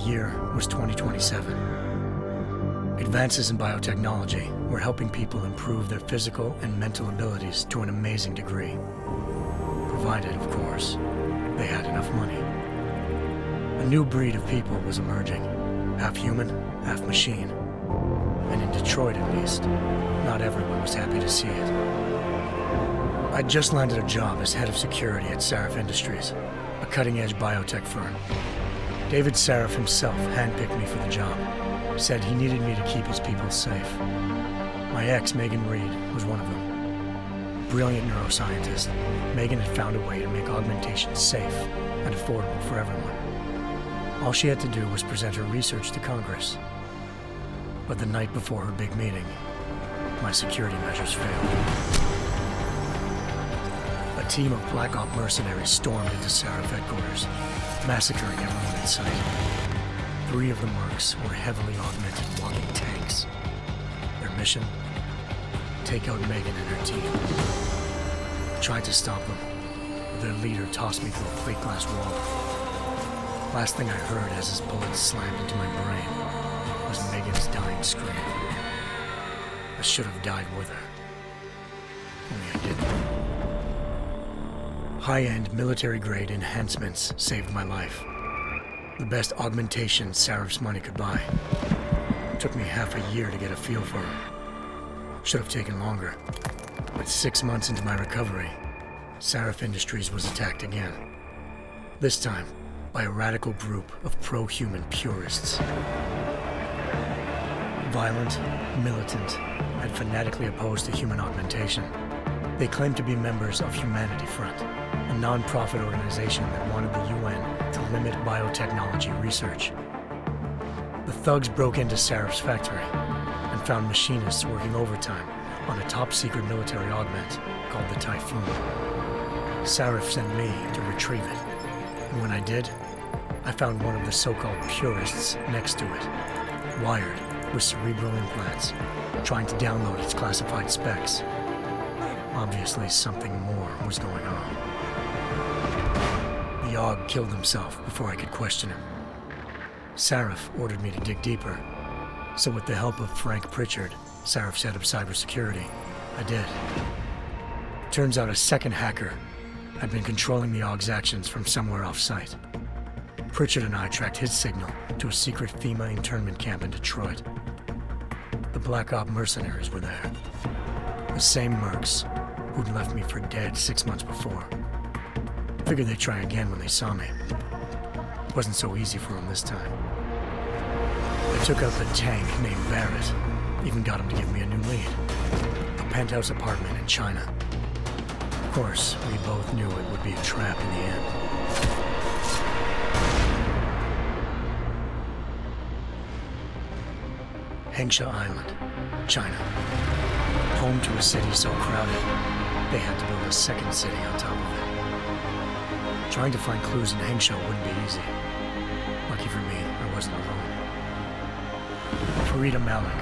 year was 2027. Advances in biotechnology were helping people improve their physical and mental abilities to an amazing degree. Provided, of course, they had enough money. A new breed of people was emerging, half human, half machine. And in Detroit, at least, not everyone was happy to see it. I'd just landed a job as head of security at Sarif Industries, a cutting-edge biotech firm. David Sarif himself handpicked me for the job, said he needed me to keep his people safe. My ex, Megan Reed, was one of them. Brilliant neuroscientist, Megan had found a way to make augmentation safe and affordable for everyone. All she had to do was present her research to Congress. But the night before her big meeting, my security measures failed. A team of Black Op mercenaries stormed into Sarif headquarters, massacring everyone in sight. 3 of the mercs were heavily augmented walking tanks. Their mission? Take out Megan and her team. I tried to stop them, but their leader tossed me through a plate glass wall. Last thing I heard as his bullets slammed into my brain was Megan's dying scream. I should have died with her. Only I didn't. High-end military-grade enhancements saved my life. The best augmentation Sarif's money could buy. It took me half a year to get a feel for her. Should have taken longer. But 6 months into my recovery, Sarif Industries was attacked again. This time, by a radical group of pro-human purists. Violent, militant, and fanatically opposed to human augmentation. They claimed to be members of Humanity Front, a non-profit organization that wanted the UN to limit biotechnology research. The thugs broke into Sarif's factory and found machinists working overtime on a top-secret military augment called the Typhoon. Sarif sent me to retrieve it, and when I did, I found one of the so-called purists next to it, wired with cerebral implants, trying to download its classified specs. Obviously, something more was going on. The AUG killed himself before I could question him. Sarif ordered me to dig deeper, so with the help of Frank Pritchard, Sarif's head of cybersecurity, I did. Turns out a second hacker had been controlling the AUG's actions from somewhere off-site. Pritchard and I tracked his signal to a secret FEMA internment camp in Detroit. The Black Op mercenaries were there. The same mercs who'd left me for dead 6 months before. Figured they'd try again when they saw me. It wasn't so easy for them this time. I took out the tank named Barrett, even got him to give me a new lead. A penthouse apartment in China. Of course, we both knew it would be a trap in the end. Hengsha Island, China. Home to a city so crowded, they had to build a second city on top of it. Trying to find clues in Hengsha wouldn't be easy. Lucky for me, I wasn't alone. Farida Malik,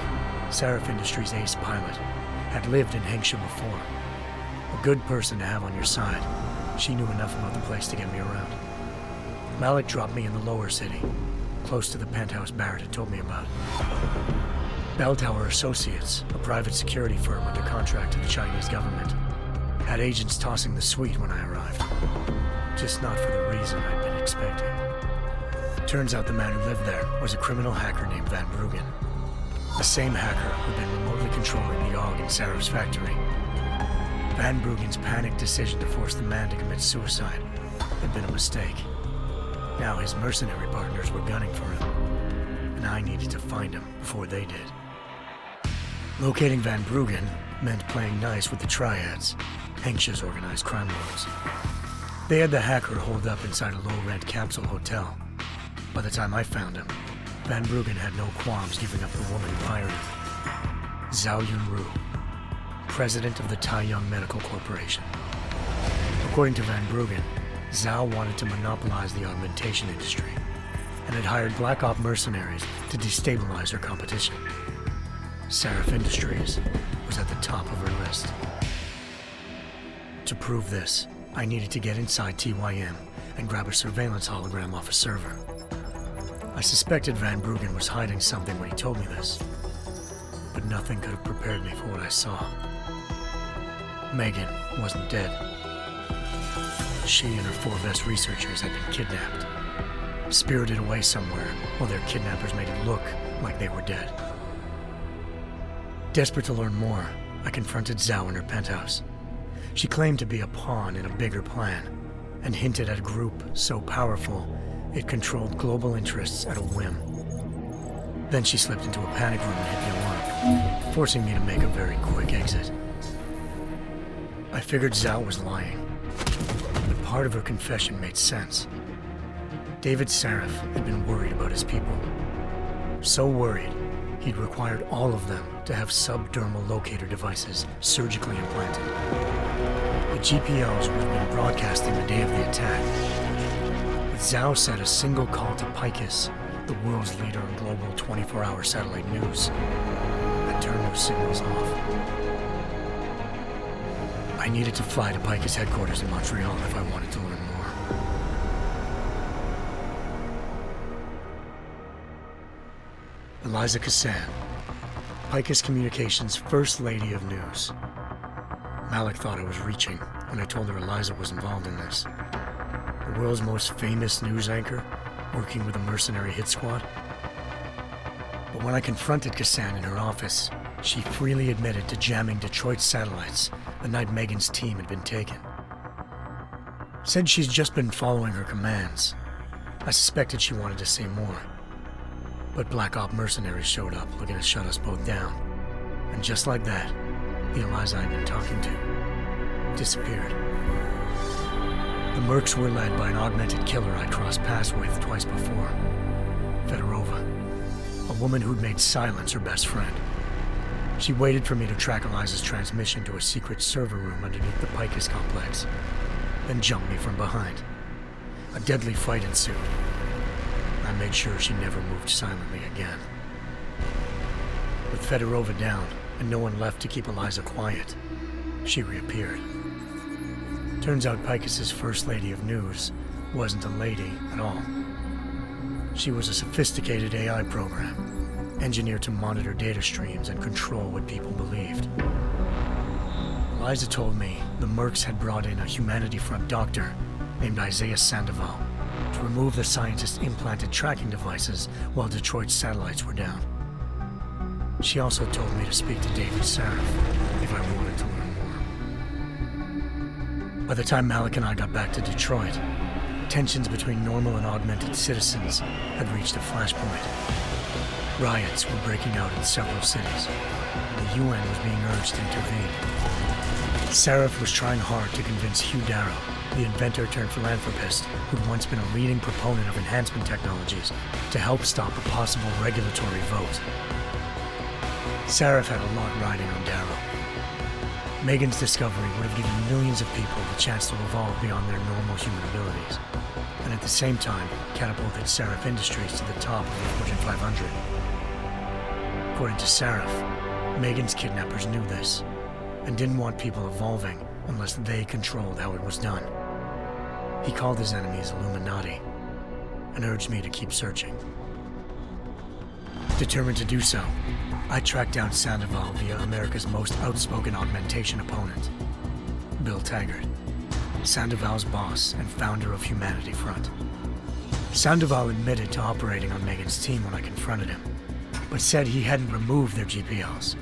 Sarif Industries' ace pilot, had lived in Hengsha before. A good person to have on your side. She knew enough about the place to get me around. Malik dropped me in the lower city, close to the penthouse Barrett had told me about. Bell Tower Associates, a private security firm under contract to the Chinese government, had agents tossing the suite when I arrived. Just not for the reason I'd been expecting. Turns out the man who lived there was a criminal hacker named Van Bruggen. The same hacker who'd been remotely controlling the AUG in Sarif's factory. Van Bruggen's panicked decision to force the man to commit suicide had been a mistake. Now his mercenary partners were gunning for him, and I needed to find him before they did. Locating Van Bruggen meant playing nice with the Triads, Hengsha's organized crime lords. They had the hacker holed up inside a low-rent capsule hotel. By the time I found him, Van Bruggen had no qualms giving up the woman who hired him. Zhao Yunru, president of the Taiyang Medical Corporation. According to Van Bruggen, Zhao wanted to monopolize the augmentation industry and had hired Black Op mercenaries to destabilize her competition. Sarif Industries was at the top of her list. To prove this, I needed to get inside TYM and grab a surveillance hologram off a server. I suspected Van Bruggen was hiding something when he told me this, but nothing could have prepared me for what I saw. Megan wasn't dead. She and her 4 best researchers had been kidnapped, spirited away somewhere while their kidnappers made it look like they were dead. Desperate to learn more, I confronted Zhao in her penthouse. She claimed to be a pawn in a bigger plan, and hinted at a group so powerful it controlled global interests at a whim. Then she slipped into a panic room and hit the alarm, forcing me to make a very quick exit. I figured Zhao was lying, but part of her confession made sense. David Sarif had been worried about his people. So worried, he'd required all of them to have subdermal locator devices surgically implanted. The GPOs would have been broadcasting the day of the attack. But Zhao said a single call to Picus, the world's leader in global 24-hour satellite news, had turned those signals off. I needed to fly to Picus headquarters in Montreal if I wanted to learn more. Eliza Cassan, Picus Communications' First Lady of News. Malik thought I was reaching when I told her Eliza was involved in this. The world's most famous news anchor, working with a mercenary hit squad. But when I confronted Cassan in her office, she freely admitted to jamming Detroit's satellites the night Megan's team had been taken. Said she's just been following her commands. I suspected she wanted to say more. But Black Op mercenaries showed up looking to shut us both down. And just like that, the Eliza I'd been talking to disappeared. The Mercs were led by an augmented killer I'd crossed paths with twice before. Fedorova, a woman who'd made silence her best friend. She waited for me to track Eliza's transmission to a secret server room underneath the Picus complex, then jumped me from behind. A deadly fight ensued. I made sure she never moved silently again. With Fedorova down, and no one left to keep Eliza quiet, she reappeared. Turns out Picus's First Lady of News wasn't a lady at all. She was a sophisticated AI program, engineered to monitor data streams and control what people believed. Eliza told me the Mercs had brought in a Humanity Front doctor named Isaiah Sandoval to remove the scientist's implanted tracking devices while Detroit's satellites were down. She also told me to speak to David Sarif if I wanted to learn more. By the time Malik and I got back to Detroit, tensions between normal and augmented citizens had reached a flashpoint. Riots were breaking out in several cities, and the UN was being urged to intervene. Sarif was trying hard to convince Hugh Darrow, the inventor-turned-philanthropist who'd once been a leading proponent of enhancement technologies, to help stop a possible regulatory vote. Sarif had a lot riding on Darrow. Megan's discovery would have given millions of people the chance to evolve beyond their normal human abilities, and at the same time catapulted Sarif Industries to the top of the Fortune 500. According to Sarif, Megan's kidnappers knew this, and didn't want people evolving unless they controlled how it was done. He called his enemies Illuminati, and urged me to keep searching. Determined to do so, I tracked down Sandoval via America's most outspoken augmentation opponent, Bill Taggart, Sandoval's boss and founder of Humanity Front. Sandoval admitted to operating on Megan's team when I confronted him, but said he hadn't removed their GPLs.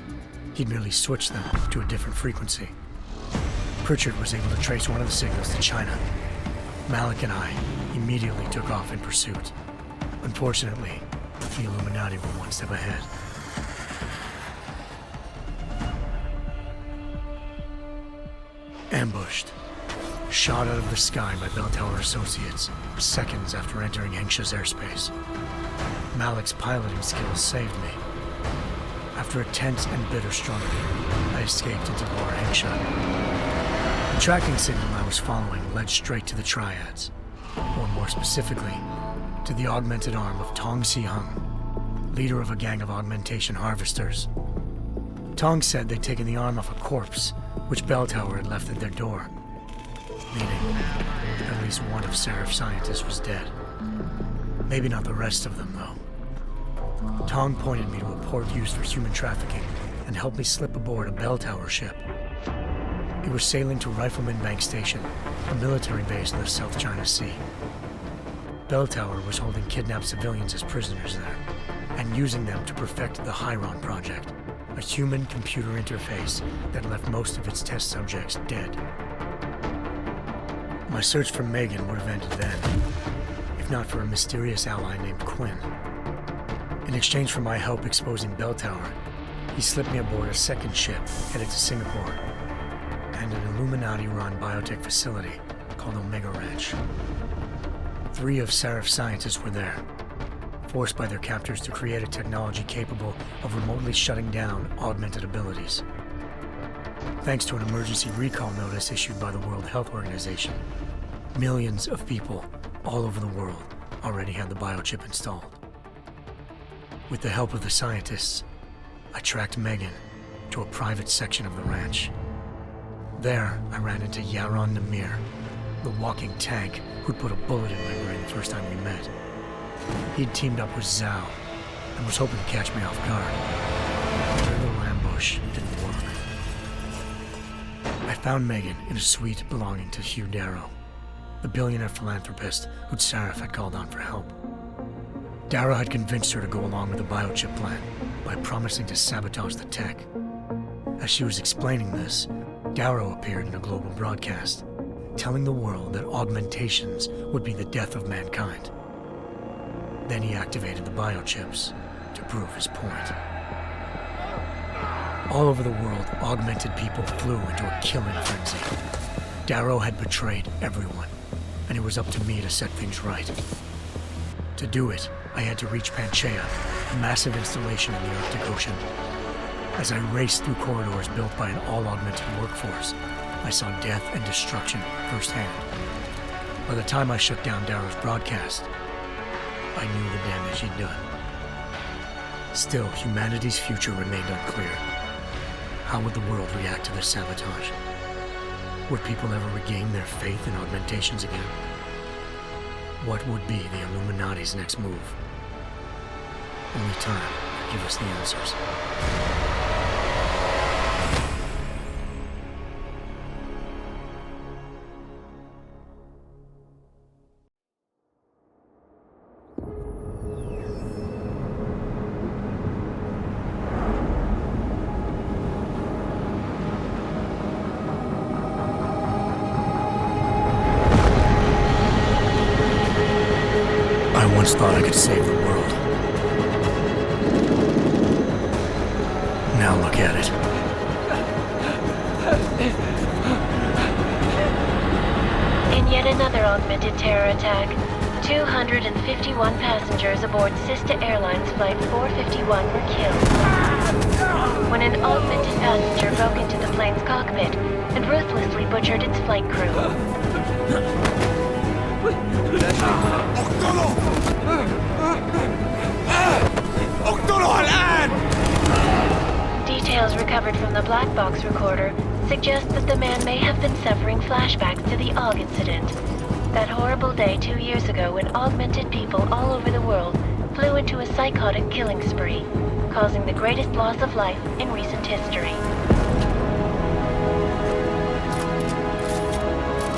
He'd merely switched them to a different frequency. Pritchard was able to trace one of the signals to China. Malik and I immediately took off in pursuit. Unfortunately, the Illuminati were one step ahead. Ambushed. Shot out of the sky by Bell Tower Associates, seconds after entering Hengsha's airspace. Malik's piloting skills saved me. After a tense and bitter struggle, I escaped into Lower Hengsha. The tracking signal I was following led straight to the Triads, or more specifically, to the augmented arm of Tong Si-hung, leader of a gang of augmentation harvesters. Tong said they'd taken the arm off a corpse, which Bell Tower had left at their door, meaning at least one of Sarif's scientists was dead. Maybe not the rest of them, though. Tong pointed me to a port used for human trafficking and helped me slip aboard a bell tower ship. It was sailing to Rifleman Bank Station, a military base in the South China Sea. Bell Tower was holding kidnapped civilians as prisoners there, and using them to perfect the Hyron Project, a human-computer interface that left most of its test subjects dead. My search for Megan would have ended then, if not for a mysterious ally named Quinn. In exchange for my help exposing Bell Tower, he slipped me aboard a second ship headed to Singapore and an Illuminati-run biotech facility called Omega Ranch. 3 of Serif's scientists were there, forced by their captors to create a technology capable of remotely shutting down augmented abilities. Thanks to an emergency recall notice issued by the World Health Organization, millions of people all over the world already had the biochip installed. With the help of the scientists, I tracked Megan to a private section of the ranch. There, I ran into Yaron Namir, the walking tank who'd put a bullet in my brain the first time we met. He'd teamed up with Zhao and was hoping to catch me off guard. But their little ambush didn't work. I found Megan in a suite belonging to Hugh Darrow, the billionaire philanthropist who'd Serif had called on for help. Darrow had convinced her to go along with the biochip plan by promising to sabotage the tech. As she was explaining this, Darrow appeared in a global broadcast, telling the world that augmentations would be the death of mankind. Then he activated the biochips to prove his point. All over the world, augmented people flew into a killing frenzy. Darrow had betrayed everyone, and it was up to me to set things right. To do it, I had to reach Panchaea, a massive installation in the Arctic Ocean. As I raced through corridors built by an all-augmented workforce, I saw death and destruction firsthand. By the time I shut down Darrow's broadcast, I knew the damage he'd done. Still, humanity's future remained unclear. How would the world react to this sabotage? Would people ever regain their faith in augmentations again? What would be the Illuminati's next move? Only time could give us the answers. I once thought I could save the world. Now look at it. In yet another augmented terror attack, 251 passengers aboard Sister Airlines Flight 451 were killed when an augmented passenger broke into the plane's cockpit and ruthlessly butchered its flight crew. Details recovered from the black box recorder suggest that the man may have been suffering flashbacks to the AUG incident. That horrible day 2 years ago when augmented people all over the world flew into a psychotic killing spree, causing the greatest loss of life in recent history.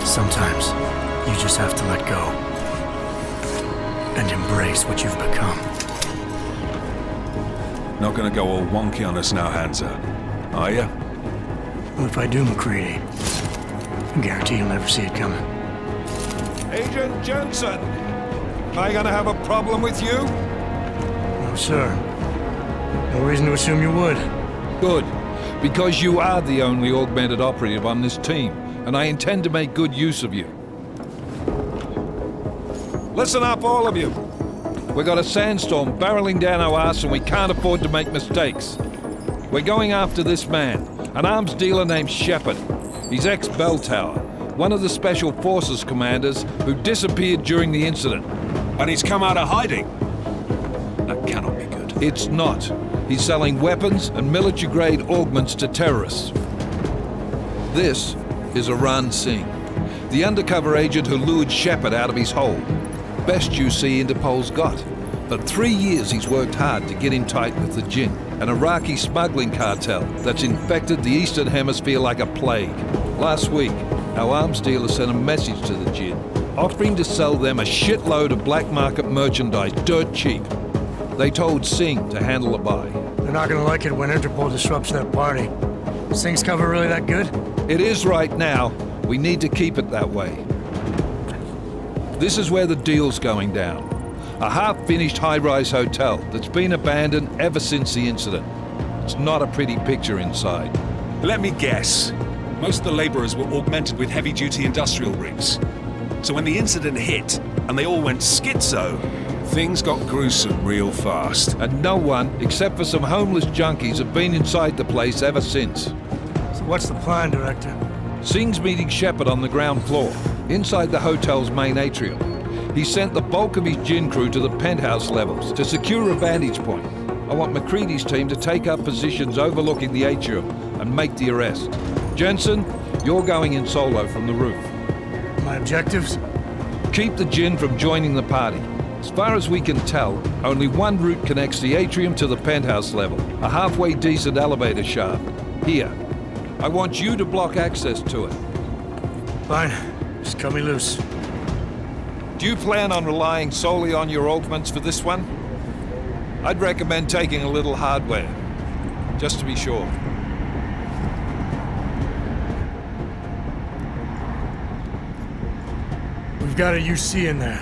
Sometimes, you just have to let go and embrace what you've become. Not gonna go all wonky on us now, Hansa, are ya? Well, if I do, McCready, I guarantee you'll never see it coming. Agent Jensen! Am I gonna have a problem with you? No, sir. No reason to assume you would. Good, because you are the only augmented operative on this team, and I intend to make good use of you. Listen up, all of you. We got a sandstorm barreling down our arse and we can't afford to make mistakes. We're going after this man, an arms dealer named Shepard. He's ex-Bell Tower, one of the Special Forces commanders who disappeared during the incident. And he's come out of hiding. That cannot be good. It's not. He's selling weapons and military-grade augments to terrorists. This is Aran Singh, the undercover agent who lured Shepard out of his hole. Best you see Interpol's got. For 3 years he's worked hard to get in tight with the Jinn, an Iraqi smuggling cartel that's infected the Eastern Hemisphere like a plague. Last week, our arms dealer sent a message to the Jinn, offering to sell them a shitload of black market merchandise dirt cheap. They told Singh to handle the buy. They're not gonna like it when Interpol disrupts their party. Singh's cover really that good? It is right now. We need to keep it that way. This is where the deal's going down. A half-finished high-rise hotel that's been abandoned ever since the incident. It's not a pretty picture inside. Let me guess. Most of the laborers were augmented with heavy-duty industrial rigs. So when the incident hit, and they all went schizo, things got gruesome real fast. And no one, except for some homeless junkies, have been inside the place ever since. So what's the plan, Director? Singh's meeting Shepard on the ground floor, inside the hotel's main atrium. He sent the bulk of his Jinn crew to the penthouse levels to secure a vantage point. I want McCready's team to take up positions overlooking the atrium and make the arrest. Jensen, you're going in solo from the roof. My objectives? Keep the Jinn from joining the party. As far as we can tell, only one route connects the atrium to the penthouse level, a halfway decent elevator shaft. Here. I want you to block access to it. Fine. Just cut me loose. Do you plan on relying solely on your augments for this one? I'd recommend taking a little hardware, just to be sure. We've got a UC in there.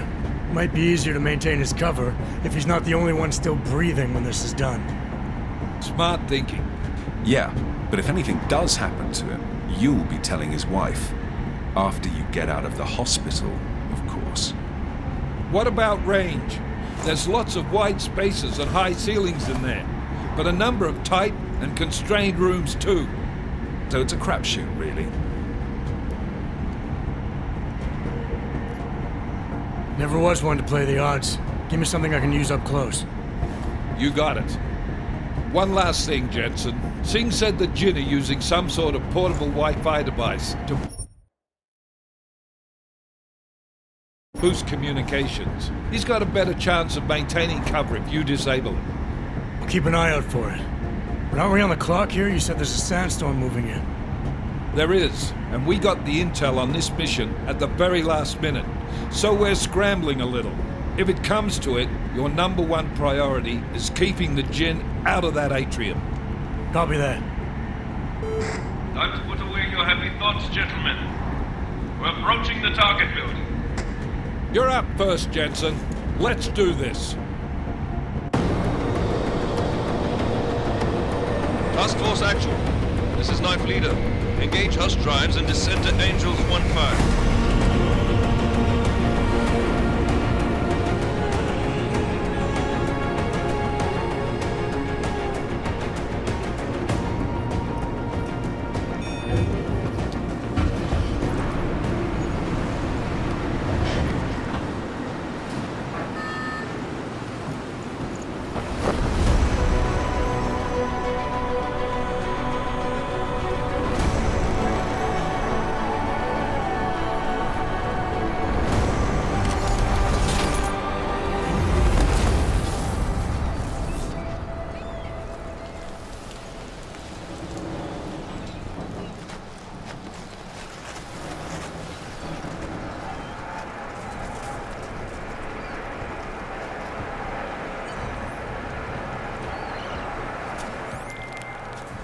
Might be easier to maintain his cover if he's not the only one still breathing when this is done. Smart thinking. Yeah, but if anything does happen to him, you'll be telling his wife. After you get out of the hospital, of course. What about range? There's lots of wide spaces and high ceilings in there, but a number of tight and constrained rooms too. So it's a crapshoot, really. Never was one to play the odds. Give me something I can use up close. You got it. One last thing, Jensen. Singh said the Jinn are using some sort of portable Wi-Fi device to boost communications. He's got a better chance of maintaining cover if you disable it. I'll keep an eye out for it. But aren't we on the clock here? You said there's a sandstorm moving in. There is, and we got the intel on this mission at the very last minute, so we're scrambling a little. If it comes to it, your number one priority is keeping the Jinn out of that atrium. Copy that. Time to put away your heavy thoughts, gentlemen. We're approaching the target building. You're up first, Jensen. Let's do this. Task Force Actual. This is Knife Leader. Engage Hush drives and descend to Angels 1-5.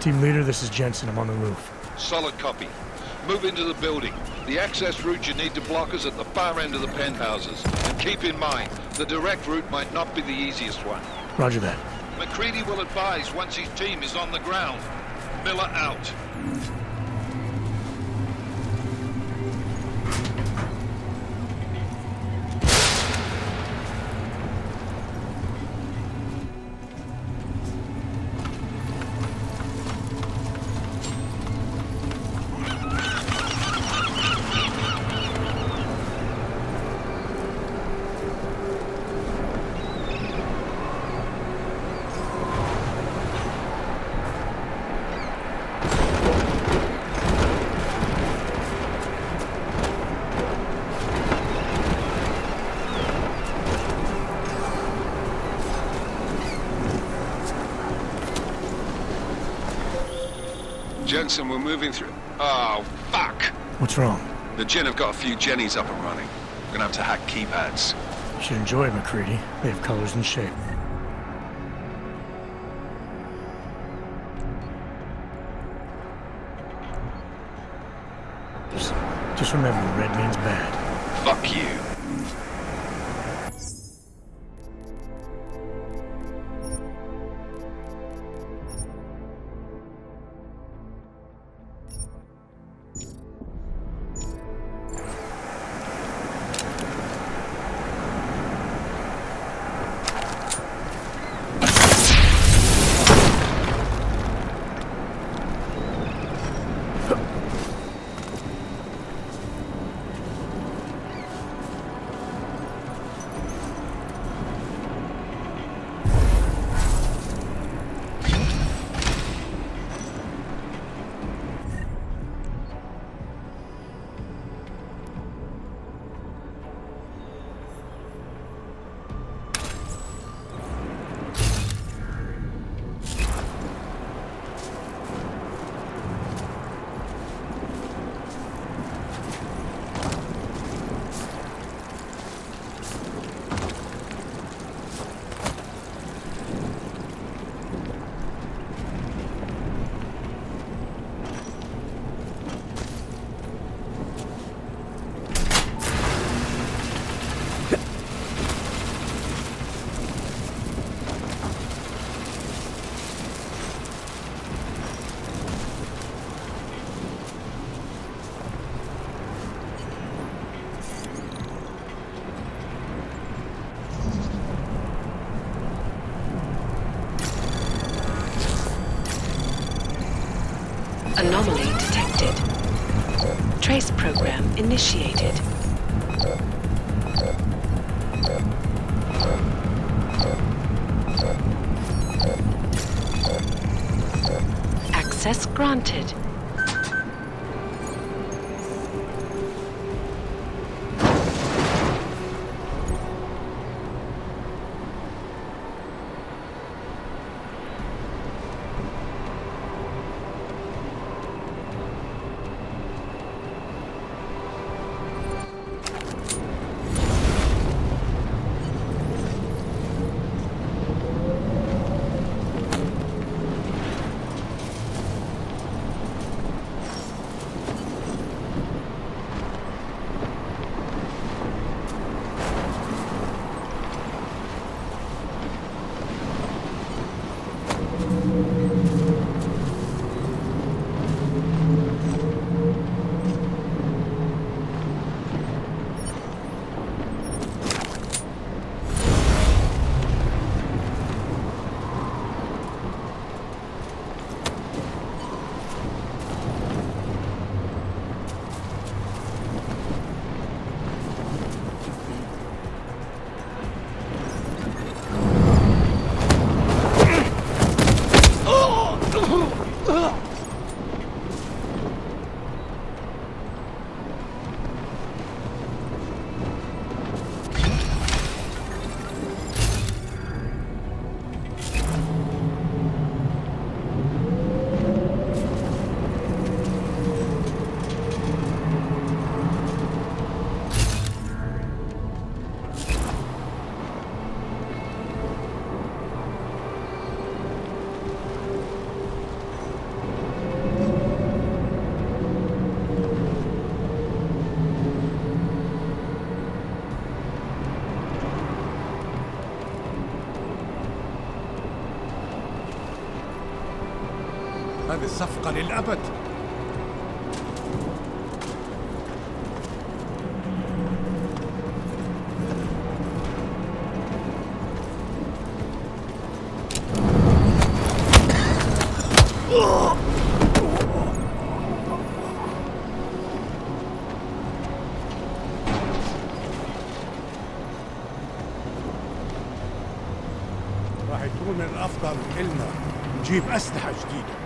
Team leader, this is Jensen. I'm on the roof. Solid copy. Move into the building. The access route you need to block is at the far end of the penthouses. And keep in mind, the direct route might not be the easiest one. Roger that. McCready will advise once his team is on the ground. Miller out. Jensen, we're moving through... Oh, fuck! What's wrong? The Jinn have got a few Jennies up and running. We're gonna have to hack keypads. You should enjoy it, McCready. They have colors and shape. Just remember, red means bad. Fuck you. Anomaly detected. Trace program initiated. Access granted. هذه الصفقة للأبد. راح يكون من الأفضل إلنا نجيب أسلحة جديدة.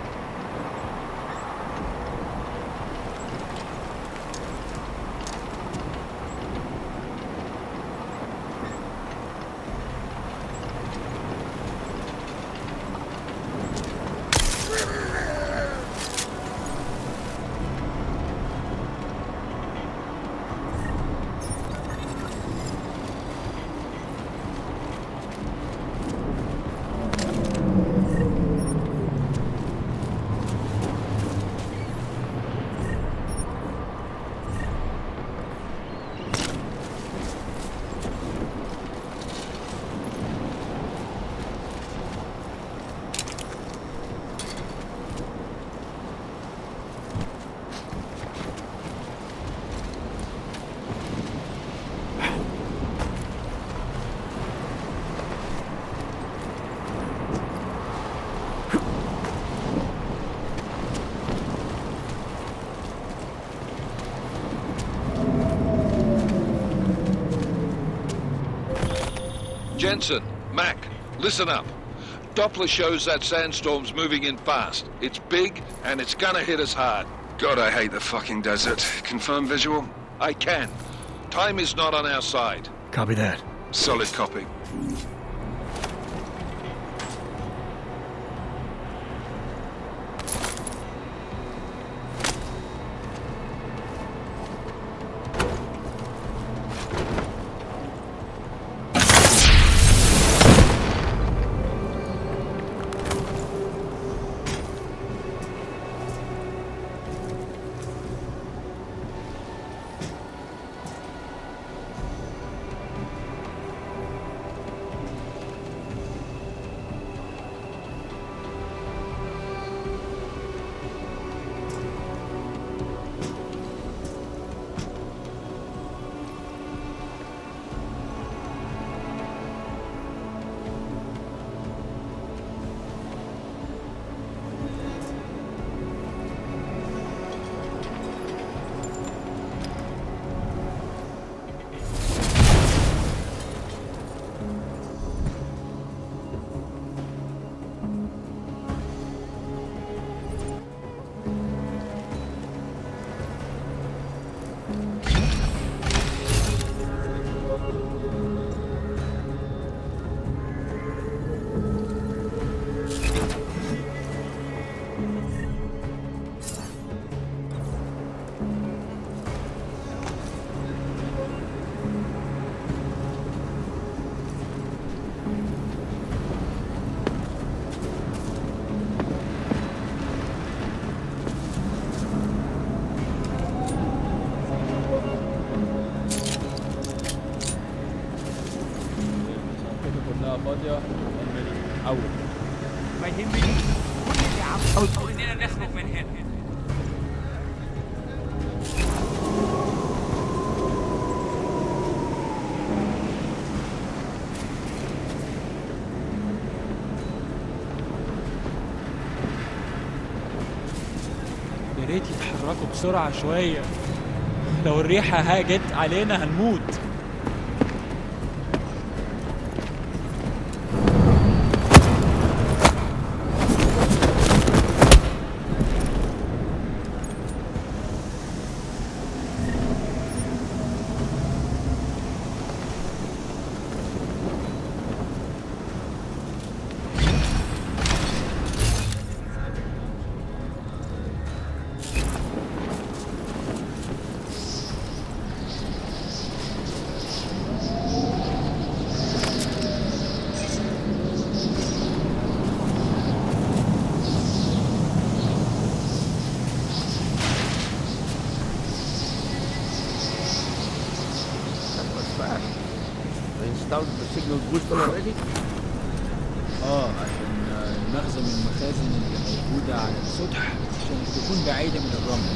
Jensen, Mac, listen up. Doppler shows that sandstorm's moving in fast. It's big, and it's gonna hit us hard. God, I hate the fucking desert. Confirm visual? I can. Time is not on our side. Copy that. Solid copy. فاضية أول ما يهمني كل اللي عاوزه إننا نخرج من هنا. يا ريت يتحركوا بسرعة شوية، لو الريحة هاجت علينا هنموت. عشان المخزن من المخازن اللي موجودة على السطح عشان تكون بعيدة من الرمل.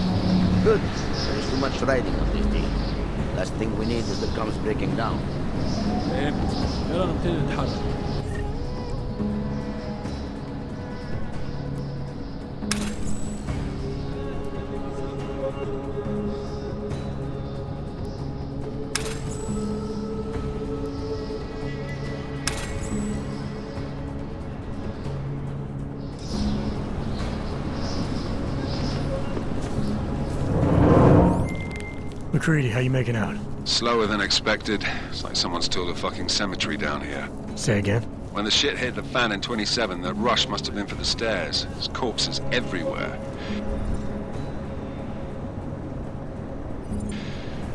Good. There's too much riding on this thing. Last thing we need is the comes breaking down. فهمت. يلا نبتدي نتحرك. McCready, how you making out? Slower than expected. It's like someone's tilled a fucking cemetery down here. Say again? When the shit hit the fan in 27, the rush must have been for the stairs. There's corpses everywhere.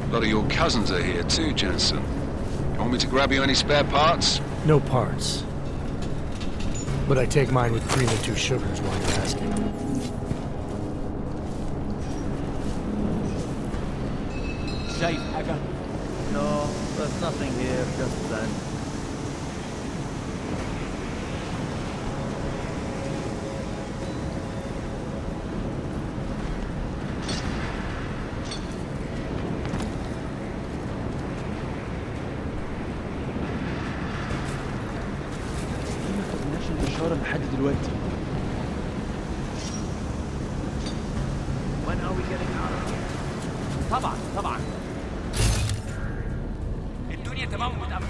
A lot of your cousins are here too, Jensen. You want me to grab you any spare parts? No parts. But I take mine with cream and 2 sugars while you're asking. شايف حاجة؟ No, there's nothing here, just that. ما خدناش الإشارة لحد دلوقتي. When are we getting out of here? طبعا الدنيا تمام ومتأمن.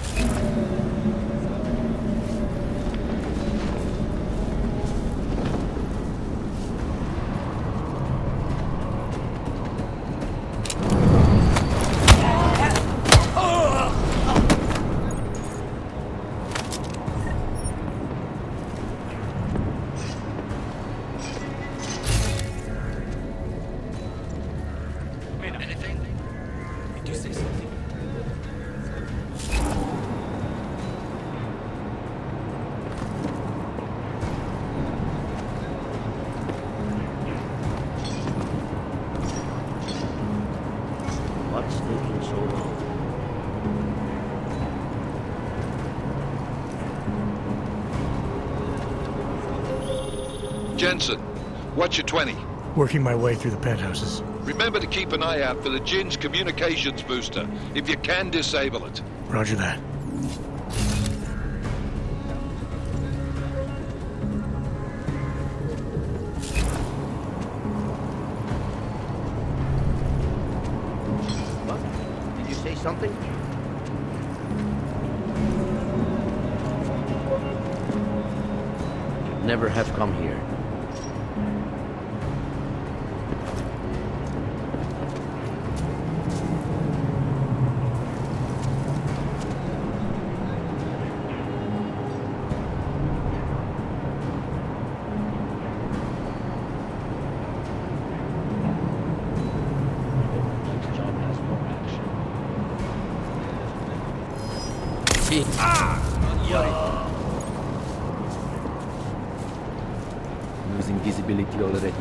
Anything? Did you say something? What's taking so long? Jensen, what's your 20? Working my way through the penthouses. Remember to keep an eye out for the Jin's communications booster. If you can, disable it. Roger that. What? Did you say something? Never have come here. Losing visibility already.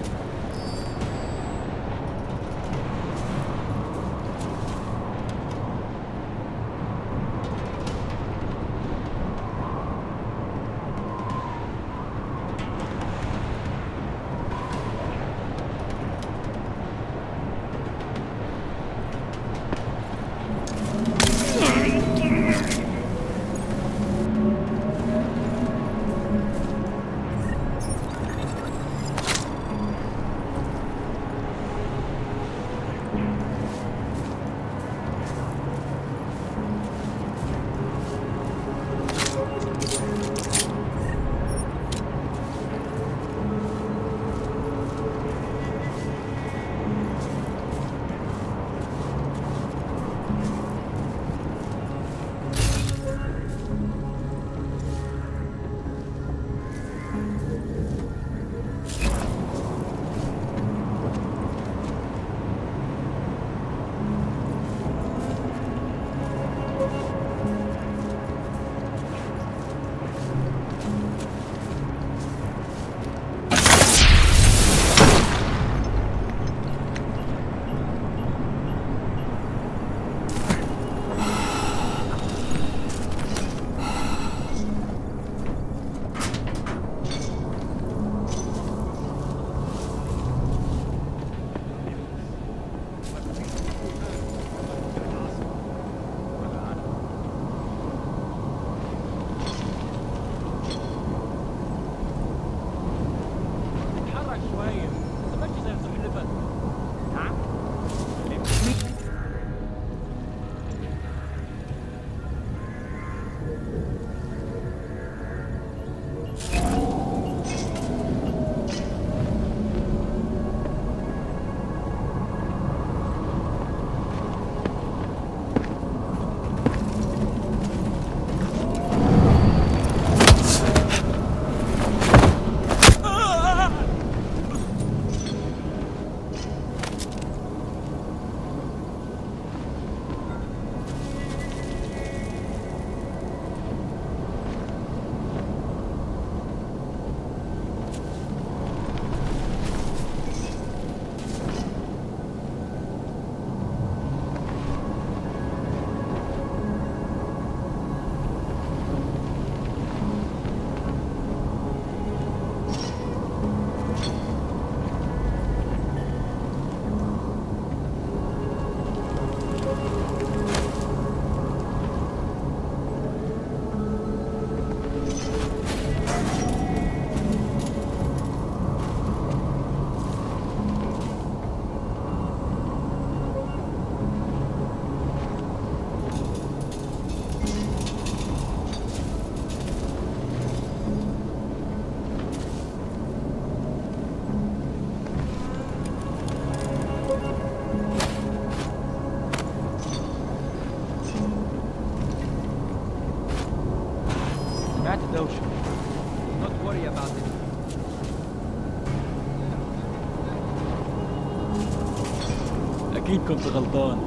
أكيد كنت غلطان.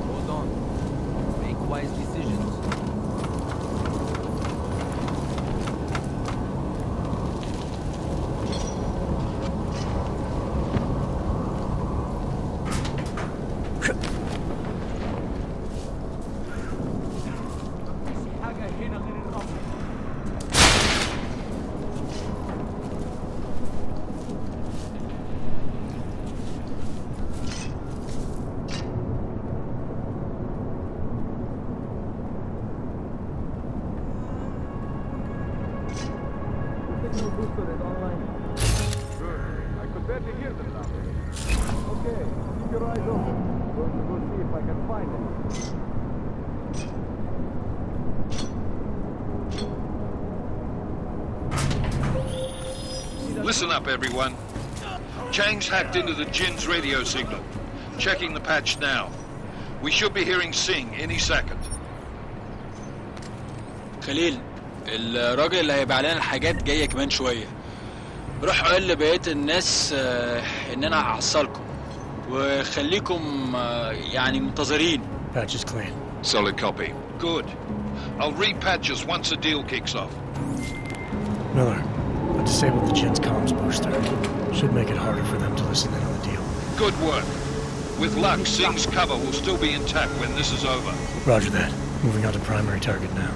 Hold on. Make wise decisions. Listen up, everyone. Chang's hacked into the Jin's radio signal. Checking the patch now. We should be hearing Sing any second. خليل، الراجل اللي هيبيع لنا الحاجات جاية كمان شوية. روح قول لبقية الناس إن أنا هحصلكم وخليكم يعني منتظرين. Patch is clean. Solid copy. Good. I'll repatch us once the deal kicks off. Miller, I disabled the Jin's comms booster. Should make it harder for them to listen in on the deal. Good work. With luck, Sing's cover will still be intact when this is over. Roger that. Moving on to primary target now.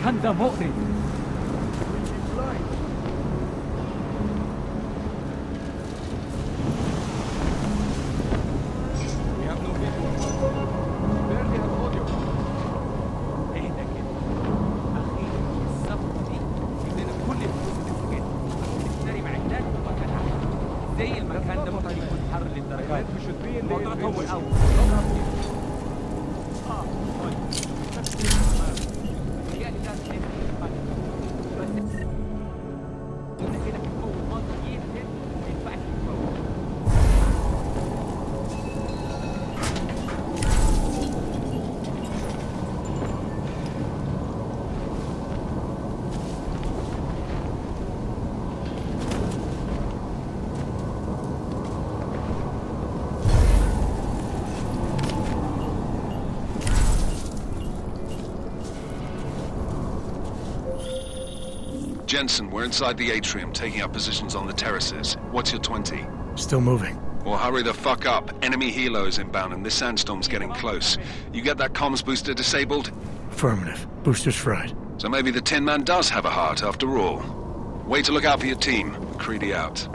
المكان ده مقرف. Jensen, we're inside the atrium, taking up positions on the terraces. What's your 20? Still moving. Well, hurry the fuck up. Enemy helos inbound and this sandstorm's getting close. You get that comms booster disabled? Affirmative. Booster's fried. So maybe the Tin Man does have a heart after all. Way to look out for your team. Creedy out.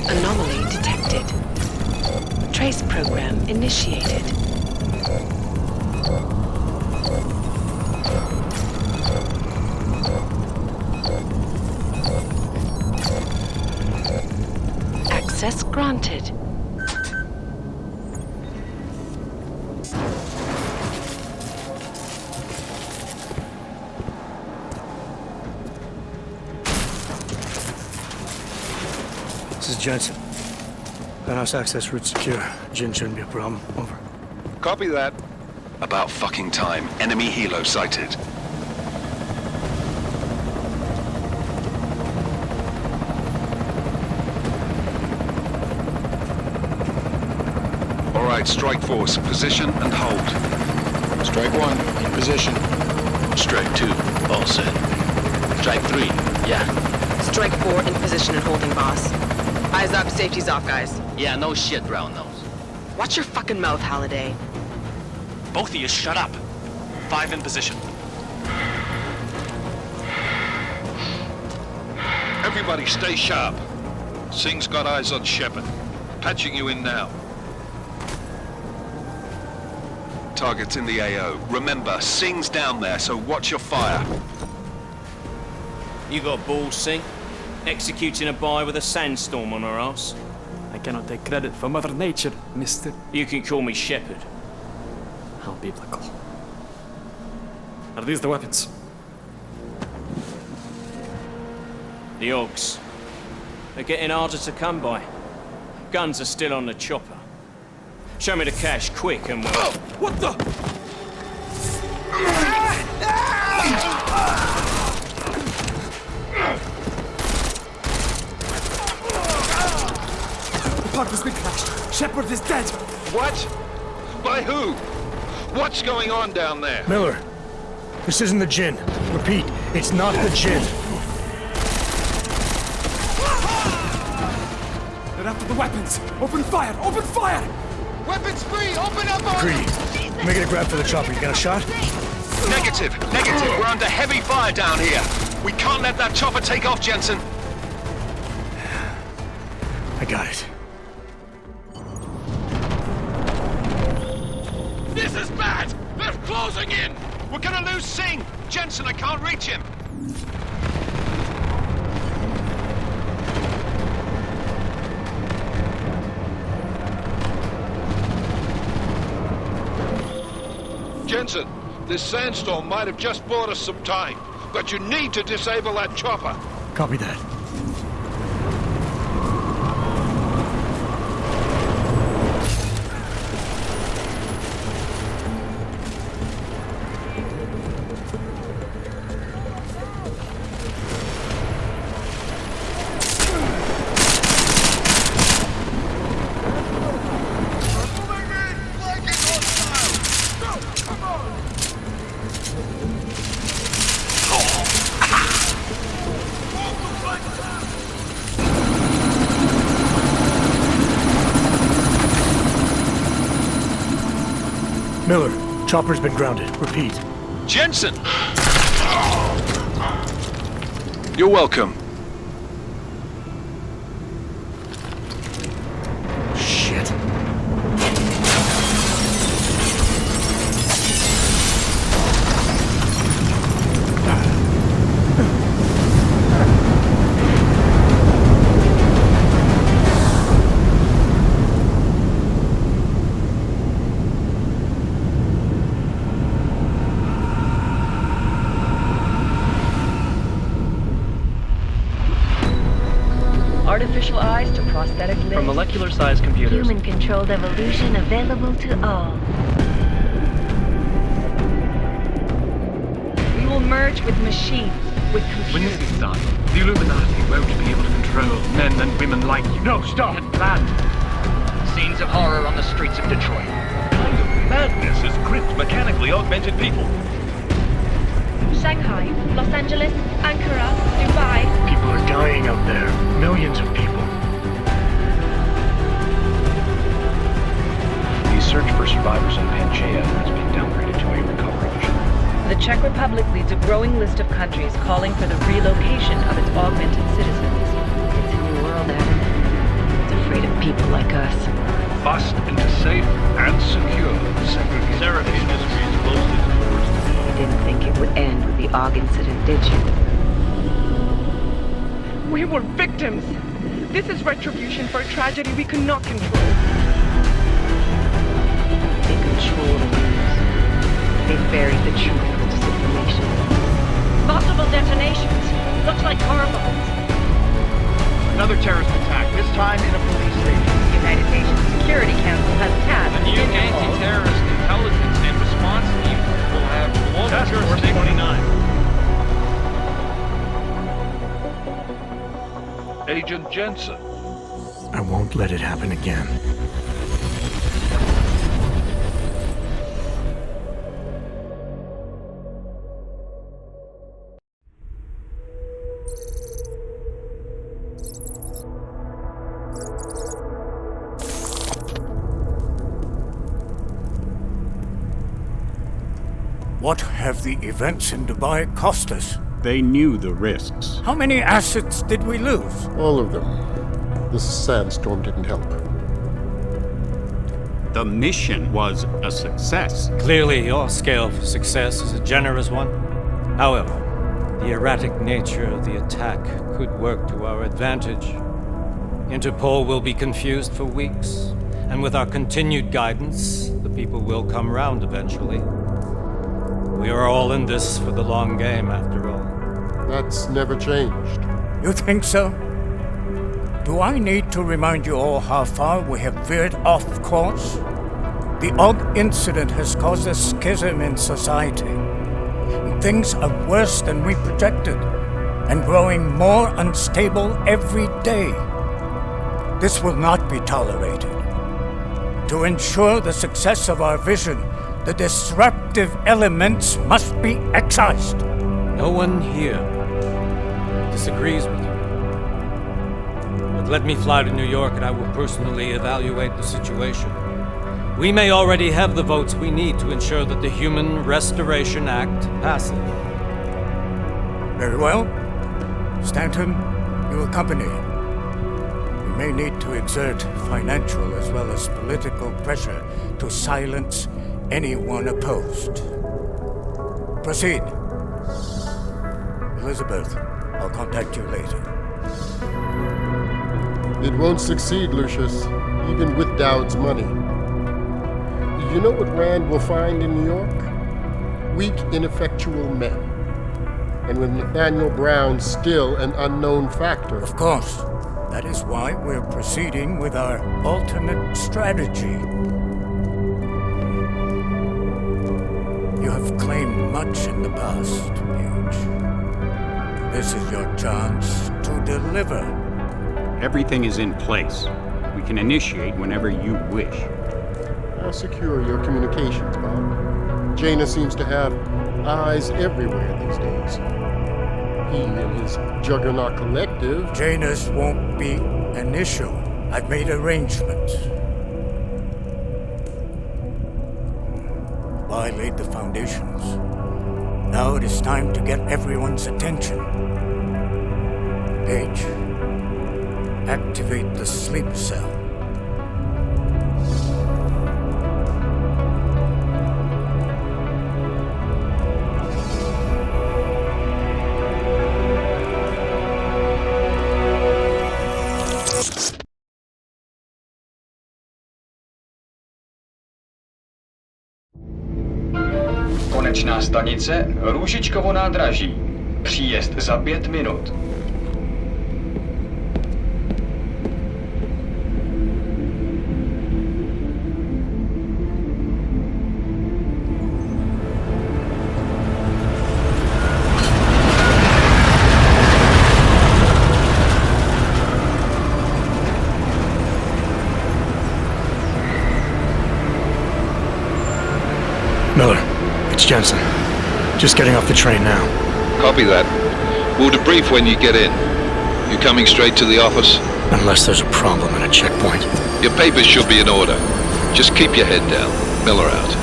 Anomaly detected. Trace program initiated. Access granted. This is Jensen. Penthouse access route secure. Jin shouldn't be a problem. Over. Copy that. About fucking time. Enemy helo sighted. All right, strike force. Position and hold. Strike 1, in position. Strike 2, all set. Strike 3, yeah. Strike 4, in position and holding, boss. Eyes up, safety's off, guys. Yeah, no shit, brown nose. Watch your fucking mouth, Halliday. Both of you shut up. 5 in position. Everybody stay sharp. Sing's got eyes on Shepard. Patching you in now. targets in the AO. Remember, Sing's down there, so watch your fire. You got balls, Sing? Executing a buy with a sandstorm on her ass? I cannot take credit for Mother Nature, mister. You can call me Shepherd. How biblical. Are these the weapons? The Ogs. They're getting harder to come by. Guns are still on the chopper. Show me the cash, quick, and we'll... Oh, what the? The park has been crashed. Shepard is dead. What? By who? What's going on down there? Miller, this isn't the Jinn. Repeat, it's not the Jinn. They're after the weapons. Open fire! Open fire! Weapons free! Open up on... Greedy, making a grab for the chopper. You got a shot? Negative. We're under heavy fire down here. We can't let that chopper take off, Jensen. I got it. This is bad! They're closing in! We're gonna lose Singh! Jensen, I can't reach him! Jensen, this sandstorm might have just bought us some time, but you need to disable that chopper. Copy that. Miller, chopper's been grounded. Repeat. Jensen! You're welcome. Shit. Artificial eyes to prosthetic limbs. From molecular-sized computers. Human-controlled evolution available to all. We will merge with machines, with computers. When this is done, the Illuminati won't be able to control men and women like you. No, stop! Plan. Scenes of horror on the streets of Detroit. What kind of madness has gripped mechanically augmented people? Shanghai, Los Angeles, Ankara, Dubai. People are dying out there. Millions of people. The search for survivors in Pangaea has been downgraded to a recovery mission. The Czech Republic leads a growing list of countries calling for the relocation of its augmented citizens. It's a new world, Adam. It's afraid of people like us. Bust into safe and secure segregation. Seraph Industries closed its doors today. You didn't think it would end with the AUG incident, did you? We were victims. This is retribution for a tragedy we could not control. They control the news. They buried the truth with disinformation. Multiple detonations. Looks like car bombs. Another terrorist attack, this time in a police station. The United Nations Security Council has tasked A new anti-terrorist intelligence and response team will have global jurisdiction. 29. Agent Jensen. I won't let it happen again. What have the events in Dubai cost us? They knew the risks. How many assets did we lose? All of them. This sandstorm didn't help. The mission was a success. Clearly, your scale for success is a generous one. However, the erratic nature of the attack could work to our advantage. Interpol will be confused for weeks, and with our continued guidance, the people will come round eventually. We are all in this for the long game, after all. That's never changed. You think so? Do I need to remind you all how far we have veered off course? The Og incident has caused a schism in society. Things are worse than we projected, and growing more unstable every day. This will not be tolerated. To ensure the success of our vision, the disruptive elements must be excised. No one here disagrees with you. But let me fly to New York and I will personally evaluate the situation. We may already have the votes we need to ensure that the Human Restoration Act passes. Very well. Stanton, you accompany. We may need to exert financial as well as political pressure to silence anyone opposed. Proceed. Elizabeth, I'll contact you later. It won't succeed, Lucius, even with Dowd's money. You know what Rand will find in New York? Weak, ineffectual men. And with Nathaniel Brown still an unknown factor. Of course. That is why we're proceeding with our alternate strategy. You have claimed much in the past, Huge. This is your chance to deliver. Everything is in place. We can initiate whenever you wish. I'll secure your communications, Bob. Jaina seems to have eyes everywhere these days. He and his Juggernaut Collective... Jaina's won't be an issue. I've made arrangements. I laid the foundations. Now it is time to get everyone's attention. Paige, activate the sleep cell. Konečná stanice Růžičkovo nádraží. Příjezd za 5 minut. Miller, it's Jensen. Just getting off the train now. Copy that. We'll debrief when you get in. You coming straight to the office? Unless there's a problem at a checkpoint. Your papers should be in order. Just keep your head down. Miller out.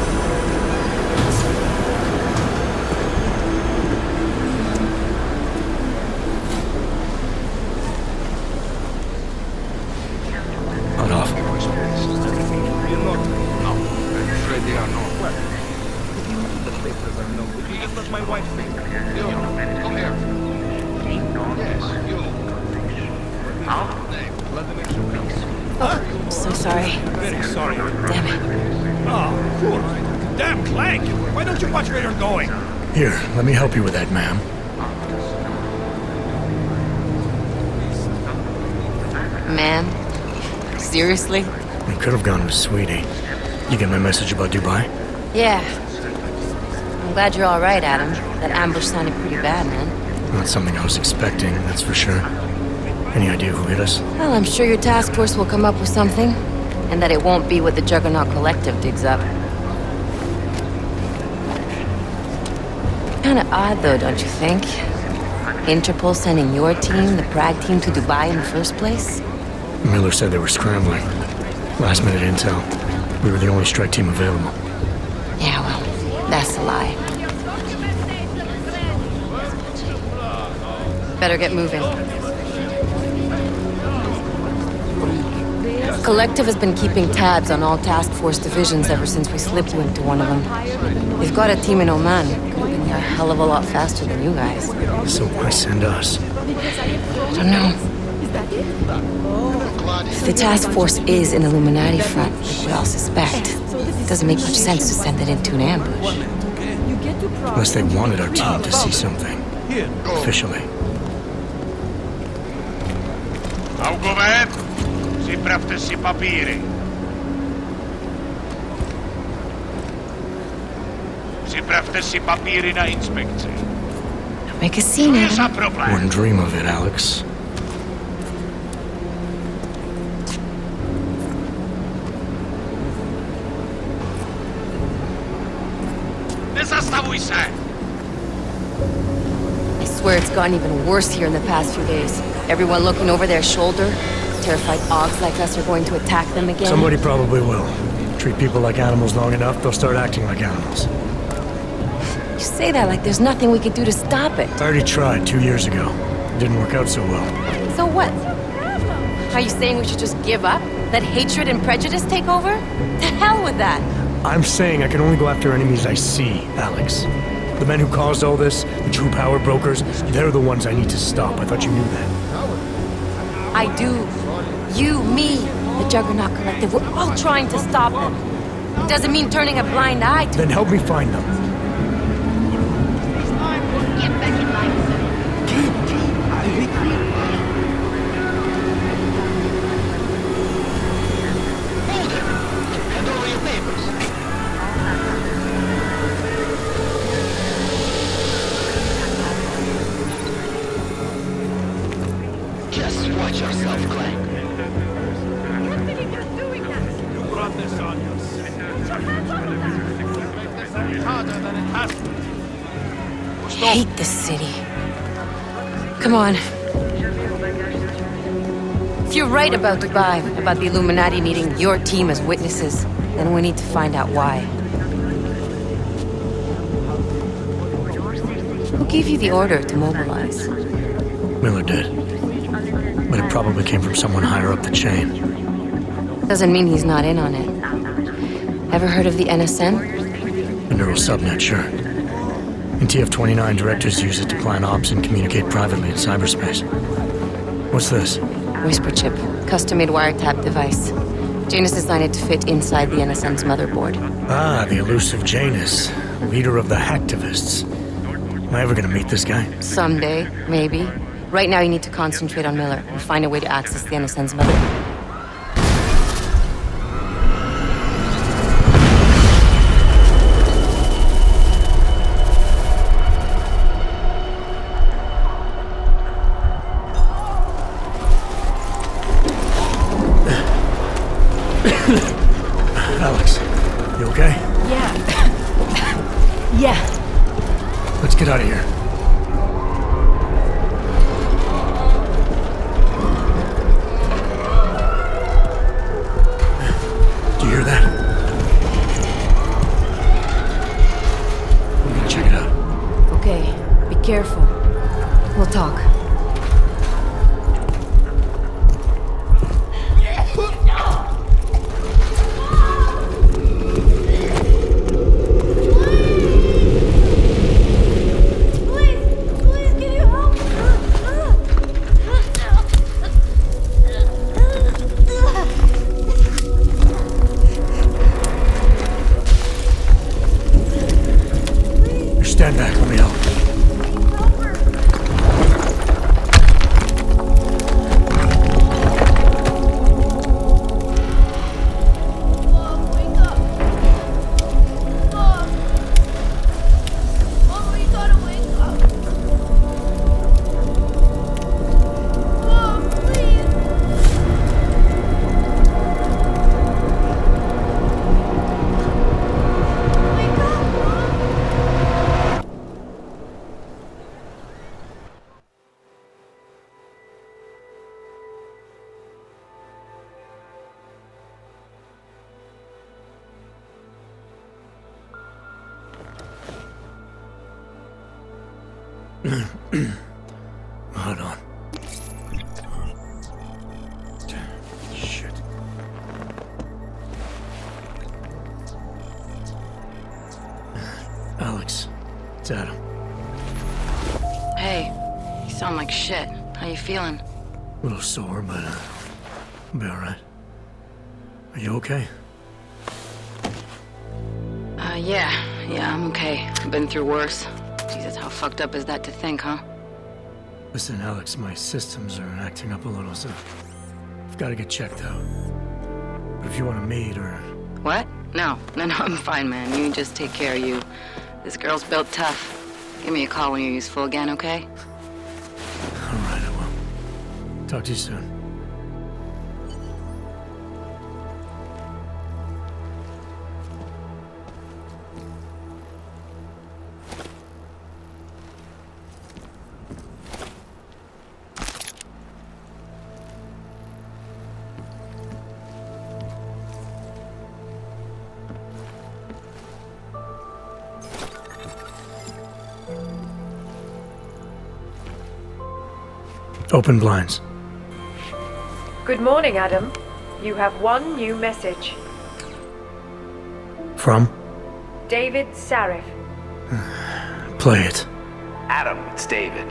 Hold off. My wife think. You, come here. Yes, you. Oh, I'm so sorry. Very sorry. Damn it. Oh, poor. Damn Clank! Why don't you watch where you're going? Here, let me help you with that, ma'am. Man? Seriously? We could have gone with Sweetie. You get my message about Dubai? Yeah. I'm glad you're all right, Adam. That ambush sounded pretty bad, man. Not something I was expecting, that's for sure. Any idea who hit us? Well, I'm sure your task force will come up with something. And that it won't be what the Juggernaut Collective digs up. Kinda odd, though, don't you think? Interpol sending your team, the Prague team, to Dubai in the first place? Miller said they were scrambling. Last minute intel. We were the only strike team available. Yeah, well, that's a lie. Better get moving. Collective has been keeping tabs on all task force divisions ever since we slipped you into one of them. They've got a team in Oman. Could have been here a hell of a lot faster than you guys. So why send us? I don't know. If the task force is an Illuminati front, like we all suspect, it doesn't make much sense to send it into an ambush. Unless they wanted our team to see something. Officially. Augoved, připravte si papíry. Připravte si papíry na inspekci. Make a scene, Wouldn't dream of it, Alex. Nezastavuj se! I swear it's gotten even worse here in the past few days. Everyone looking over their shoulder. Terrified Augs like us are going to attack them again. Somebody probably will. Treat people like animals long enough, they'll start acting like animals. You say that like there's nothing we could do to stop it. I already tried 2 years ago. It didn't work out so well. So what? Are you saying we should just give up? Let hatred and prejudice take over? To hell with that! I'm saying I can only go after enemies I see, Alex. The men who caused all this, the true power brokers, they're the ones I need to stop. I thought you knew that. I do. You, me, the Juggernaut Collective, we're all trying to stop them. Doesn't mean turning a blind eye to... Then help me find them. Get back in line, Hold it! Hand over your papers. Just watch yourself, Clank. You brought this on yourself. It's harder than it has to be. I hate this city. Come on. If you're right about Dubai, about the Illuminati needing your team as witnesses, then we need to find out why. Who gave you the order to mobilize? Miller did. But it probably came from someone higher up the chain. Doesn't mean he's not in on it. Ever heard of the NSM? A neural subnet, sure. In TF-29, directors use it to plan ops and communicate privately in cyberspace. What's this? Whisper chip. Custom-made wiretap device. Janus designed it to fit inside the NSM's motherboard. Ah, the elusive Janus. Leader of the hacktivists. Am I ever gonna meet this guy? Someday, maybe. Right now you need to concentrate on Miller and find a way to access the NSM's motherboard. Alex, you okay? Yeah. Yeah. Let's get out of here. Do you hear that? I'm gonna check it out. Okay, be careful. We'll talk. Stand back, let me help. Hold on. Shit. It's Adam. Hey, you sound like shit. How you feeling? A little sore, but I'll be alright. Are you okay? Yeah, I'm okay. I've been through worse. Jesus, how fucked up is that to think, huh? Listen, Alex, my systems are acting up a little, so I've got to get checked out. But if you want to meet or... What? No, I'm fine, man. You just take care of you. This girl's built tough. Give me a call when you're useful again, okay? Alright, I will. Talk to you soon. Open blinds. Good morning, Adam. You have one new message. From? David Sarif. Play it. Adam, it's David.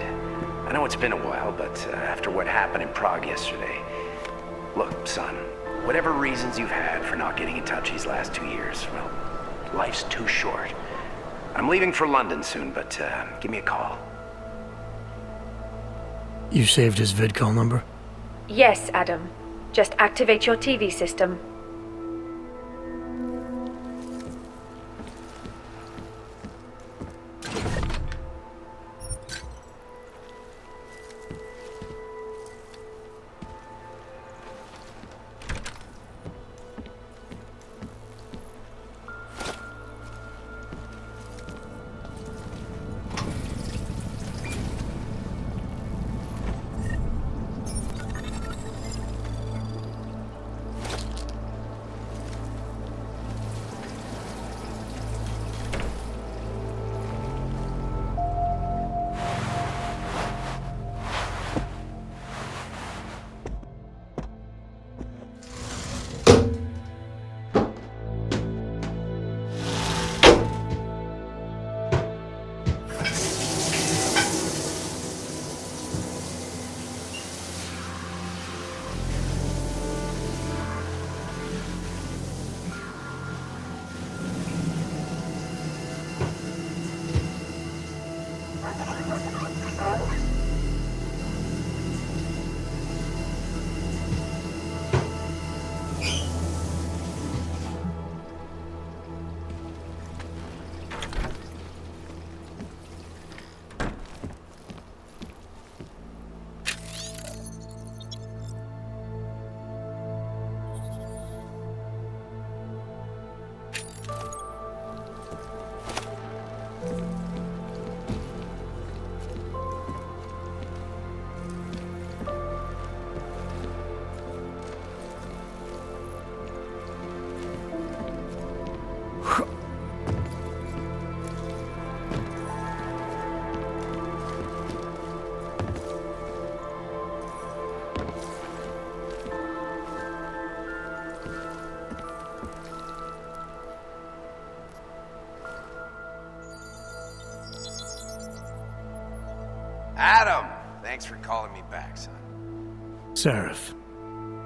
I know it's been a while, but after what happened in Prague yesterday... Look, son, whatever reasons you've had for not getting in touch these last 2 years, well, life's too short. I'm leaving for London soon, but give me a call. You saved his vidcall number? Yes, Adam. Just activate your TV system. Adam! Thanks for calling me back, son. Sarif.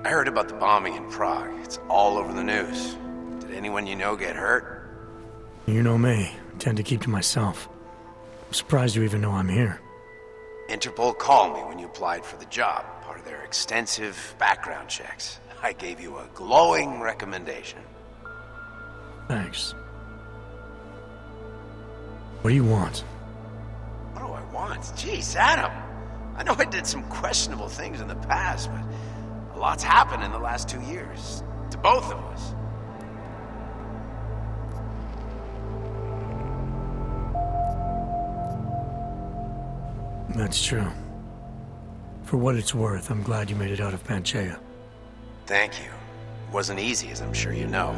I heard about the bombing in Prague. It's all over the news. Did anyone you know get hurt? You know me. I tend to keep to myself. I'm surprised you even know I'm here. Interpol called me when you applied for the job, part of their extensive background checks. I gave you a glowing recommendation. Thanks. What do you want? What do I want? Jeez, Adam! I know I did some questionable things in the past, but a lot's happened in the last 2 years. To both of us. That's true. For what it's worth, I'm glad you made it out of Panchaea. Thank you. It wasn't easy, as I'm sure you know.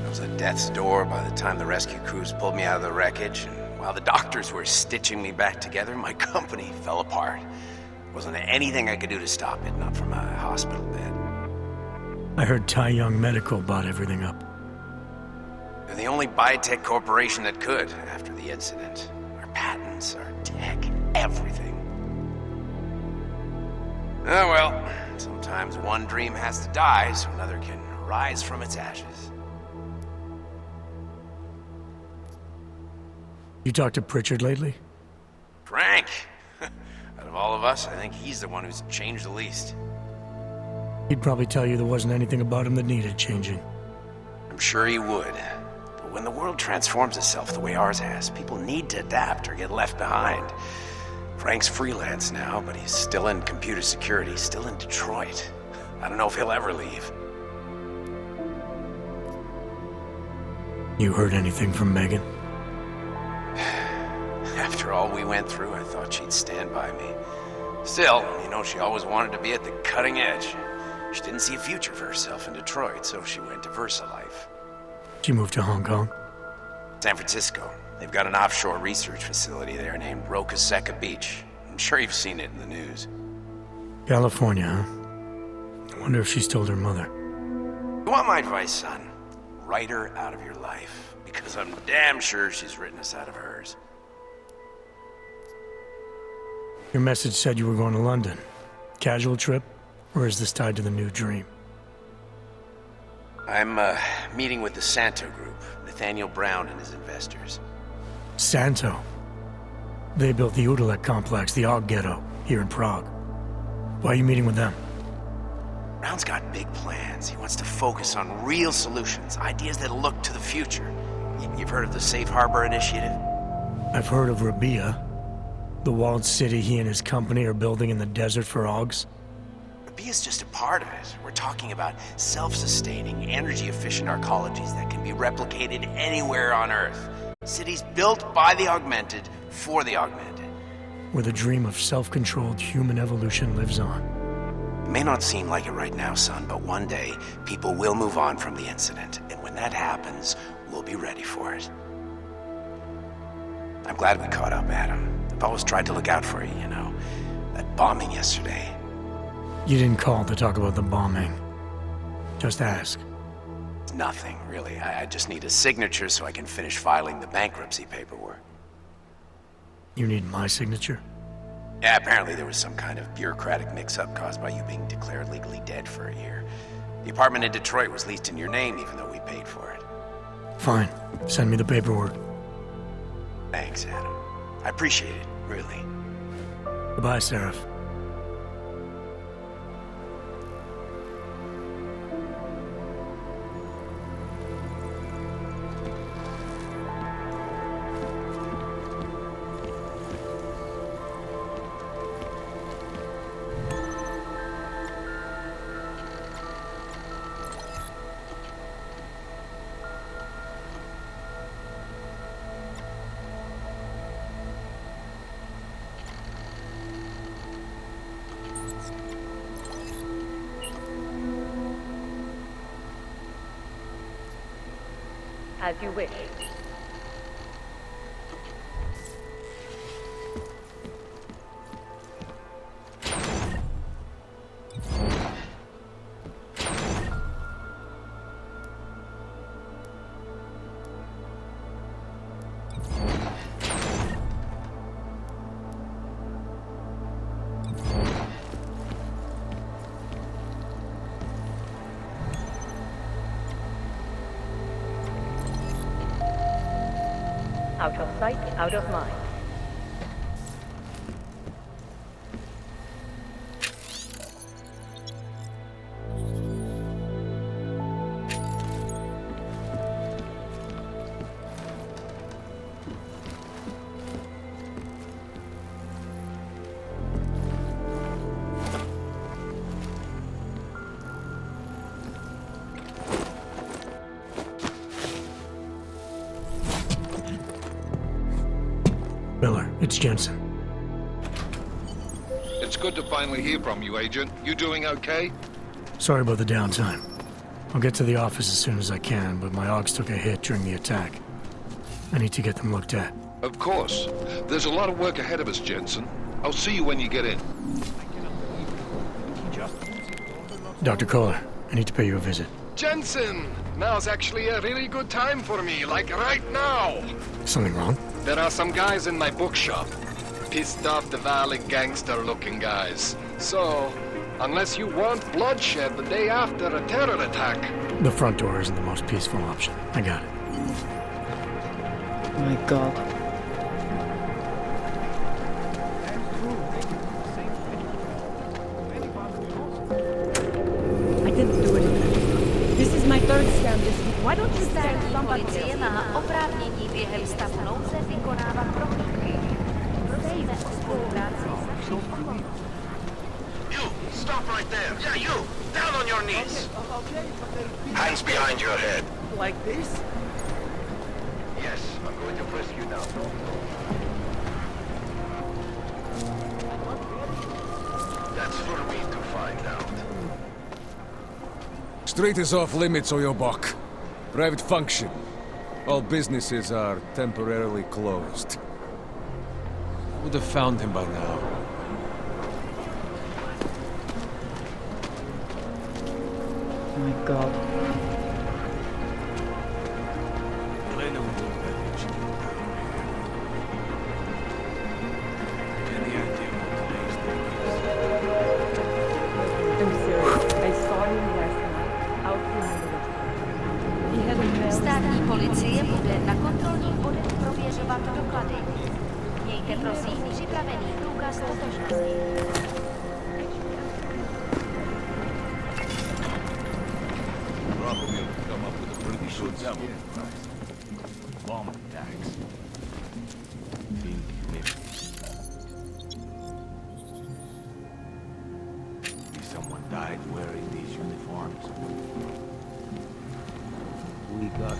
I was at death's door by the time the rescue crews pulled me out of the wreckage, and while the doctors were stitching me back together, my company fell apart. There wasn't anything I could do to stop it, not from a hospital bed. I heard Tai Young Medical bought everything up. They're the only biotech corporation that could, after the incident. Our patents weapons, our tech, everything. Oh well, sometimes one dream has to die so another can rise from its ashes. You talked to Pritchard lately? Frank! Out of all of us, I think he's the one who's changed the least. He'd probably tell you there wasn't anything about him that needed changing. I'm sure he would. But when the world transforms itself the way ours has, people need to adapt or get left behind. Frank's freelance now, but he's still in computer security, still in Detroit. I don't know if he'll ever leave. You heard anything from Megan? After all we went through, I thought she'd stand by me. Still, you know, she always wanted to be at the cutting edge. She didn't see a future for herself in Detroit, so she went to VersaLife. She moved to Hong Kong? San Francisco. They've got an offshore research facility there named Roca Seca Beach. I'm sure you've seen it in the news. California, huh? I wonder if she's told her mother. You want my advice, son? Write her out of your life, because I'm damn sure she's written us out of hers. Your message said you were going to London. Casual trip? Or is this tied to the new dream? I'm, meeting with the Santo Group, Nathaniel Brown and his investors. Santo? They built the Udalek complex, the Og Ghetto, here in Prague. Why are you meeting with them? Brown's got big plans. He wants to focus on real solutions, ideas that look to the future. You've heard of the Safe Harbor Initiative? I've heard of Rabia, the walled city he and his company are building in the desert for Augs. Rabia's just a part of it. We're talking about self-sustaining, energy-efficient arcologies that can be replicated anywhere on Earth. Cities built by the augmented, for the augmented. Where the dream of self-controlled human evolution lives on. It may not seem like it right now, son, but one day, people will move on from the incident. And when that happens, we'll be ready for it. I'm glad we caught up, Adam. I've always tried to look out for you, you know. That bombing yesterday. You didn't call to talk about the bombing. Just ask. It's nothing, really. I just need a signature so I can finish filing the bankruptcy paperwork. You need my signature? Yeah, apparently there was some kind of bureaucratic mix-up caused by you being declared legally dead for a year. The apartment in Detroit was leased in your name even though we paid for it. Fine. Send me the paperwork. Thanks, Adam. I appreciate it, really. Goodbye, Seraph. As you wish. Out of sight, out of mind. Miller, it's Jensen. It's good to finally hear from you, Agent. You doing okay? Sorry about the downtime. I'll get to the office as soon as I can, but my Augs took a hit during the attack. I need to get them looked at. Of course. There's a lot of work ahead of us, Jensen. I'll see you when you get in. Dr. Kohler, I need to pay you a visit. Jensen! Now's actually a really good time for me, like right now! Something wrong? There are some guys in my bookshop. Pissed off the valley gangster-looking guys. So, unless you want bloodshed the day after a terror attack... The front door isn't the most peaceful option. I got it. My God. I didn't do anything. This is my third scam this week. Why don't you send somebody Policie má oprávnění během stavu nouze vykonávat prohlídky. Prosíme o spolupráci s naším. You! Stop right there! Yeah, you! Down on your knees! Hands behind your head. Like this? Yes, I'm going to frisk you now. That's for me to find out. Street is off limits, or your buck. Private function. All businesses are temporarily closed. I would have found him by now. My God. I'm serious. I saw him last night out in the military. He had a mail. Státní policie bude na kontrolních bodech prověřovat doklady. Mějte prosím připravený průkaz totožnosti. Probably come up with a pretty good devil. Bomb attacks. Being committed. Maybe someone died wearing these uniforms. We got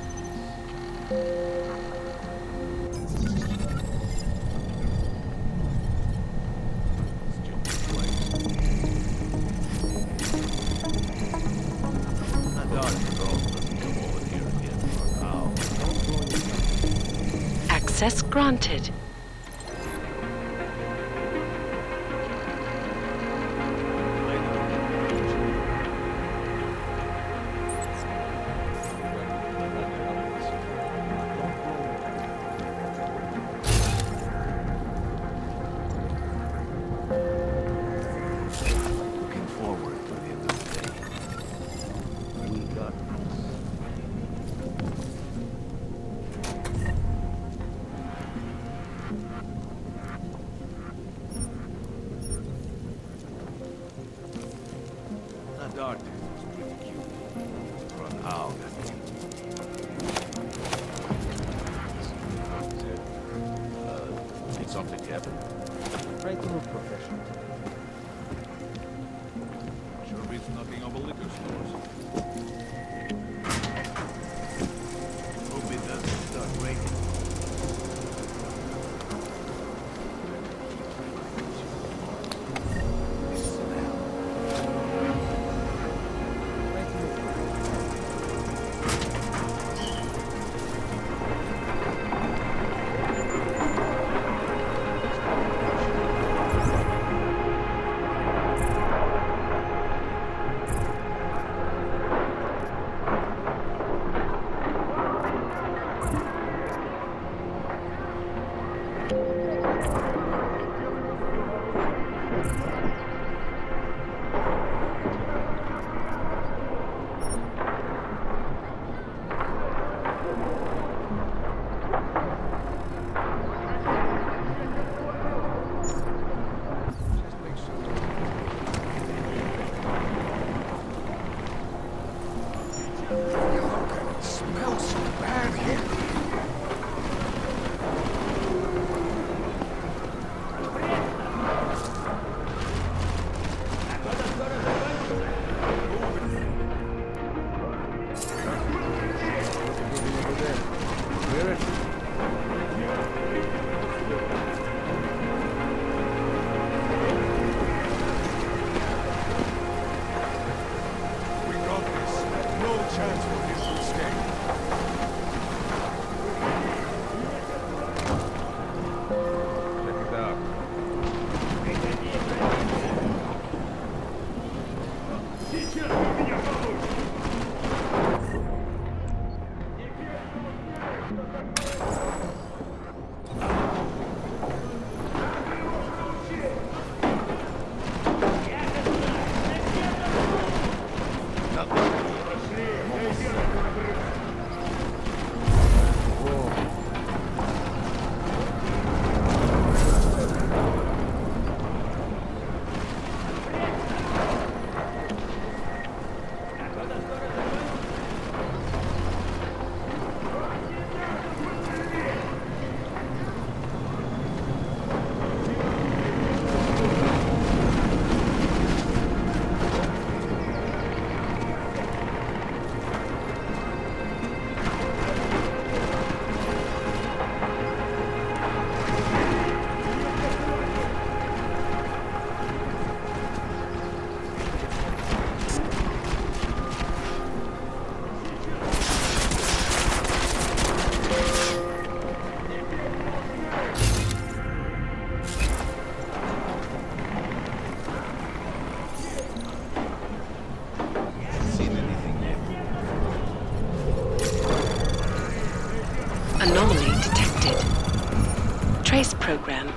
Access granted. looking forward to the end of the day. We got that dark was pretty cute. Run out, I mean. Did something happen? Try to look professional. Sure beats knocking over liquor stores. Hope it doesn't start raining.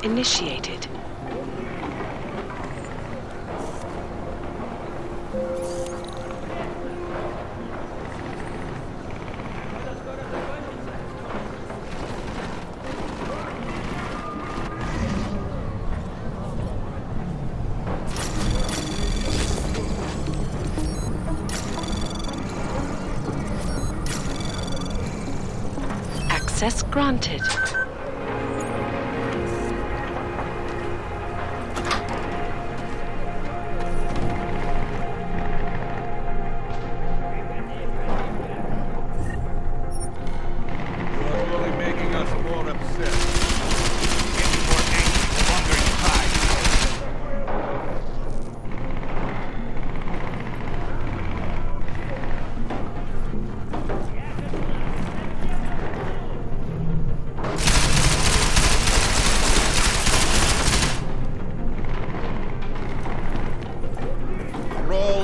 initiated. Access granted.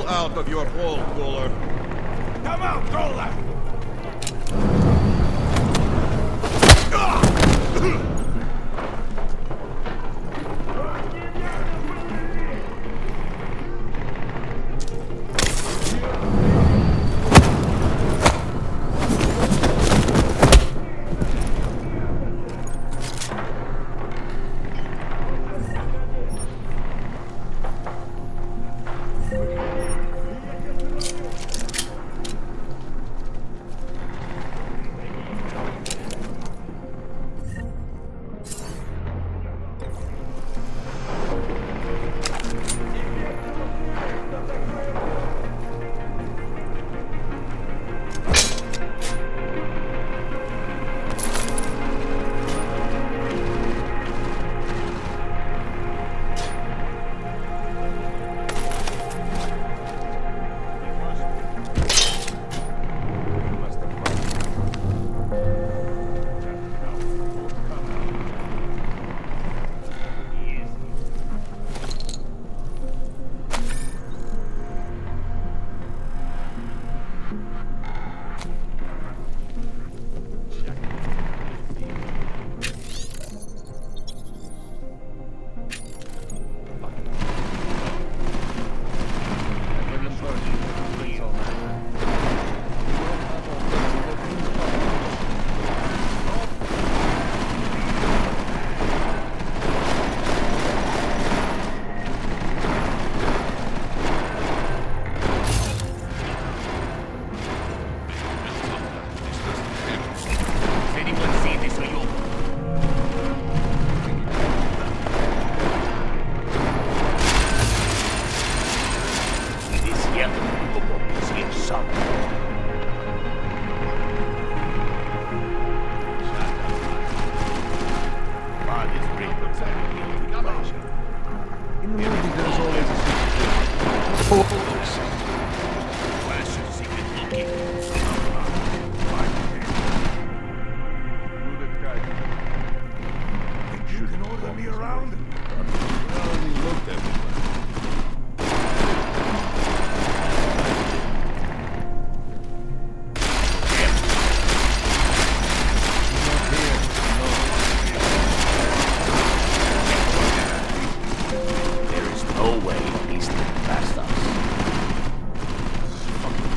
Out of your hole, cooler. Come out, Gola!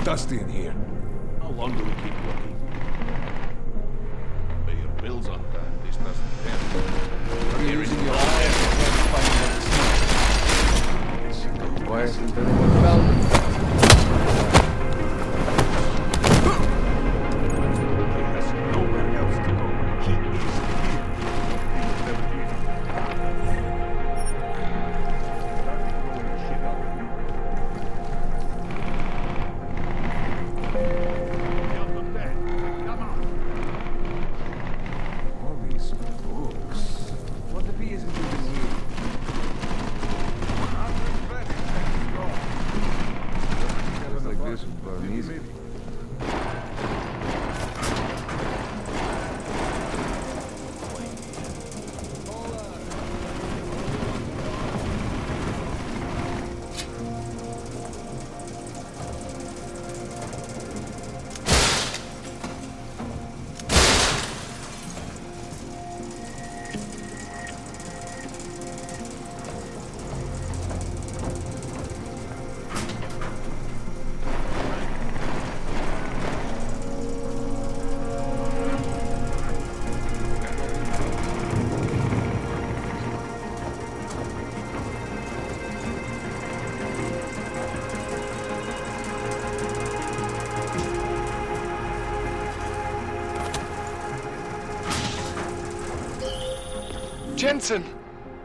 Dusty in here. How long do we keep looking? Pay your bills on time. This doesn't happen. Are you using your eyes to try to find another smoke? Why isn't anyone found him? Jensen!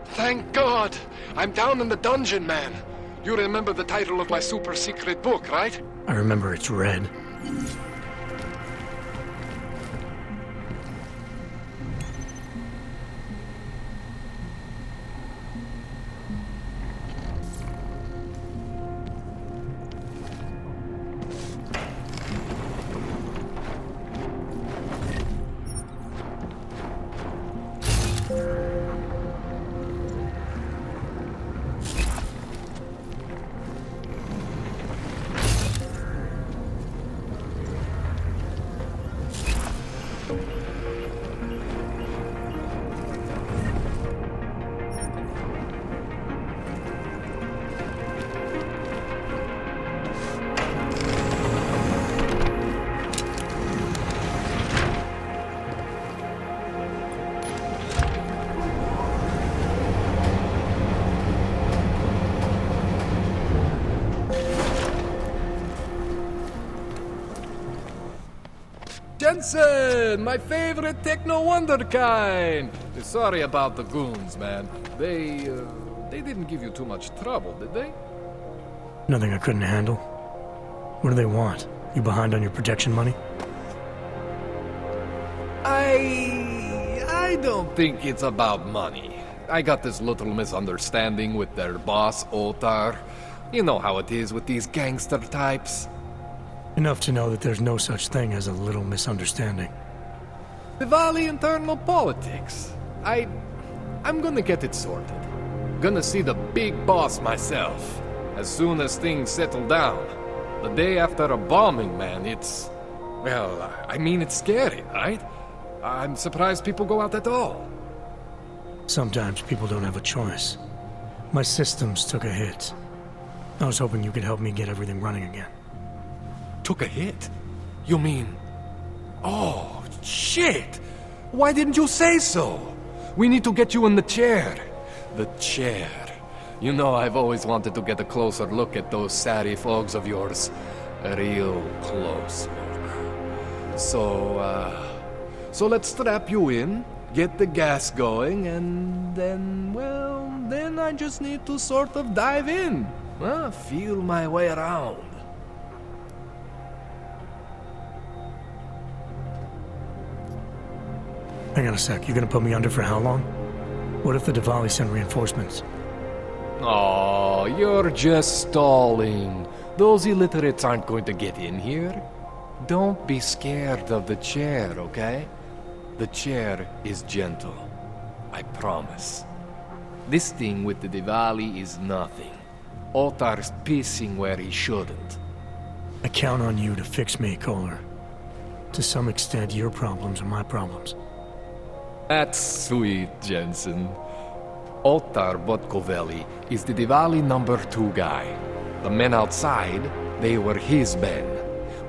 Thank God! I'm down in the dungeon, man. You remember the title of my super secret book, right? I remember it's red. Jensen, my favorite techno wonderkind. Sorry about the goons, man. They didn't give you too much trouble, did they? Nothing I couldn't handle. What do they want? You behind on your protection money? I don't think it's about money. I got this little misunderstanding with their boss, Otar. You know how it is with these gangster types. Enough to know that there's no such thing as a little misunderstanding. Diwali internal politics. I'm gonna get it sorted. Gonna see the big boss myself. As soon as things settle down. The day after a bombing, man, it's... Well, I mean, it's scary, right? I'm surprised people go out at all. Sometimes people don't have a choice. My systems took a hit. I was hoping you could help me get everything running again. Took a hit? You mean... Oh, shit! Why didn't you say so? We need to get you in the chair. The chair. You know, I've always wanted to get a closer look at those satty fogs of yours. A real close look. So let's strap you in, get the gas going, and then, well, then I just need to sort of dive in. Feel my way around. Hang on a sec, you gonna put me under for how long? What if the Diwali send reinforcements? Oh, you're just stalling. Those illiterates aren't going to get in here. Don't be scared of the chair, okay? The chair is gentle. I promise. This thing with the Diwali is nothing. Otar's pissing where he shouldn't. I count on you to fix me, Kohler. To some extent, your problems are my problems. That's sweet, Jensen. Otar Botkovelli is the Diwali #2 guy. The men outside, they were his men.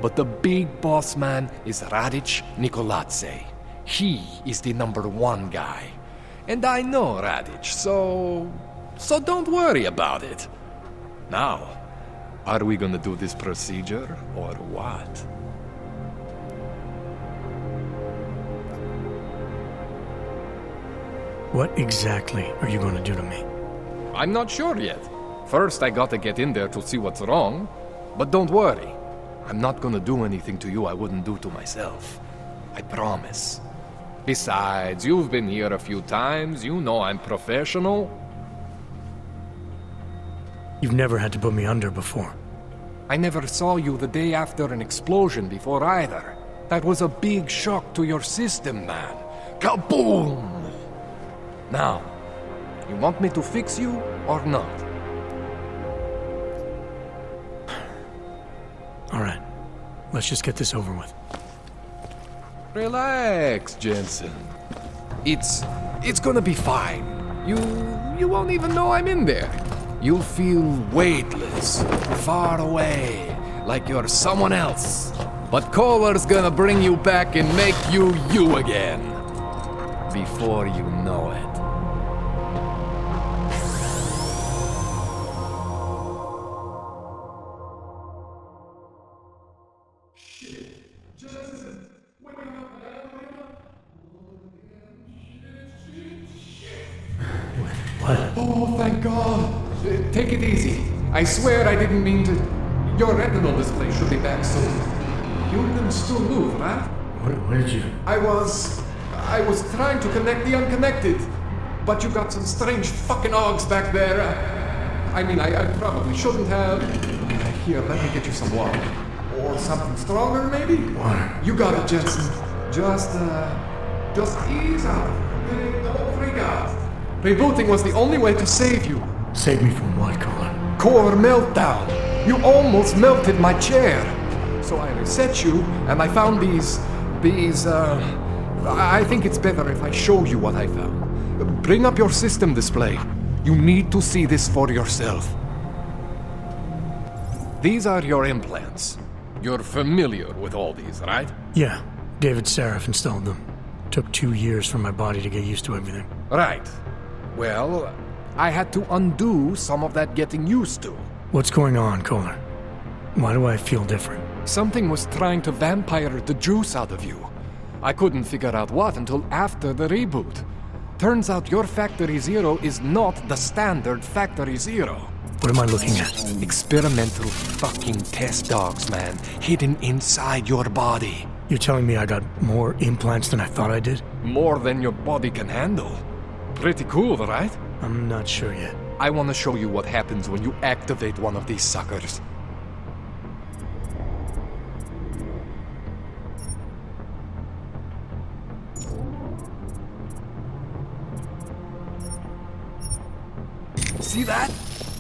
But the big boss man is Radic Nikoladze. He is the #1 guy. And I know Radic, so don't worry about it. Now, are we gonna do this procedure, or what? What exactly are you going to do to me? I'm not sure yet. First, I gotta get in there to see what's wrong. But don't worry. I'm not gonna do anything to you I wouldn't do to myself. I promise. Besides, you've been here a few times. You know I'm professional. You've never had to put me under before. I never saw you the day after an explosion before either. That was a big shock to your system, man. Kaboom! Now, you want me to fix you or not? All right. Let's just get this over with. Relax, Jensen. It's gonna be fine. You won't even know I'm in there. You'll feel weightless, far away, like you're someone else. But Kohler's gonna bring you back and make you you again. Before you know it. Take it easy. I swear I didn't mean to... Your retinal display should be back soon. You can still move, right? Where did you... I was trying to connect the unconnected. But you got some strange fucking ogs back there. I probably shouldn't have. Here, let me get you some water. Or something stronger, maybe? Water. You got it, Jensen. Just ease out. Don't freak out. Rebooting was the only way to save you. Save me from what, Kohler? Core meltdown. You almost melted my chair. So I reset you, and I found these, I think it's better if I show you what I found. Bring up your system display. You need to see this for yourself. These are your implants. You're familiar with all these, right? Yeah. David Sarif installed them. Took 2 years for my body to get used to everything. Right. Well, I had to undo some of that getting used to. What's going on, Kohler? Why do I feel different? Something was trying to vampire the juice out of you. I couldn't figure out what until after the reboot. Turns out your Factory Zero is not the standard Factory Zero. What am I looking at? Experimental fucking test dogs, man. Hidden inside your body. You're telling me I got more implants than I thought I did? More than your body can handle. Pretty cool, right? I'm not sure yet. I want to show you what happens when you activate one of these suckers. See that?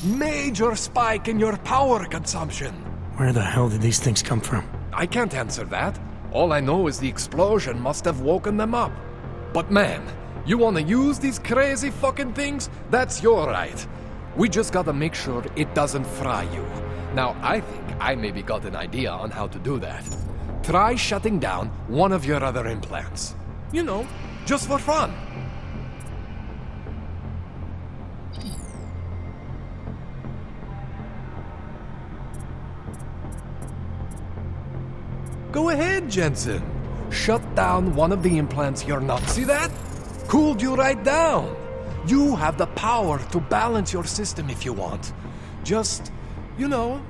Major spike in your power consumption. Where the hell did these things come from? I can't answer that. All I know is the explosion must have woken them up. But man, you want to use these crazy fucking things? That's your right. We just gotta make sure it doesn't fry you. Now, I think I maybe got an idea on how to do that. Try shutting down one of your other implants. You know, just for fun. Go ahead, Jensen. Shut down one of the implants you're not. See that? Cooled you right down. You have the power to balance your system if you want. Just, you know,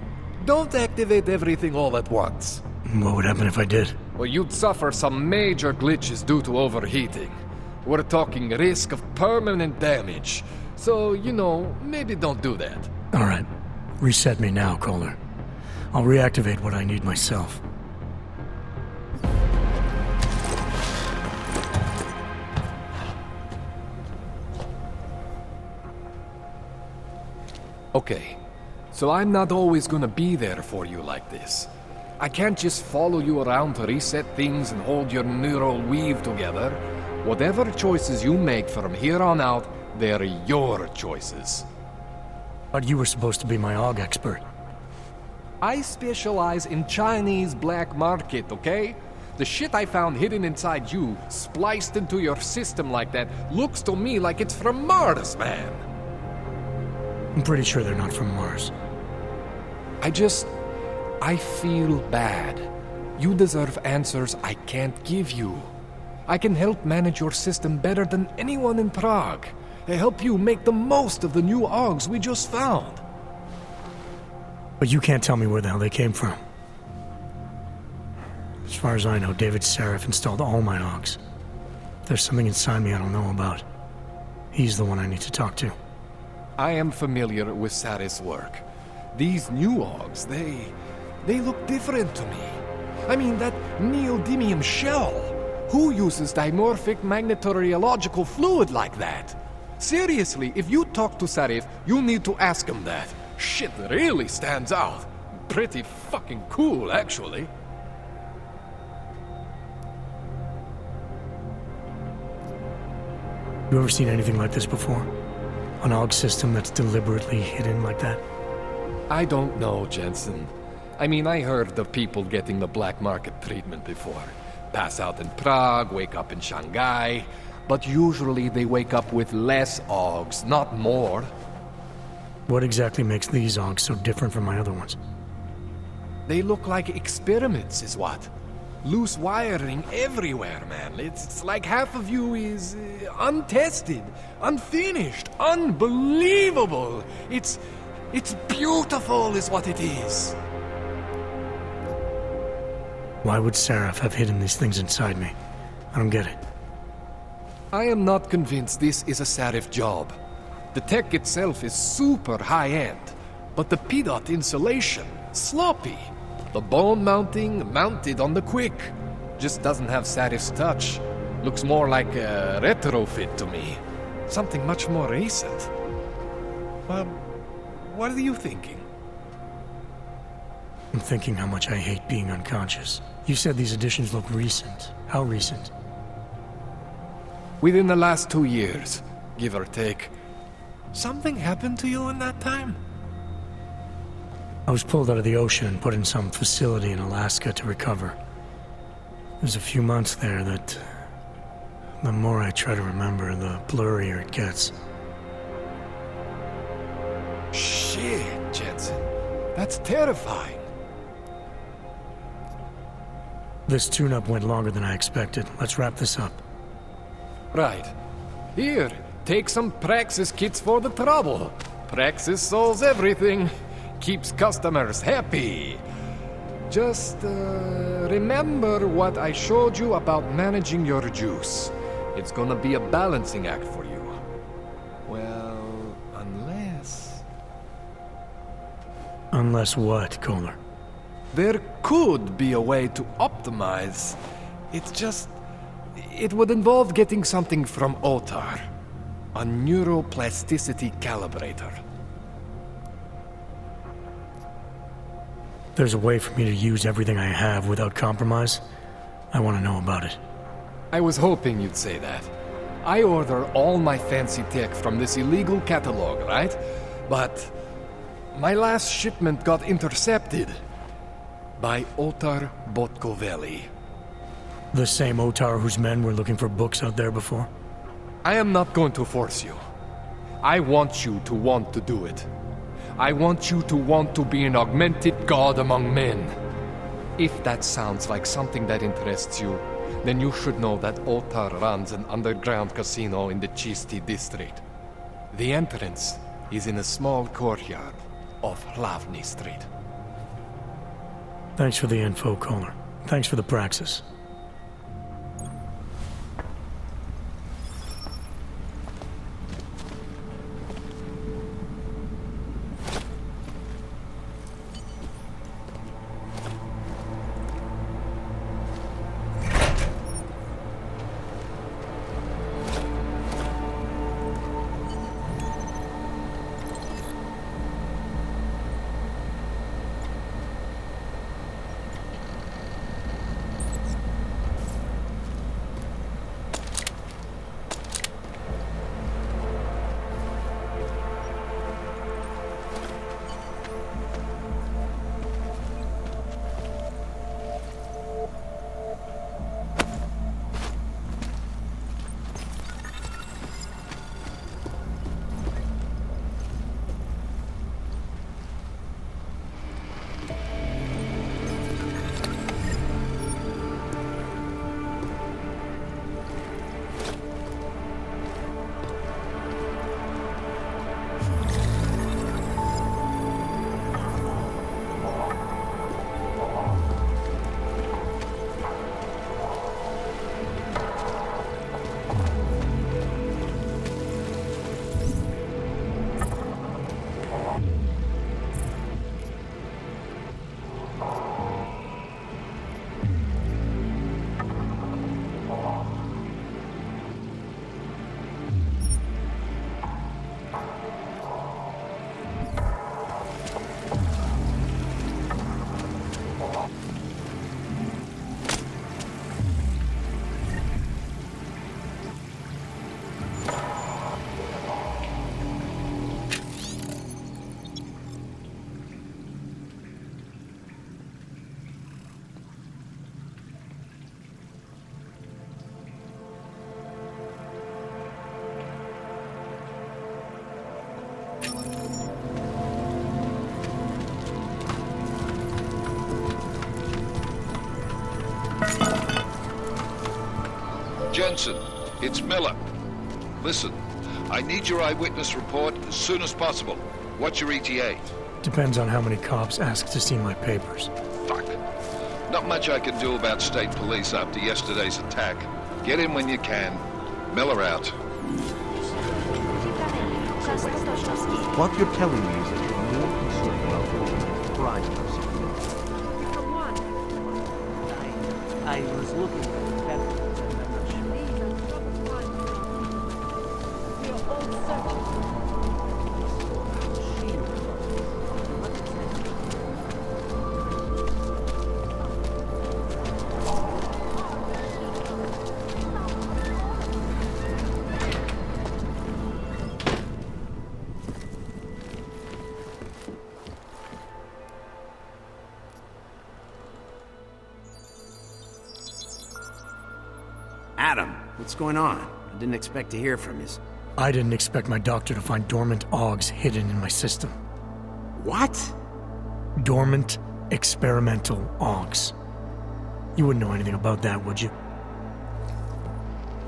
don't activate everything all at once. What would happen if I did? Well, you'd suffer some major glitches due to overheating. We're talking risk of permanent damage. So, you know, maybe don't do that. All right. Reset me now, Kohler. I'll reactivate what I need myself. Okay, so I'm not always gonna be there for you like this. I can't just follow you around to reset things and hold your neural weave together. Whatever choices you make from here on out, they're your choices. But you were supposed to be my AUG expert. I specialize in Chinese black market, okay? The shit I found hidden inside you, spliced into your system like that, looks to me like it's from Mars, man. I'm pretty sure they're not from Mars. I feel bad. You deserve answers I can't give you. I can help manage your system better than anyone in Prague. I help you make the most of the new AUGs we just found. But you can't tell me where the hell they came from. As far as I know, David Sarif installed all my AUGs. If there's something inside me I don't know about, he's the one I need to talk to. I am familiar with Sarif's work. These new AUGs, they look different to me. I mean, that neodymium shell. Who uses dimorphic magnetorheological fluid like that? Seriously, if you talk to Sarif, you need to ask him that. Shit really stands out. Pretty fucking cool, actually. You ever seen anything like this before? An AUG system that's deliberately hidden like that? I don't know, Jensen. I mean, I heard of people getting the black market treatment before. Pass out in Prague, wake up in Shanghai. But usually they wake up with less AUGs, not more. What exactly makes these AUGs so different from my other ones? They look like experiments, is what. Loose wiring everywhere, man. It's like half of you is untested, unfinished, unbelievable. It's beautiful is what it is. Why would Seraph have hidden these things inside me? I don't get it. I am not convinced this is a Seraph job. The tech itself is super high-end, but the PDOT insulation, sloppy. The bone mounting, mounted on the quick. Just doesn't have Saraph's touch. Looks more like a retrofit to me. Something much more recent. Well, what are you thinking? I'm thinking how much I hate being unconscious. You said these additions look recent. How recent? Within the last 2 years, give or take. Something happened to you in that time? I was pulled out of the ocean and put in some facility in Alaska to recover. There's a few months there that... the more I try to remember, the blurrier it gets. Shit, Jensen. That's terrifying. This tune-up went longer than I expected. Let's wrap this up. Right. Here, take some Praxis kits for the trouble. Praxis solves everything. Keeps customers happy. Just, remember what I showed you about managing your juice. It's gonna be a balancing act for you. Well, unless... Unless what, Kohler? There could be a way to optimize. It's just... it would involve getting something from Otar. A neuroplasticity calibrator. There's a way for me to use everything I have without compromise? I want to know about it. I was hoping you'd say that. I order all my fancy tech from this illegal catalog, right? But my last shipment got intercepted by Otar Botkoveli. The same Otar whose men were looking for books out there before? I am not going to force you. I want you to want to do it. I want you to want to be an augmented god among men. If that sounds like something that interests you, then you should know that Otar runs an underground casino in the Chisti district. The entrance is in a small courtyard off Hlavny Street. Thanks for the info, Kohler. Thanks for the praxis. Jensen, it's Miller. Listen, I need your eyewitness report as soon as possible. What's your ETA? Depends on how many cops ask to see my papers. Fuck. Not much I can do about state police after yesterday's attack. Get in when you can. Miller out. What you're telling me is that you're more concerned about privacy. I was looking at the captain. Adam, what's going on? I didn't expect to hear from you. I didn't expect my doctor to find dormant augs hidden in my system. What? Dormant experimental augs. You wouldn't know anything about that, would you?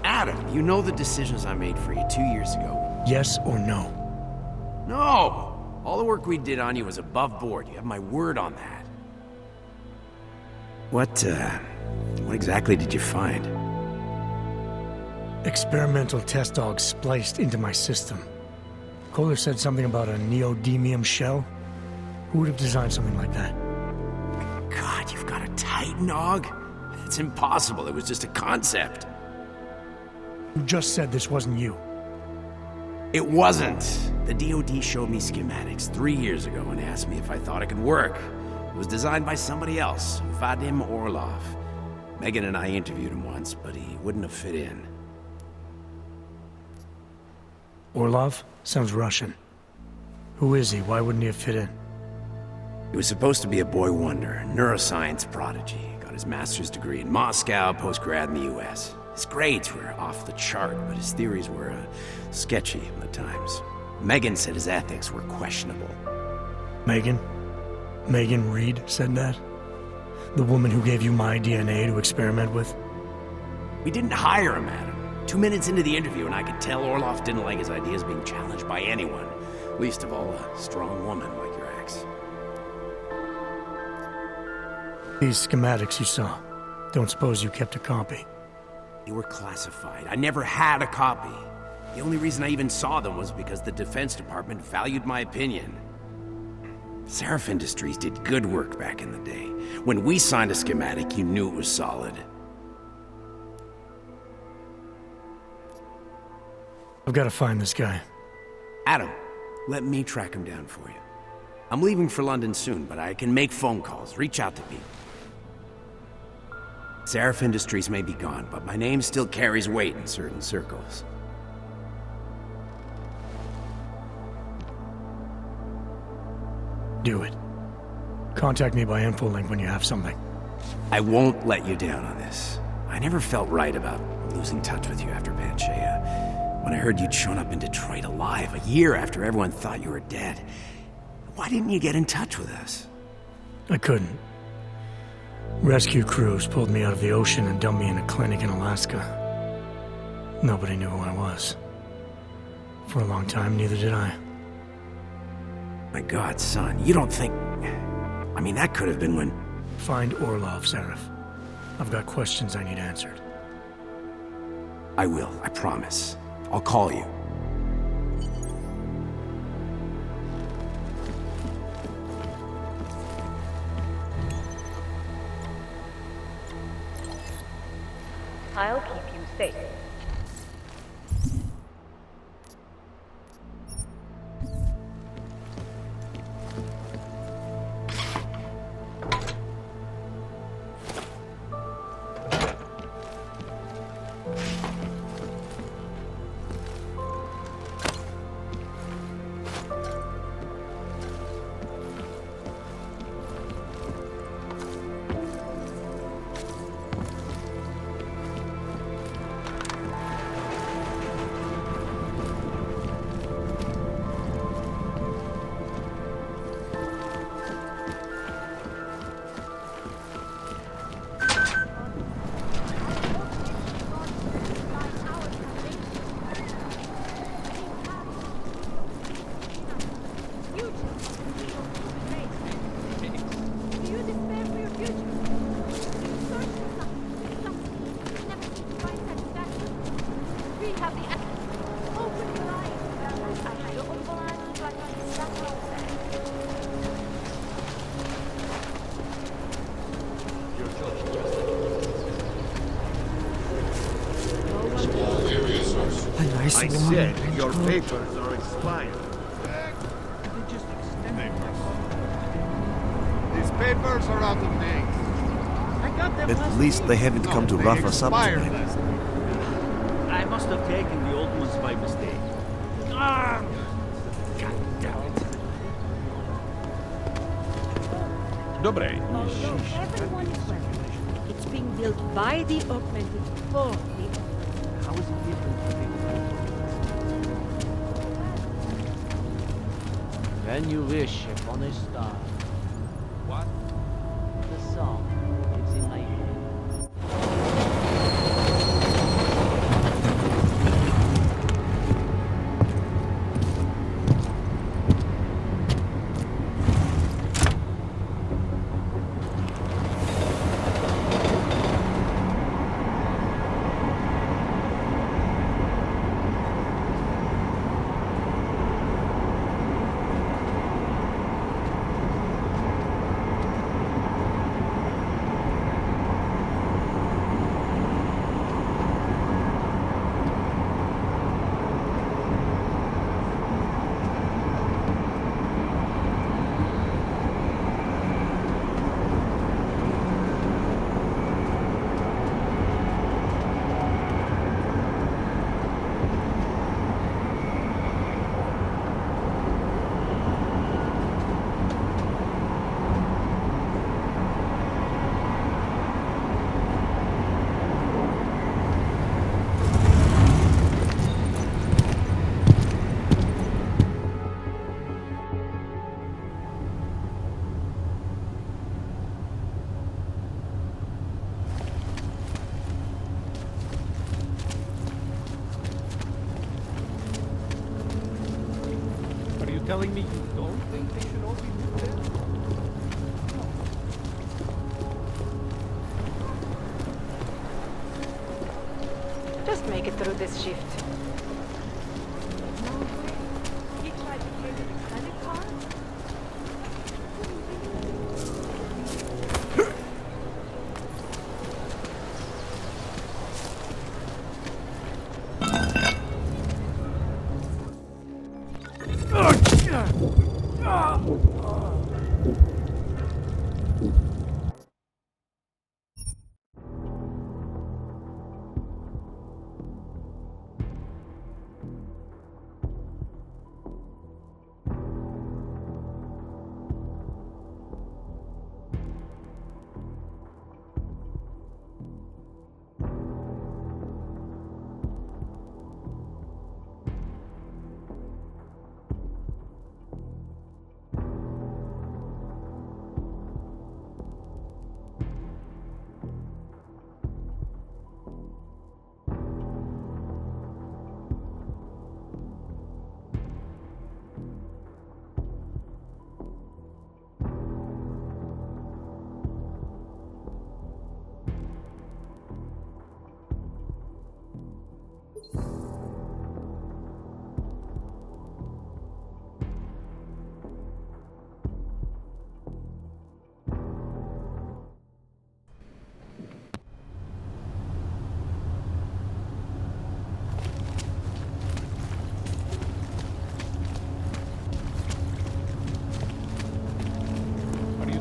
Adam, you know the decisions I made for you 2 years ago. Yes or no? No! All the work we did on you was above board. You have my word on that. What exactly did you find? Experimental test augs spliced into my system. Kohler said something about a neodymium shell. Who would have designed something like that? God, you've got a Titan aug? It's impossible. It was just a concept. You just said this wasn't you. It wasn't. The DoD showed me schematics 3 years ago and asked me if I thought it could work. It was designed by somebody else, Vadim Orlov. Megan and I interviewed him once, but he wouldn't have fit in. Orlov? Sounds Russian. Who is he? Why wouldn't he have fit in? He was supposed to be a boy wonder, neuroscience prodigy. Got his master's degree in Moscow, post-grad in the US. His grades were off the chart, but his theories were sketchy at times. Megan said his ethics were questionable. Megan? Megan Reed said that? The woman who gave you my DNA to experiment with? We didn't hire him, Adam. 2 minutes into the interview, and I could tell Orlov didn't like his ideas being challenged by anyone. Least of all, a strong woman like your ex. These schematics you saw. Don't suppose you kept a copy? They were classified. I never had a copy. The only reason I even saw them was because the Defense Department valued my opinion. Seraph Industries did good work back in the day. When we signed a schematic, you knew it was solid. I've got to find this guy. Adam, let me track him down for you. I'm leaving for London soon, but I can make phone calls, reach out to people. Seraph Industries may be gone, but my name still carries weight in certain circles. Do it. Contact me by infolink when you have something. I won't let you down on this. I never felt right about losing touch with you after Panchaea. When I heard you'd shown up in Detroit alive, a year after everyone thought you were dead. Why didn't you get in touch with us? I couldn't. Rescue crews pulled me out of the ocean and dumped me in a clinic in Alaska. Nobody knew who I was. For a long time, neither did I. My God, son, you don't think... I mean, that could have been when... Find Orlov, Seraph. I've got questions I need answered. I will, I promise. I'll call you. I'll keep you safe. I said your papers are expired. These papers are out of date. I got them At least they haven't come to rough us up expired tonight. last night. I must have taken the old ones by mistake. Ah! God damn it. Dobre. Everyone is welcome. It's being built by the augmented for the augmented. How is it different from the When you wish upon a star. What? The song. It's in my head. Telling me you don't think they should all be moved there? Just make it through this shift. He tried to pay with a credit card?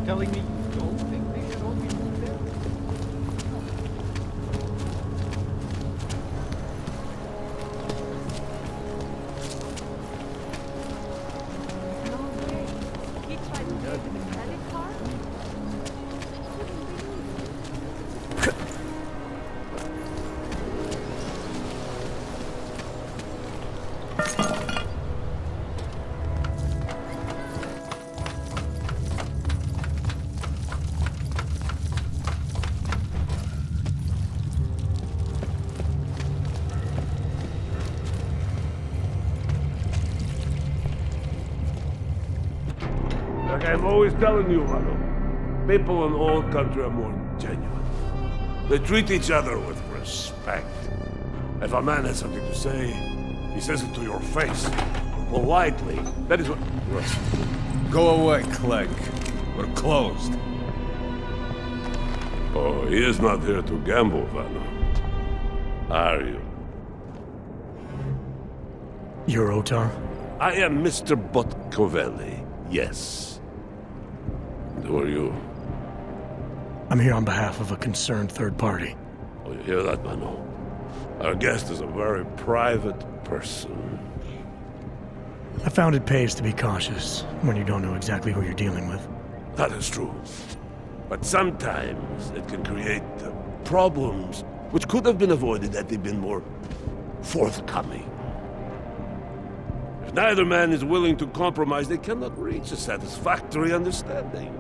Telling me you don't think they should all be moved there? No way. He tried to pay with a credit card? Like I'm always telling you, Vano, people in all country are more genuine. They treat each other with respect. If a man has something to say, he says it to your face. Politely. That is what... Go away, Clegg. We're closed. Oh, he is not here to gamble, Vano. Are you? You're Otar? I am Mr. Botkovelli, yes. And who are you? I'm here on behalf of a concerned third party. Oh, you hear that, Vano? Our guest is a very private person. I found it pays to be cautious when you don't know exactly who you're dealing with. That is true. But sometimes it can create problems which could have been avoided had they been more forthcoming. If neither man is willing to compromise, they cannot reach a satisfactory understanding.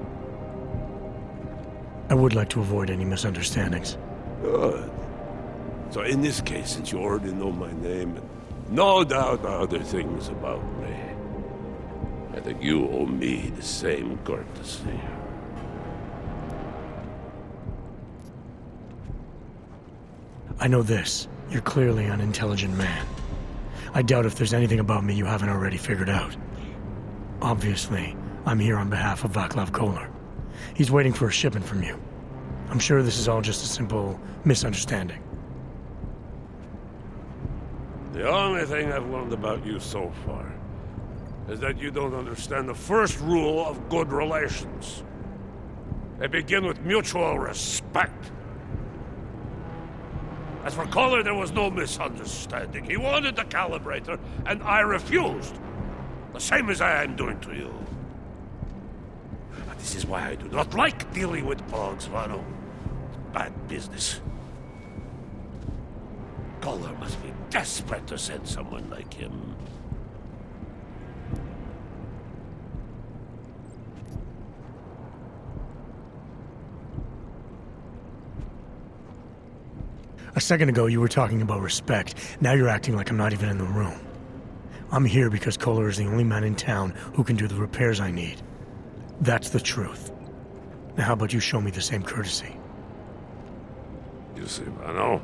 I would like to avoid any misunderstandings. Good. So in this case, since you already know my name, and no doubt other things about me, I think you owe me the same courtesy. I know this. You're clearly an intelligent man. I doubt if there's anything about me you haven't already figured out. Obviously, I'm here on behalf of Vaclav Kolar. He's waiting for a shipment from you. I'm sure this is all just a simple misunderstanding. The only thing I've learned about you so far is that you don't understand the first rule of good relations. They begin with mutual respect. As for Kolar, there was no misunderstanding. He wanted the calibrator, and I refused. The same as I am doing to you. But this is why I do not like dealing with Pogs, Vano. Bad business. Kolar must be desperate to send someone like him. A second ago, you were talking about respect. Now you're acting like I'm not even in the room. I'm here because Kolar is the only man in town who can do the repairs I need. That's the truth. Now how about you show me the same courtesy? You see, Vano?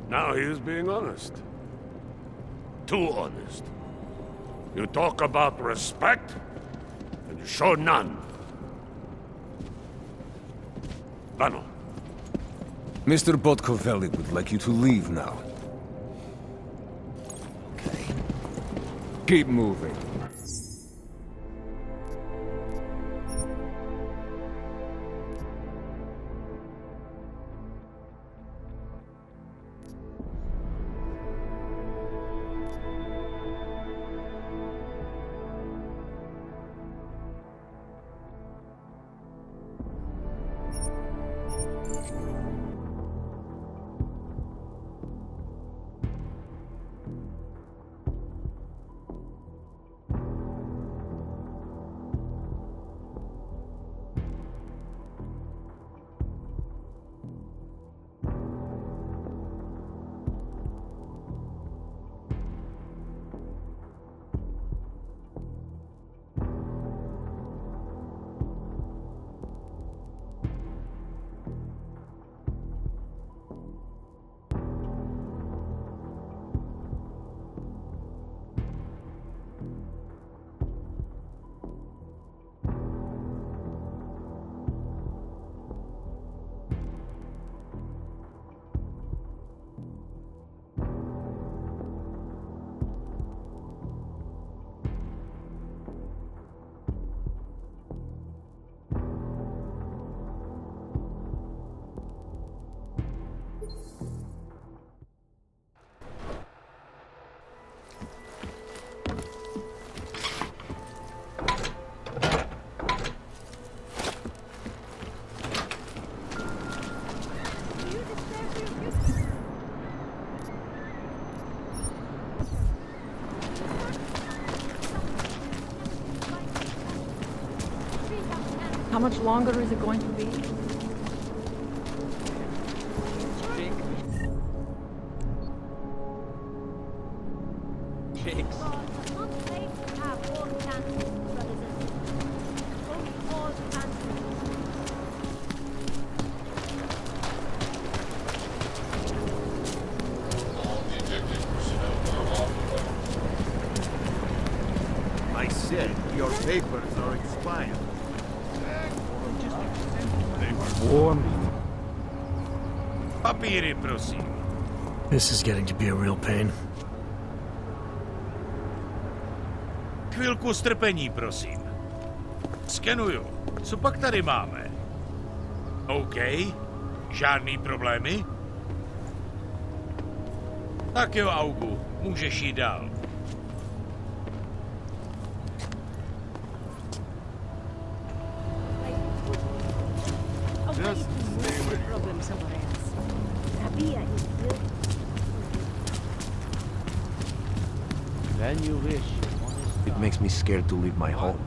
Now he is being honest. Too honest. You talk about respect, and you show none. Vano. Mr. Botkovelli would like you to leave now. Okay. Keep moving. How much longer is it going to be? Jakes. said your papers are expired. They were warm. Papíry, prosím. This is getting to be a real pain. Chvilku strpení, prosím. Skenuju. Co pak tady máme? OK. Žádný problémy? Tak jo, Augu. Můžeš jít dál. Just stay with problem somewhere else. Then you wish. It makes me scared to leave my home.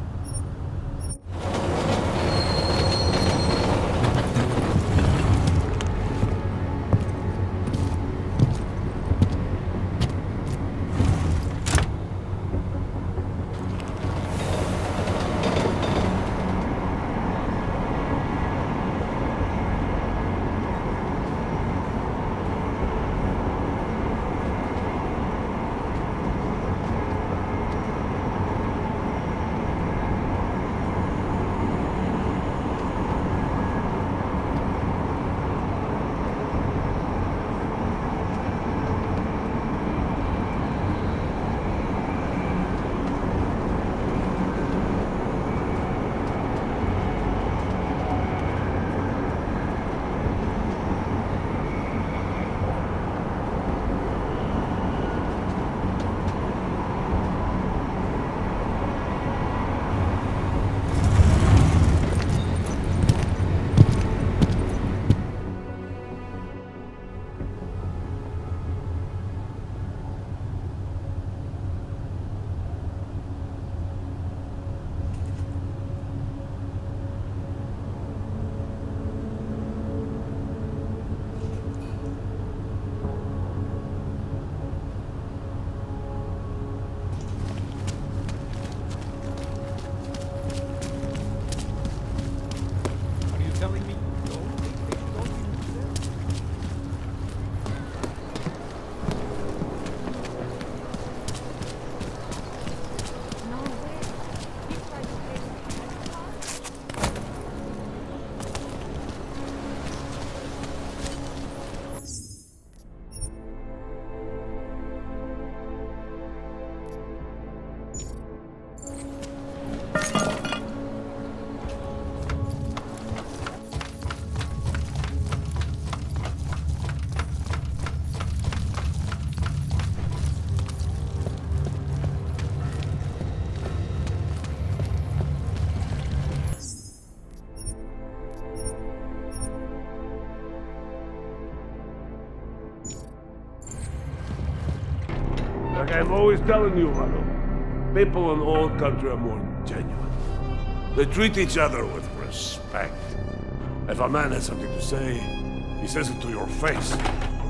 Like I'm always telling you, Vano, people in all country are more genuine. They treat each other with respect. If a man has something to say, he says it to your face.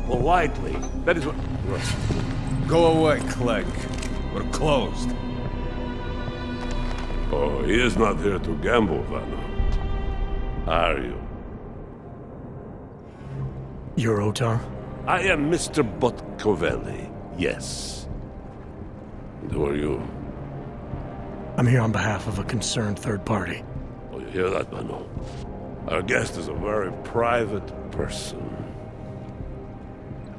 Politely. That is what... Listen. Go away, Clegg. We're closed. Oh, he is not here to gamble, Vano. Are you? You're Otar? I am Mr. Botkovelli, yes. And who are you? I'm here on behalf of a concerned third party. Oh, you hear that, Vano? Our guest is a very private person.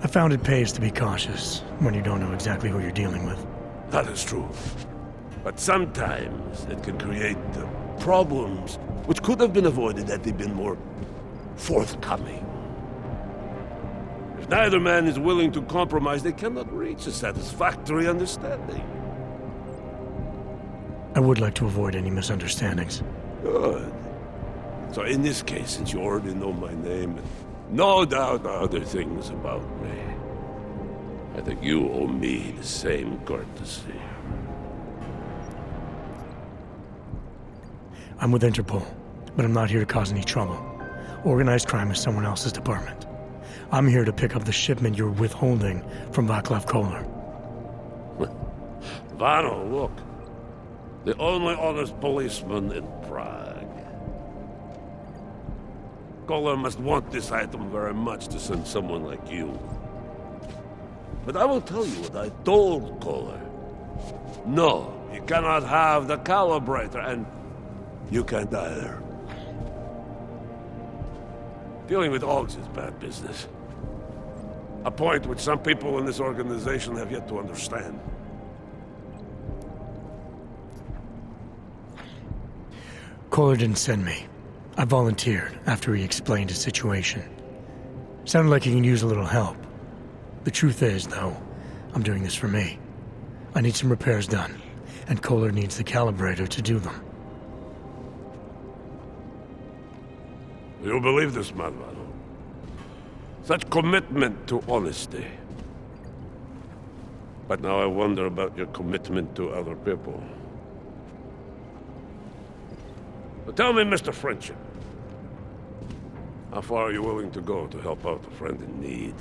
I found it pays to be cautious when you don't know exactly who you're dealing with. That is true. But sometimes it can create problems which could have been avoided had they been more forthcoming. If neither man is willing to compromise, they cannot reach a satisfactory understanding. I would like to avoid any misunderstandings. Good. So in this case, since you already know my name, and no doubt other things about me, I think you owe me the same courtesy. I'm with Interpol, but I'm not here to cause any trouble. Organized crime is someone else's department. I'm here to pick up the shipment you're withholding from Václav Koller. Vano, look. The only honest policeman in Prague. Koller must want this item very much to send someone like you. But I will tell you what I told Koller. No, You cannot have the calibrator, and you can't either. Dealing with Augs is bad business. A point which some people in this organization have yet to understand. Kohler didn't send me. I volunteered after he explained his situation. Sounded like he can use a little help. The truth is, though, I'm doing this for me. I need some repairs done, and Kohler needs the calibrator to do them. You believe this man, Valo? Such commitment to honesty. But now I wonder about your commitment to other people. But tell me, Mr. Friendship, how far are you willing to go to help out a friend in need?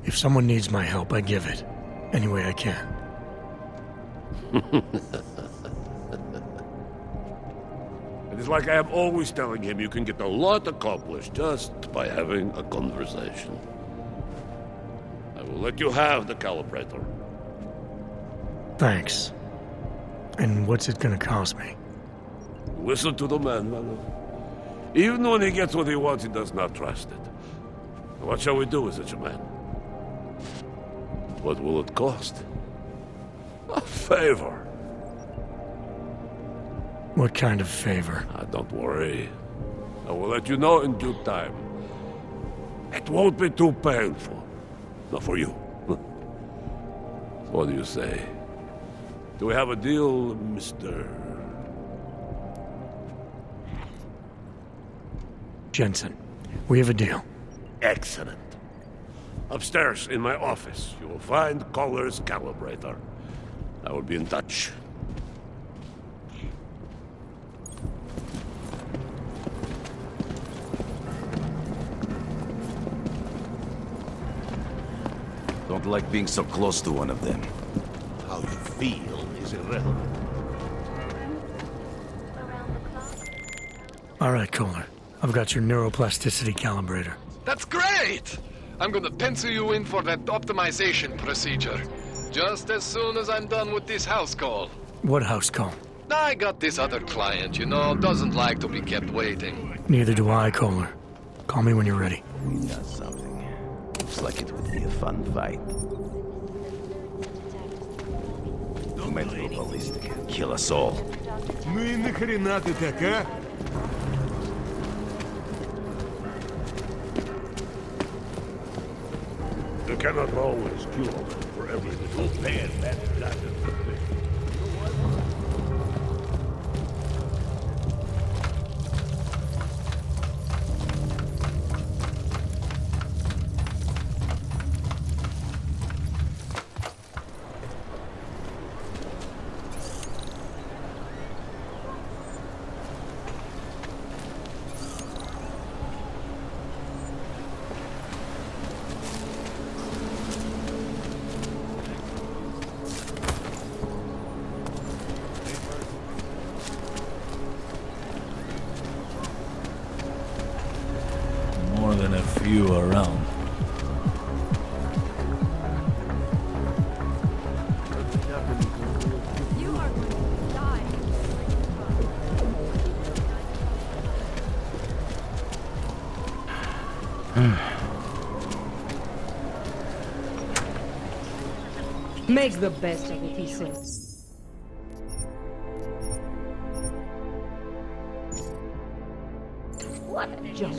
If someone needs my help, I give it. Any way I can. It is like I am always telling him, you can get a lot accomplished just by having a conversation. I will let you have the calibrator. Thanks. And what's it gonna cost me? Listen to the man, Manu. Even when he gets what he wants, he does not trust it. What shall we do with such a man? What will it cost? A favor. What kind of favor? Don't worry. I will let you know in due time. It won't be too painful. Not for you. What do you say? Do we have a deal, Mr. Jensen? We have a deal. Excellent. Upstairs in my office, you will find Kohler's calibrator. I will be in touch. Don't like being so close to one of them. How you feel is irrelevant. All right, Kohler. I've got your neuroplasticity calibrator. That's great! I'm gonna pencil you in for that optimization procedure. Just as soon as I'm done with this house call. What house call? I got this other client, you know, doesn't like to be kept waiting. Neither do I, Kohler. Call me when you're ready. We got something. Looks like it would be a fun fight. We might go ballistic and kill us all. Ну и нахрена ты так, а? You cannot always cure for everything. Bad, bad, More than a few around. You are going to die. Make the best of it, he says. What a joke.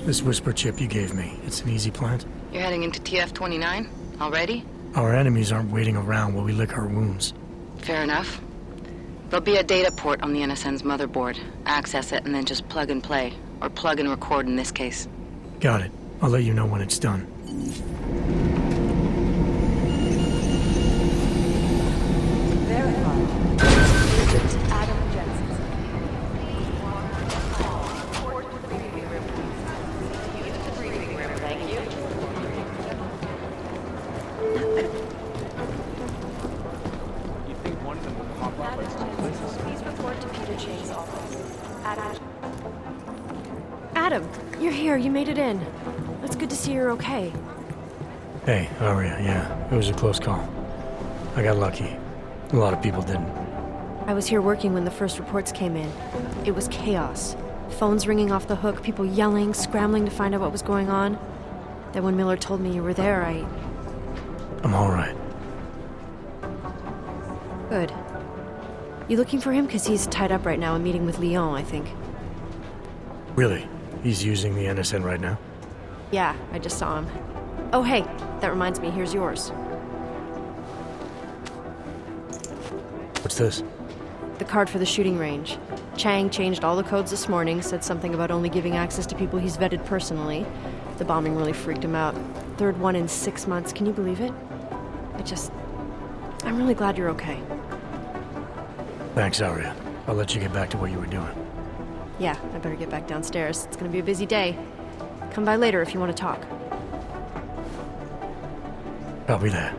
This whisper chip you gave me, it's an easy plant? You're heading into TF-29? Already? Our enemies aren't waiting around while we lick our wounds. Fair enough. There'll be a data port on the NSN's motherboard. Access it and then just plug and play. Or plug and record in this case. Got it. I'll let you know when it's done. Agent Adam Jensen. Thank you. You think one of them will pop up at some places? Please report to Peter Chang's office. Adam, you're here. You made it in. It's good to see you're okay. Hey, Aria, yeah, it was a close call. I got lucky. A lot of people didn't. I was here working when the first reports came in. It was chaos. Phones ringing off the hook, people yelling, scrambling to find out what was going on. Then when Miller told me you were there, I'm all right. Good. You looking for him? Because he's tied up right now, a meeting with Lyon, I think. Really? He's using the NSN right now? Yeah, I just saw him. Oh, hey, that reminds me, here's yours. What's this? The card for the shooting range. Chang changed all the codes this morning, said something about only giving access to people he's vetted personally. The bombing really freaked him out. Third one in 6 months, can you believe it? I'm really glad you're okay. Thanks, Aria. I'll let you get back to what you were doing. Yeah, I better get back downstairs. It's gonna be a busy day. Come by later if you want to talk. Copy that.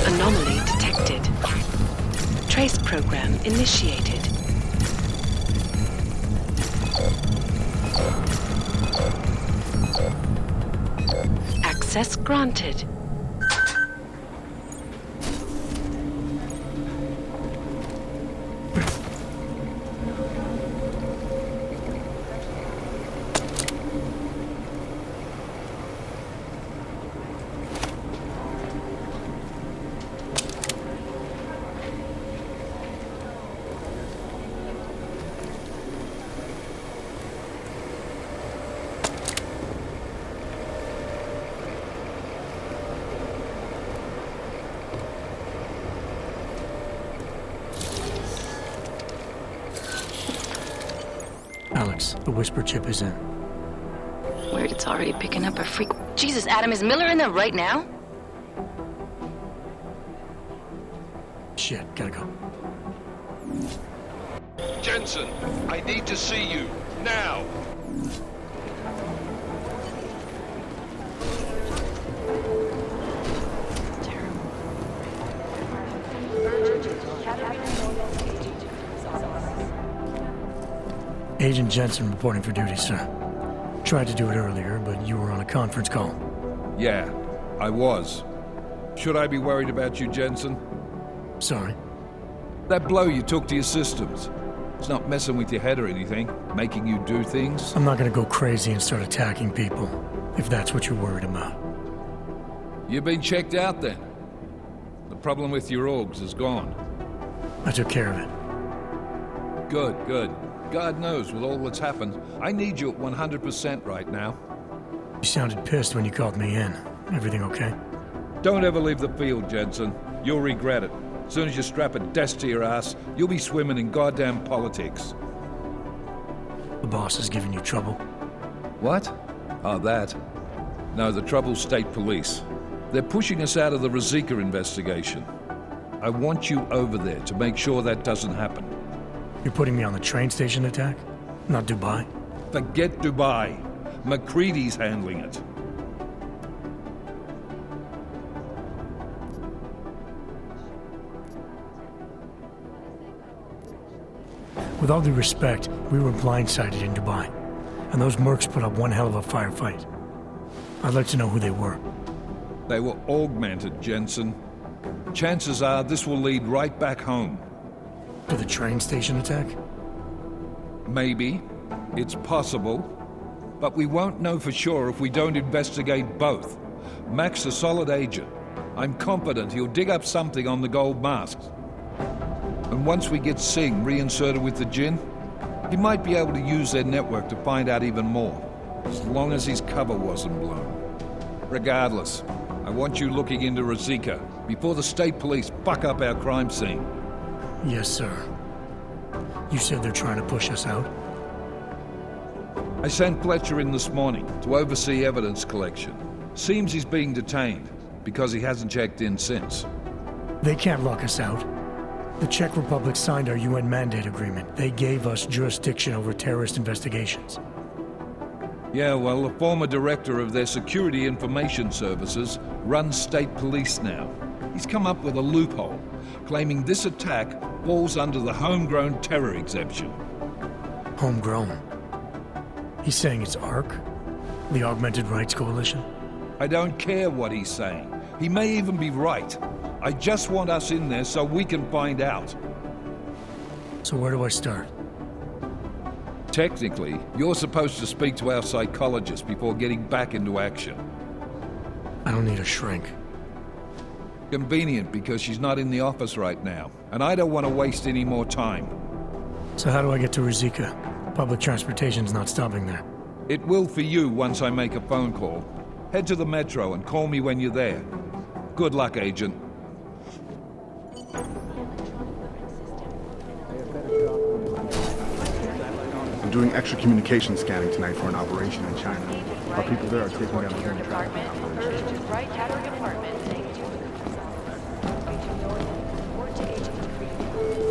Anomaly detected. Trace program initiated. Access granted. Alex, the whisper chip is in. Weird, it's already picking up a freak. Jesus, Adam, is Miller in there right now? Shit, gotta go. Jensen, I need to see you. Now! Agent Jensen reporting for duty, sir. Tried to do it earlier, but you were on a conference call. Yeah, I was. Should I be worried about you, Jensen? Sorry? That blow you took to your systems. It's not messing with your head or anything, making you do things. I'm not gonna go crazy and start attacking people, if that's what you're worried about. You've been checked out then. The problem with your orgs is gone. I took care of it. Good, good. God knows, with all that's happened, I need you at 100% right now. You sounded pissed when you called me in. Everything okay? Don't ever leave the field, Jensen. You'll regret it. As soon as you strap a desk to your ass, you'll be swimming in goddamn politics. The boss is giving you trouble. What? Oh, that. No, the trouble's state police. They're pushing us out of the Rosika investigation. I want you over there to make sure that doesn't happen. You're putting me on the train station attack? Not Dubai? Forget Dubai. McCready's handling it. With all due respect, we were blindsided in Dubai, and those mercs put up one hell of a firefight. I'd like to know who they were. They were augmented, Jensen. Chances are this will lead right back home. To the train station attack? Maybe. It's possible. But we won't know for sure if we don't investigate both. Mac's a solid agent. I'm confident he'll dig up something on the gold masks. And once we get Singh reinserted with the Jinn, he might be able to use their network to find out even more. As long as his cover wasn't blown. Regardless, I want you looking into Rosika before the state police fuck up our crime scene. Yes, sir. You said they're trying to push us out? I sent Fletcher in this morning to oversee evidence collection. Seems he's being detained because he hasn't checked in since. They can't lock us out. The Czech Republic signed our UN mandate agreement. They gave us jurisdiction over terrorist investigations. Yeah, well, the former director of their security information services runs state police now. He's come up with a loophole, claiming this attack falls under the homegrown terror exemption. Homegrown? He's saying it's ARC? The Augmented Rights Coalition? I don't care what he's saying. He may even be right. I just want us in there so we can find out. So where do I start? Technically, you're supposed to speak to our psychologist before getting back into action. I don't need a shrink. Convenient because she's not in the office right now, and I don't want to waste any more time. So how do I get to Rosika? Public transportation's not stopping there. It will for you once I make a phone call. Head to the metro and call me when you're there. Good luck, Agent. I'm doing extra communication scanning tonight for an operation in China. Our people there are taking down the human trafficking operation. Right Catering Department.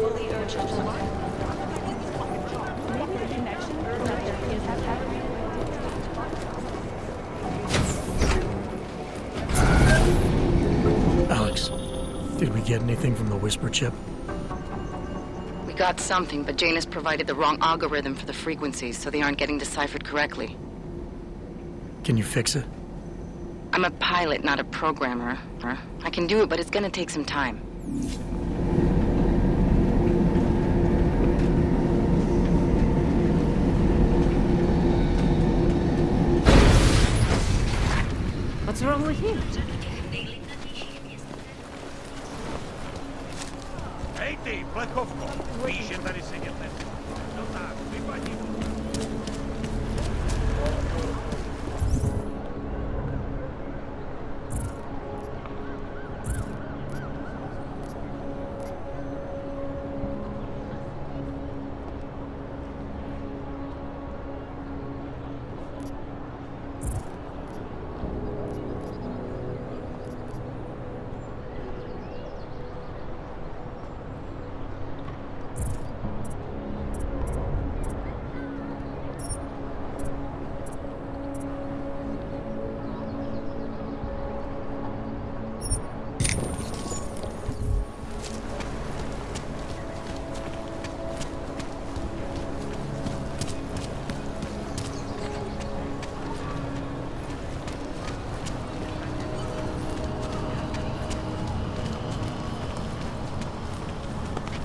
Fully urgent alarm. Maybe the connection is Alex, did we get anything from the Whisper chip? We got something, but Jane has provided the wrong algorithm for the frequencies, so they aren't getting deciphered correctly. Can you fix it? I'm a pilot, not a programmer. I can do it, but it's gonna take some time. What's wrong with him? Эй ты, Платковко, ищем на ресурсе. Ну так, выпади.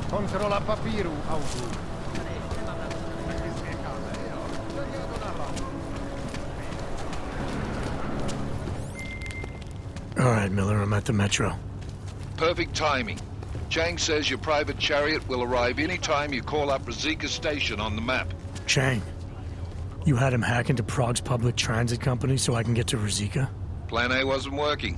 Controlla papiru, auto. All right, Miller, I'm at the metro. Perfect timing. Chang says your private chariot will arrive any time you call up Rosika Station on the map. Chang, you had him hack into Prague's public transit company so I can get to Rosika? Plan A wasn't working.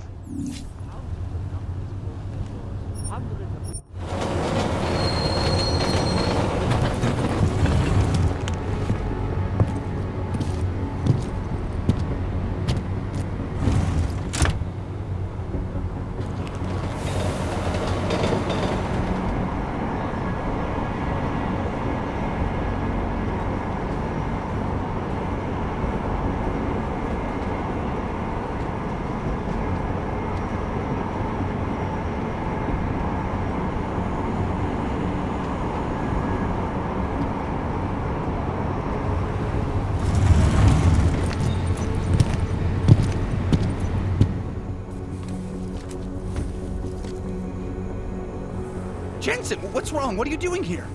Jensen, what's wrong? What are you doing here?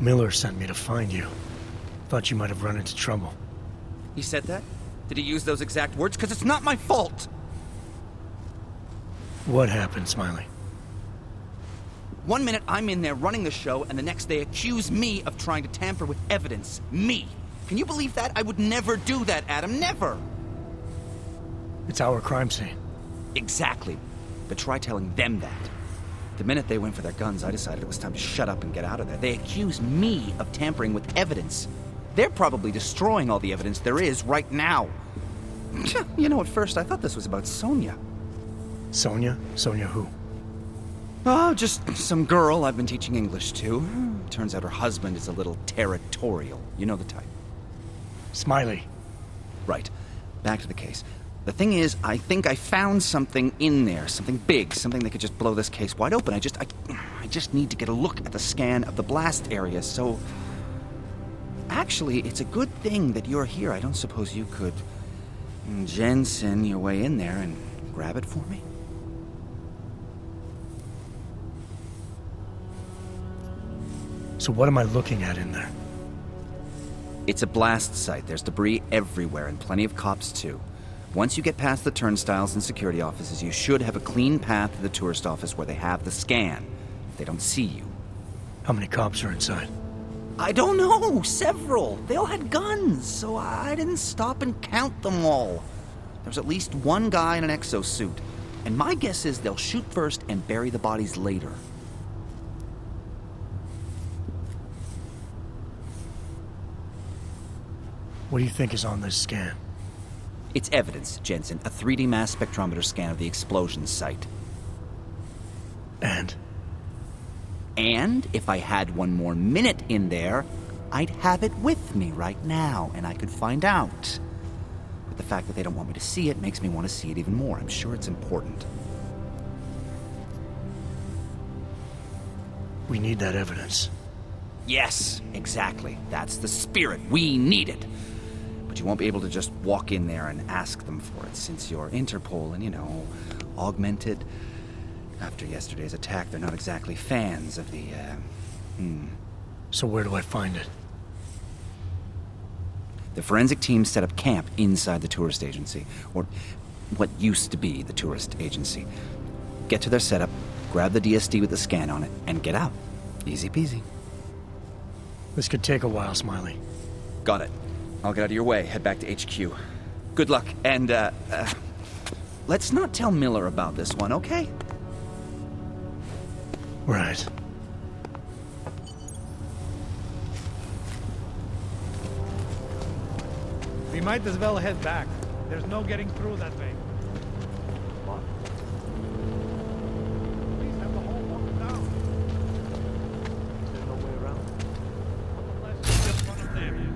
Miller sent me to find you. Thought you might have run into trouble. He said that? Did he use those exact words? Because it's not my fault! What happened, Smiley? 1 minute I'm in there running the show, and the next they accuse me of trying to tamper with evidence. Me! Can you believe that? I would never do that, Adam. Never! It's our crime scene. Exactly. But try telling them that. The minute they went for their guns, I decided it was time to shut up and get out of there. They accuse me of tampering with evidence. They're probably destroying all the evidence there is right now. You know, at first I thought this was about Sonia. Sonia? Sonia who? Oh, just some girl I've been teaching English to. Turns out her husband is a little territorial. You know the type. Smiley. Right. Back to the case. The thing is, I think I found something in there. Something big. Something that could just blow this case wide open. I just need to get a look at the scan of the blast area, so... Actually, it's a good thing that you're here. I don't suppose you could... Jensen your way in there and grab it for me? So what am I looking at in there? It's a blast site. There's debris everywhere, and plenty of cops, too. Once you get past the turnstiles and security offices, you should have a clean path to the tourist office where they have the scan. If they don't see you. How many cops are inside? I don't know. Several. They all had guns, so I didn't stop and count them all. There's at least one guy in an exosuit. And my guess is they'll shoot first and bury the bodies later. What do you think is on this scan? It's evidence, Jensen. A 3D mass spectrometer scan of the explosion site. And? And if I had one more minute in there, I'd have it with me right now, and I could find out. But the fact that they don't want me to see it makes me want to see it even more. I'm sure it's important. We need that evidence. Yes, exactly. That's the spirit. We need it. But you won't be able to just walk in there and ask them for it, since you're Interpol and, you know, augmented. After yesterday's attack, they're not exactly fans of the, So where do I find it? The forensic team set up camp inside the tourist agency, or what used to be the tourist agency. Get to their setup, grab the DSD with the scan on it, and get out. Easy peasy. This could take a while, Smiley. Got it. I'll get out of your way, head back to HQ. Good luck, and, let's not tell Miller about this one, okay? Right. We might as well head back. There's no getting through that way. What? Please have the whole locked down. There's no way around. Unless you just want to save you.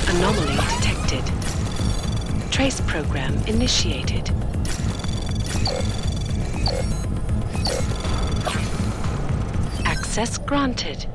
Anomaly detected. Trace program initiated. Access granted.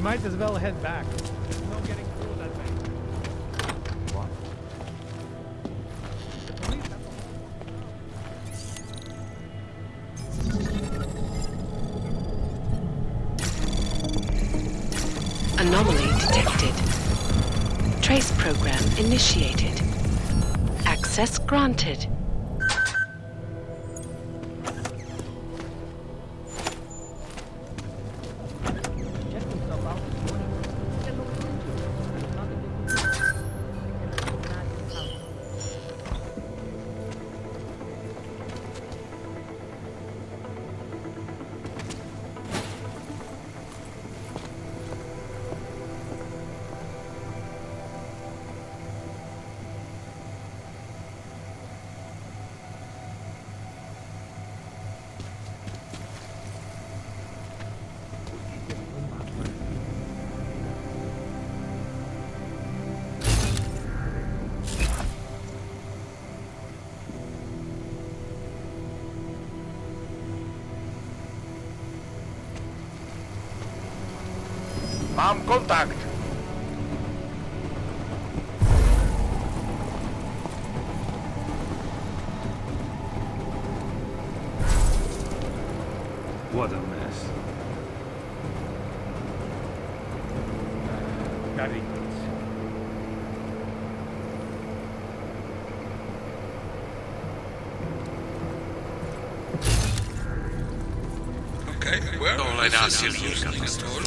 might as well head back. There's no getting through that way. What? The police have the whole Anomaly detected. Trace program initiated. Access granted. checked himself out this morning. He had no clue. There's nothing they could do. They can imagine how. Mam kontakt! What a mess. Very good. Okay, well, this is losing its toll.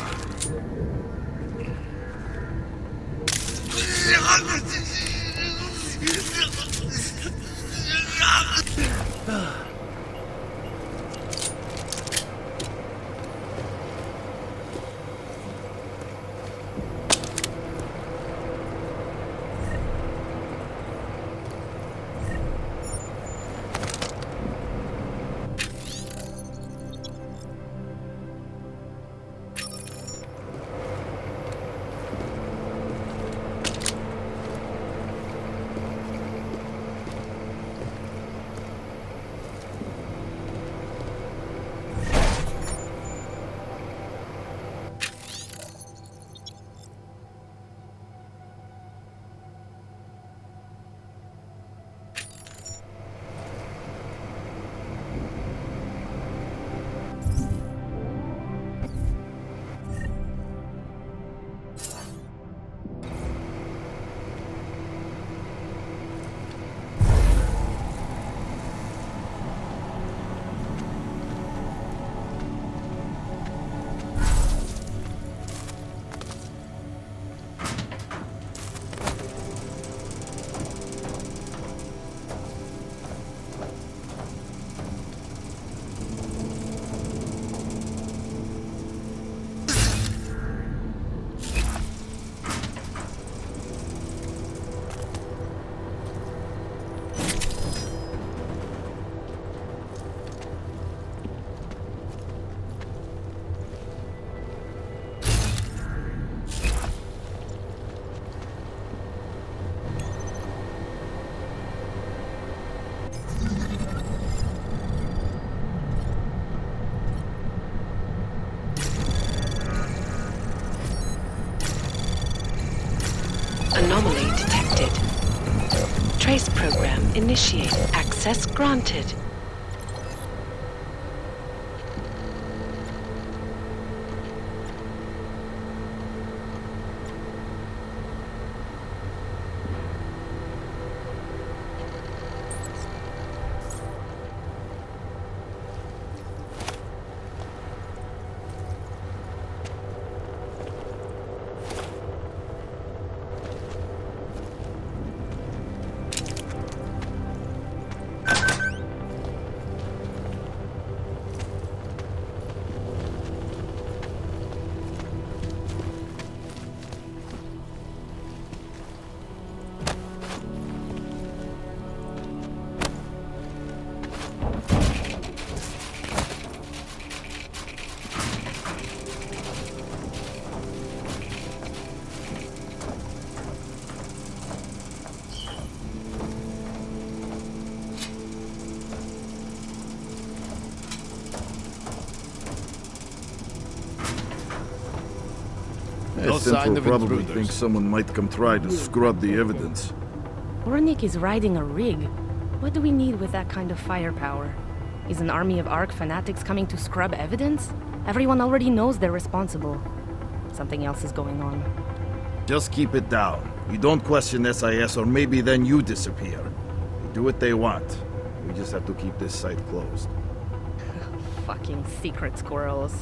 Anomaly detected. Trace program initiated. Access granted. No sign of probably thinks someone might come try to scrub the evidence. Ornik is riding a rig. What do we need with that kind of firepower? Is an army of Ark fanatics coming to scrub evidence? Everyone already knows they're responsible. Something else is going on. Just keep it down. You don't question SIS or maybe then you disappear. They do what they want. We just have to keep this site closed. Fucking secret squirrels.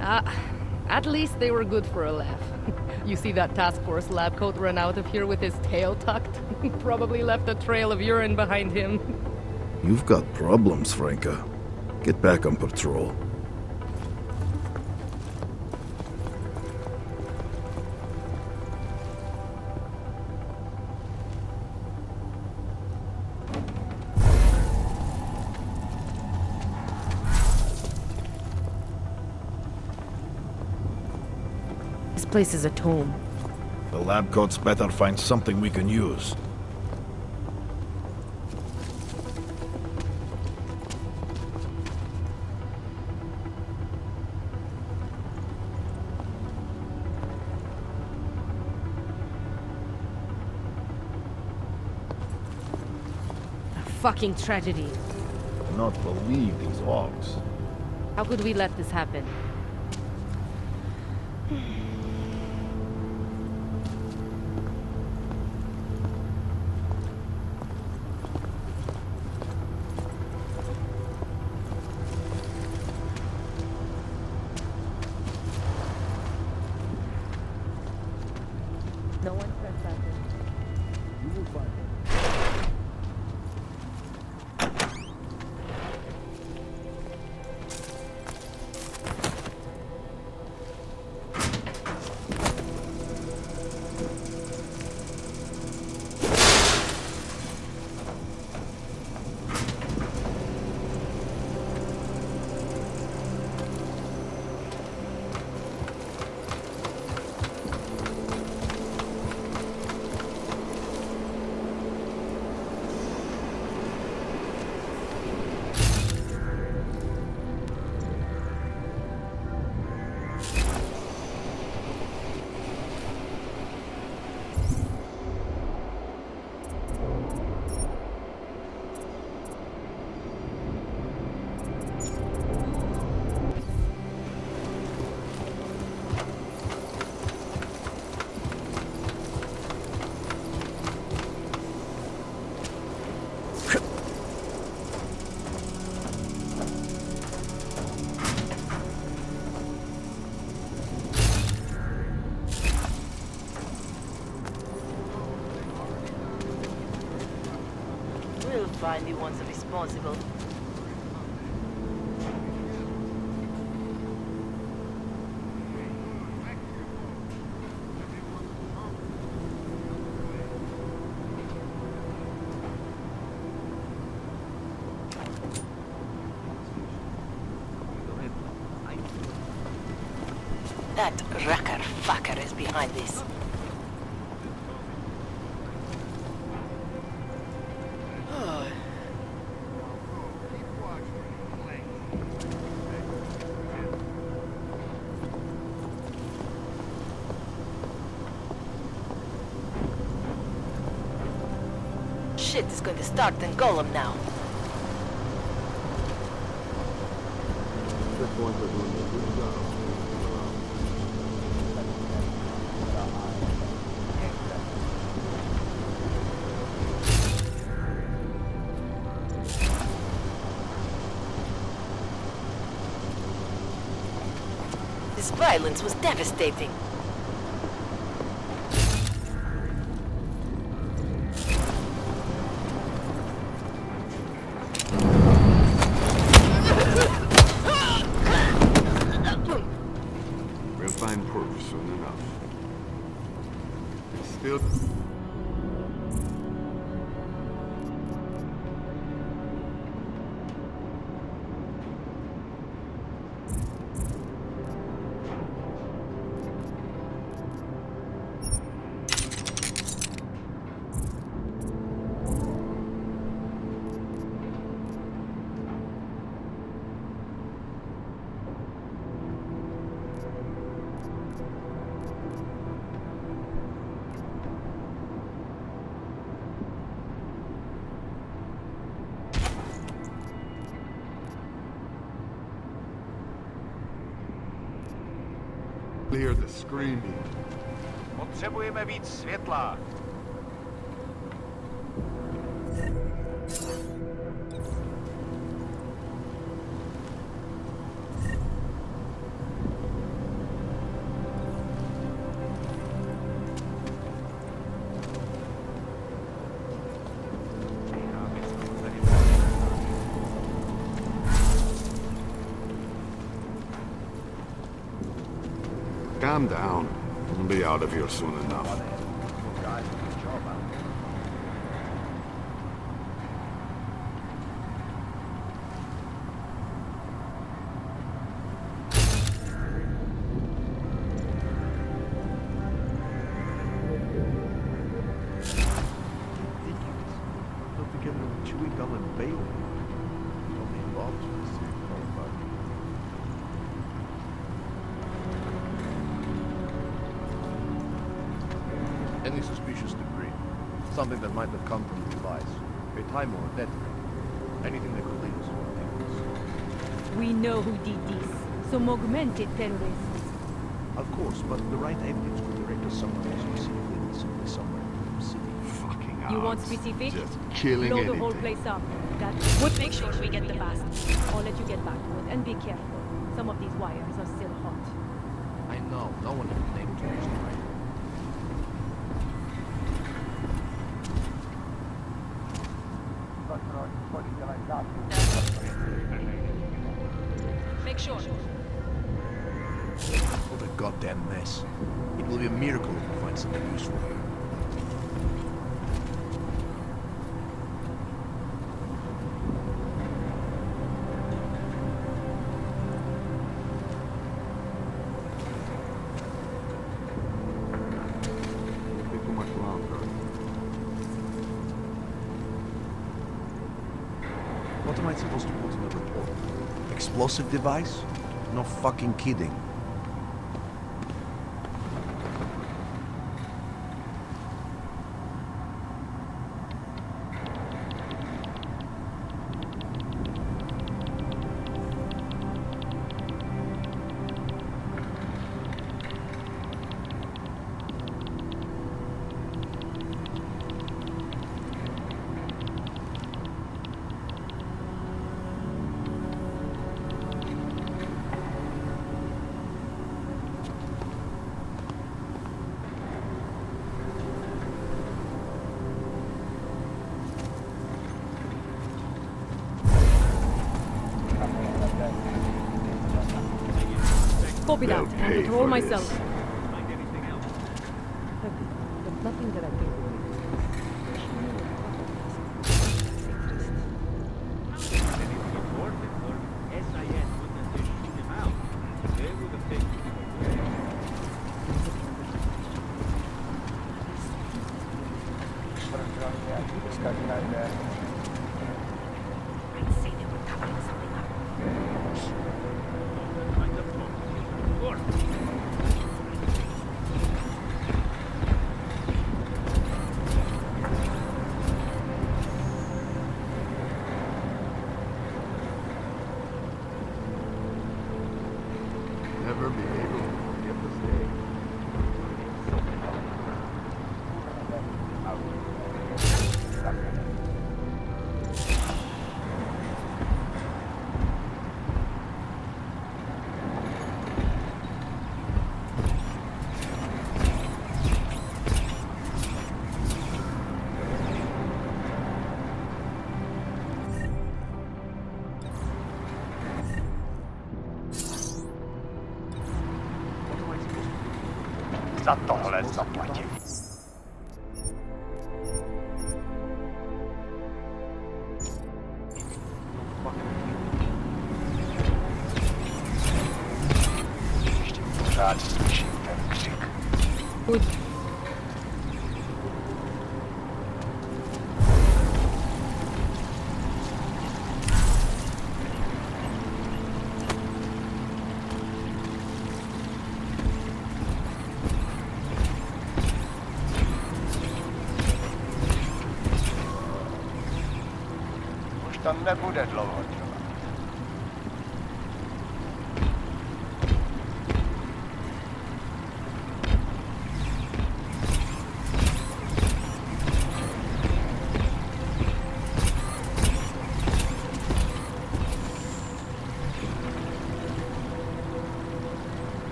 At least they were good for a laugh. You see that task force lab coat run out of here with his tail tucked? Probably left a trail of urine behind him. You've got problems, Franca. Get back on patrol. This place is a tomb. The lab coats better find something we can use. A fucking tragedy. Not believe these logs. How could we let this happen? No one pressed that. You will find it. We'll find the ones responsible. That Rucker fucker is behind this. Shit is going to start in Golem now. This violence was devastating. We'll find proof soon enough. Still... Hear the screaming. Potrzebujemy widz świetla. Calm down. We'll be out of here soon enough. Together with chewing gum and Bailey. Don't be involved with this. Any suspicious debris. Something that might have come from the device. A time or a death ray. Anything that could lead us to our evidence. We know who did this. Some augmented terrorists. Of course, but the right evidence could direct us somewhere specifically, simply somewhere in the city. Fucking You want odds. specific? Just killing Blow the whole anything. place up. That would make sure we get the fast. I'll let you get back to it, and be careful. Some of these wires are still hot. I know. No one would name tourist right. Make sure. What a goddamn mess. It will be a miracle if we find something useful here. Won't be too much longer. What am I supposed to put in the report? Explosive device? No fucking kidding. Copy that. They'll I'll pay patrol for myself. this. There's nothing that I can do. Never be able to forget this day. Za tohle zaplatím. Ještě pořád slyším ten křik. Good. Už to nebude dlouho trvat.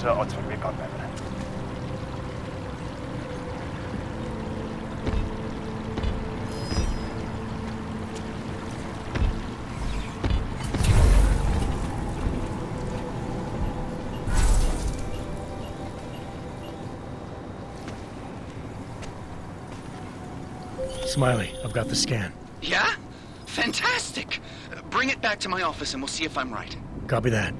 Kutsuja otsvin vikapäivänä. Smiley, I've got the scan. Yeah? Fantastic! Bring it back to my office and we'll see if I'm right. Copy that.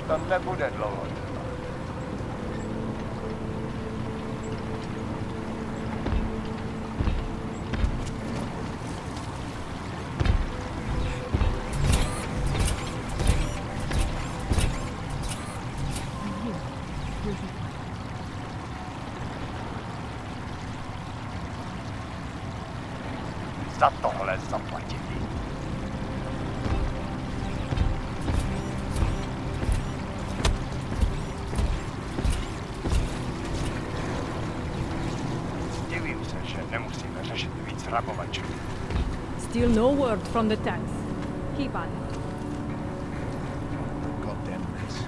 Muistamme Buden lollotella. Sattoholen samppaci. Still no word from the tanks. Keep on it. Goddamn mess.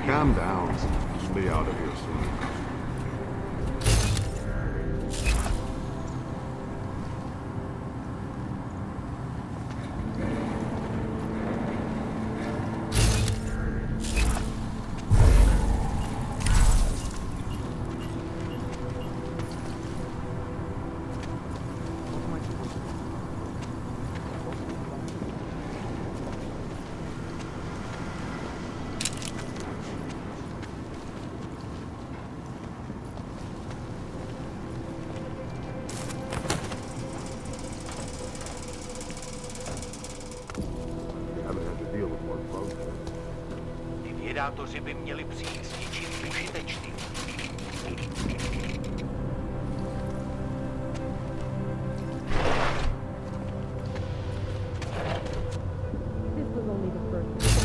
Calm down. She'll be out of here soon. Predátoři by měli přijít s něčím užitečným. This was only the first.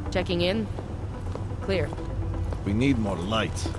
Checking in. Clear. We need more light.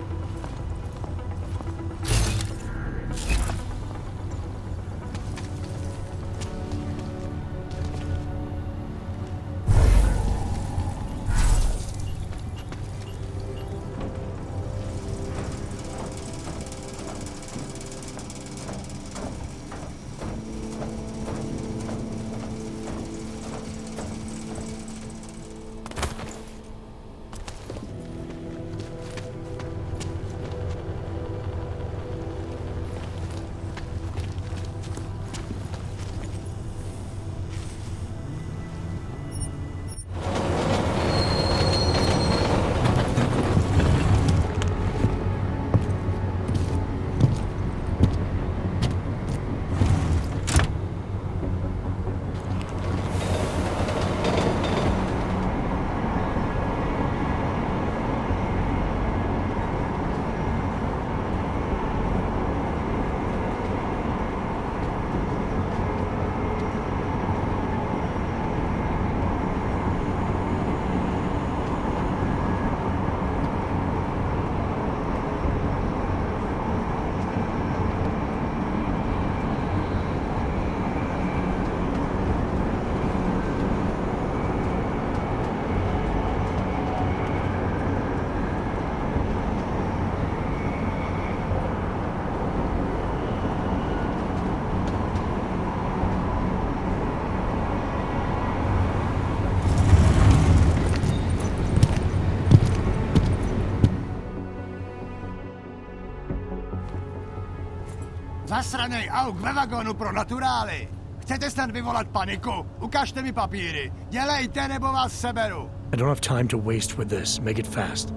Zasranej auk ve vagonu pro naturály! Chcete snad vyvolat paniku? Ukažte mi papíry. Dělejte, nebo vás seberu. I don't have time to waste with this. Make it fast.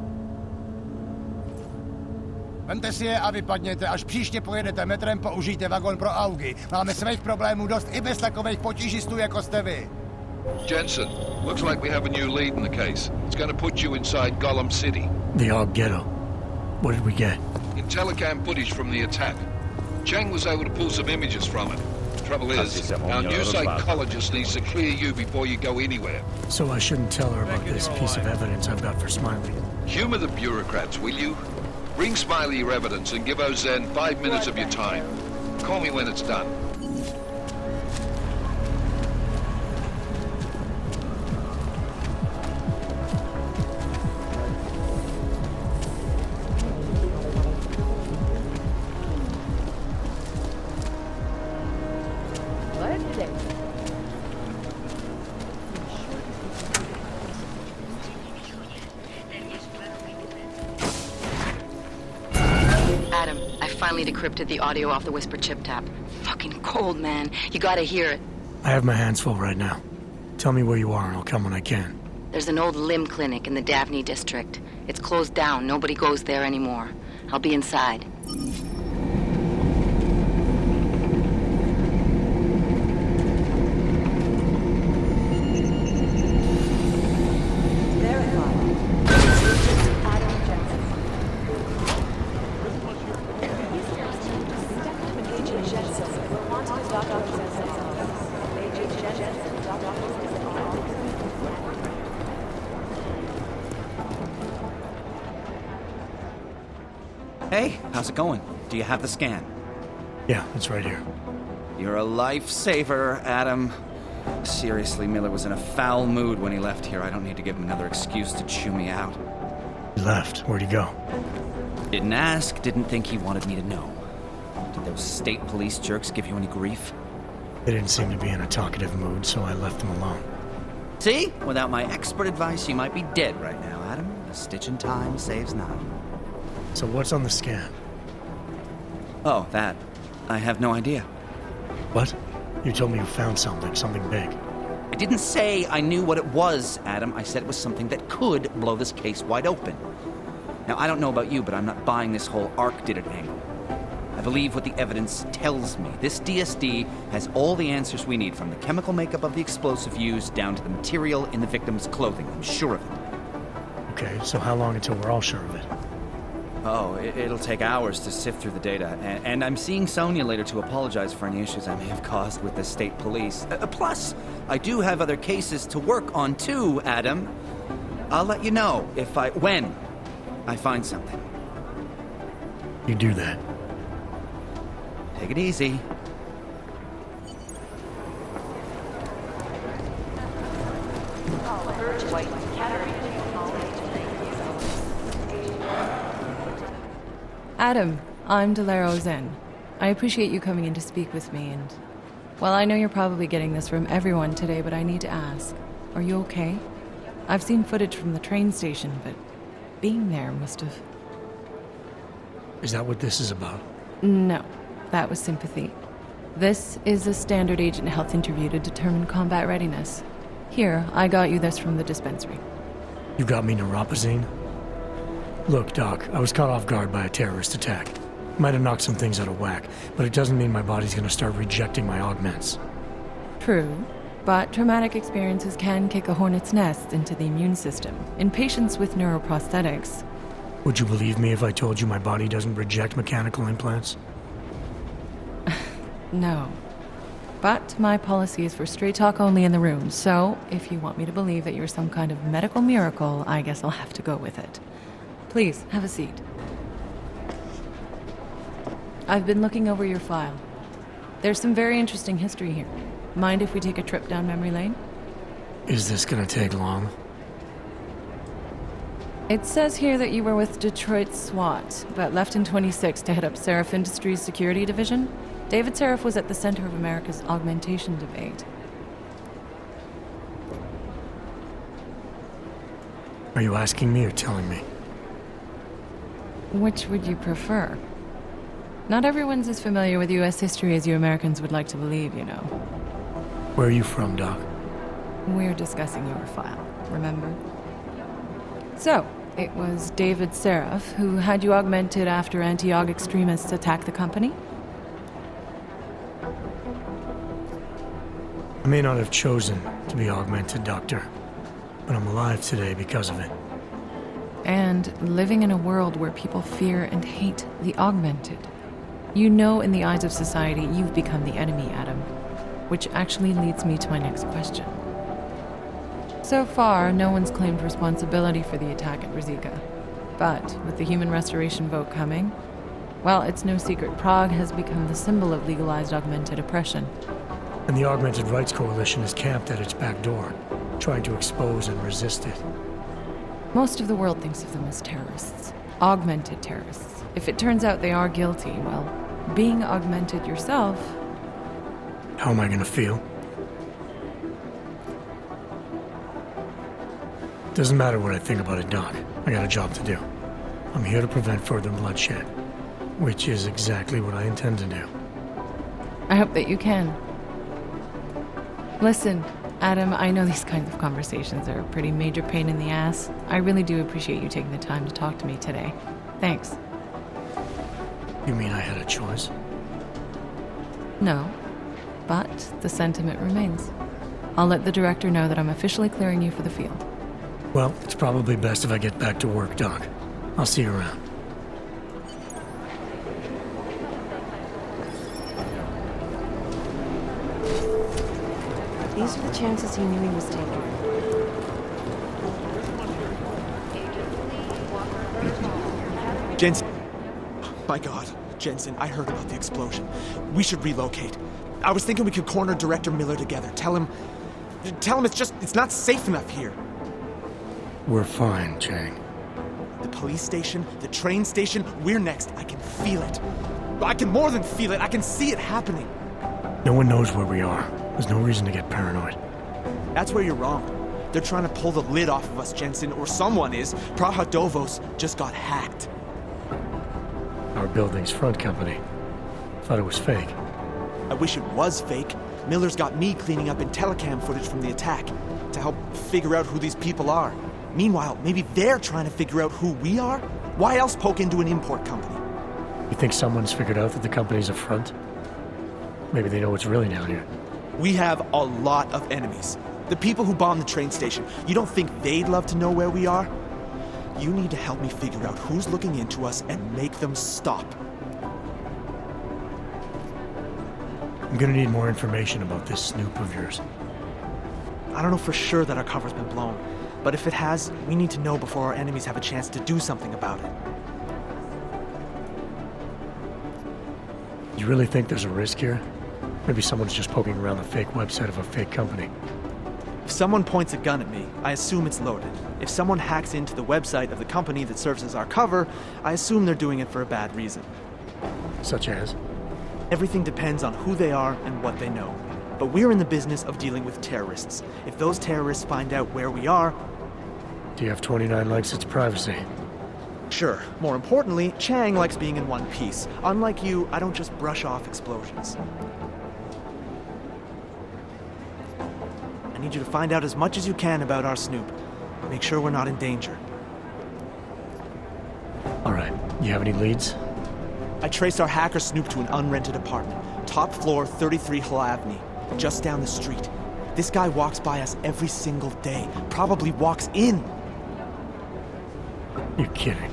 Vemte si je a vypadněte. Až příště pojedete metrem, použijte vagon pro augy. Máme svých problémů dost i bez takových potížistů, jako jste vy. Jensen, looks like we have a new lead in the case. It's going to put you inside Gollum City. The Og Ghetto. What did we get? Telecam footage from the attack. Chang was able to pull some images from it. Trouble is, our new psychologist needs to clear you before you go anywhere. So I shouldn't tell her about this piece of evidence I've got for Smiley. Humor the bureaucrats, will you? Bring Smiley your evidence and give Ozen 5 minutes of your time. Call me when it's done. Adam, I finally decrypted the audio off the Whisper chip tap. Fucking cold, man. You gotta hear it. I have my hands full right now. Tell me where you are and I'll come when I can. There's an old limb clinic in the Daphne district. It's closed down. Nobody goes there anymore. I'll be inside. Hey, how's it going? Do you have the scan? Yeah, it's right here. You're a lifesaver, Adam. Seriously, Miller was in a foul mood when he left here. I don't need to give him another excuse to chew me out. He left. Where'd he go? Didn't ask, didn't think he wanted me to know. Did those state police jerks give you any grief? They didn't seem to be in a talkative mood, so I left them alone. See? Without my expert advice, you might be dead right now, Adam. A stitch in time saves none. So what's on the scan? Oh, that. I have no idea. What? You told me you found something big. I didn't say I knew what it was, Adam. I said it was something that could blow this case wide open. Now, I don't know about you, but I'm not buying this whole Ark did it angle. I believe what the evidence tells me. This DSD has all the answers we need, from the chemical makeup of the explosive used down to the material in the victim's clothing. I'm sure of it. Okay, so how long until we're all sure of it? Oh, it'll take hours to sift through the data. And I'm seeing Sonia later to apologize for any issues I may have caused with the state police. Plus, I do have other cases to work on too, Adam. I'll let you know when I find something. You do that. Take it easy. Adam, I'm Delaro Zen. I appreciate you coming in to speak with me, and... well, I know you're probably getting this from everyone today, but I need to ask. Are you okay? I've seen footage from the train station, but being there must have... Is that what this is about? No, that was sympathy. This is a standard agent health interview to determine combat readiness. Here, I got you this from the dispensary. You got me neuropazine? Look, Doc, I was caught off guard by a terrorist attack. Might have knocked some things out of whack, but it doesn't mean my body's gonna start rejecting my augments. True, but traumatic experiences can kick a hornet's nest into the immune system. In patients with neuroprosthetics... Would you believe me if I told you my body doesn't reject mechanical implants? No. But my policy is for straight talk only in the room, so if you want me to believe that you're some kind of medical miracle, I guess I'll have to go with it. Please, have a seat. I've been looking over your file. There's some very interesting history here. Mind if we take a trip down memory lane? Is this gonna take long? It says here that you were with Detroit SWAT, but left in 26 to head up Seraph Industries' security division. David Seraph was at the center of America's augmentation debate. Are you asking me or telling me? Which would you prefer? Not everyone's as familiar with U.S. history as you Americans would like to believe, you know. Where are you from, Doc? We're discussing your file, remember? So, it was David Seraph who had you augmented after anti-Aug extremists attacked the company? I may not have chosen to be augmented, Doctor, but I'm alive today because of it. And living in a world where people fear and hate the augmented. You know in the eyes of society you've become the enemy, Adam. Which actually leads me to my next question. So far, no one's claimed responsibility for the attack at Rizika. But with the human restoration vote coming, well, it's no secret Prague has become the symbol of legalized augmented oppression. And the Augmented Rights Coalition is camped at its back door, trying to expose and resist it. Most of the world thinks of them as terrorists. Augmented terrorists. If it turns out they are guilty, well, being augmented yourself... How am I gonna feel? Doesn't matter what I think about it, Doc. I got a job to do. I'm here to prevent further bloodshed, which is exactly what I intend to do. I hope that you can. Listen, Adam, I know these kinds of conversations are a pretty major pain in the ass. I really do appreciate you taking the time to talk to me today. Thanks. You mean I had a choice? No, but the sentiment remains. I'll let the director know that I'm officially clearing you for the field. Well, it's probably best if I get back to work, Doc. I'll see you around. These are the chances he knew he was taking. Jensen. My God, Jensen, I heard about the explosion. We should relocate. I was thinking we could corner Director Miller together. Tell him it's not safe enough here. We're fine, Chang. The police station, the train station, we're next. I can feel it. I can more than feel it. I can see it happening. No one knows where we are. There's no reason to get paranoid. That's where you're wrong. They're trying to pull the lid off of us, Jensen, or someone is. Praha Dovos just got hacked. Our building's front company. Thought it was fake. I wish it was fake. Miller's got me cleaning up IntelliCam footage from the attack to help figure out who these people are. Meanwhile, maybe they're trying to figure out who we are? Why else poke into an import company? You think someone's figured out that the company's a front? Maybe they know what's really down here. We have a lot of enemies. The people who bombed the train station. You don't think they'd love to know where we are? You need to help me figure out who's looking into us and make them stop. I'm gonna need more information about this snoop of yours. I don't know for sure that our cover's been blown, but if it has, we need to know before our enemies have a chance to do something about it. You really think there's a risk here? Maybe someone's just poking around the fake website of a fake company. If someone points a gun at me, I assume it's loaded. If someone hacks into the website of the company that serves as our cover, I assume they're doing it for a bad reason. Such as? Everything depends on who they are and what they know. But we're in the business of dealing with terrorists. If those terrorists find out where we are... Do you have 29 likes its privacy? Sure. More importantly, Chang likes being in one piece. Unlike you, I don't just brush off explosions. I need you to find out as much as you can about our Snoop. Make sure we're not in danger. All right. You have any leads? I traced our hacker Snoop to an unrented apartment. Top floor, 33 Halavni. Just down the street. This guy walks by us every single day. Probably walks in. You're kidding.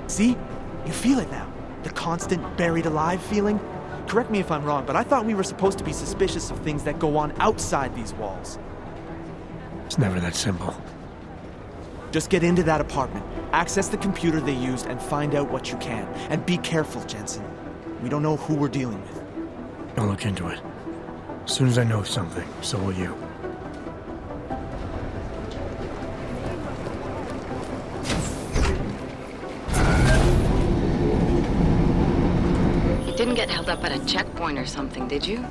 See? You feel it now. The constant buried alive feeling. Correct me if I'm wrong, but I thought we were supposed to be suspicious of things that go on outside these walls. It's never that simple. Just get into that apartment, access the computer they used, and find out what you can. And be careful, Jensen. We don't know who we're dealing with. I'll look into it. As soon as I know something, so will you. You didn't get held up at a checkpoint or something, did you?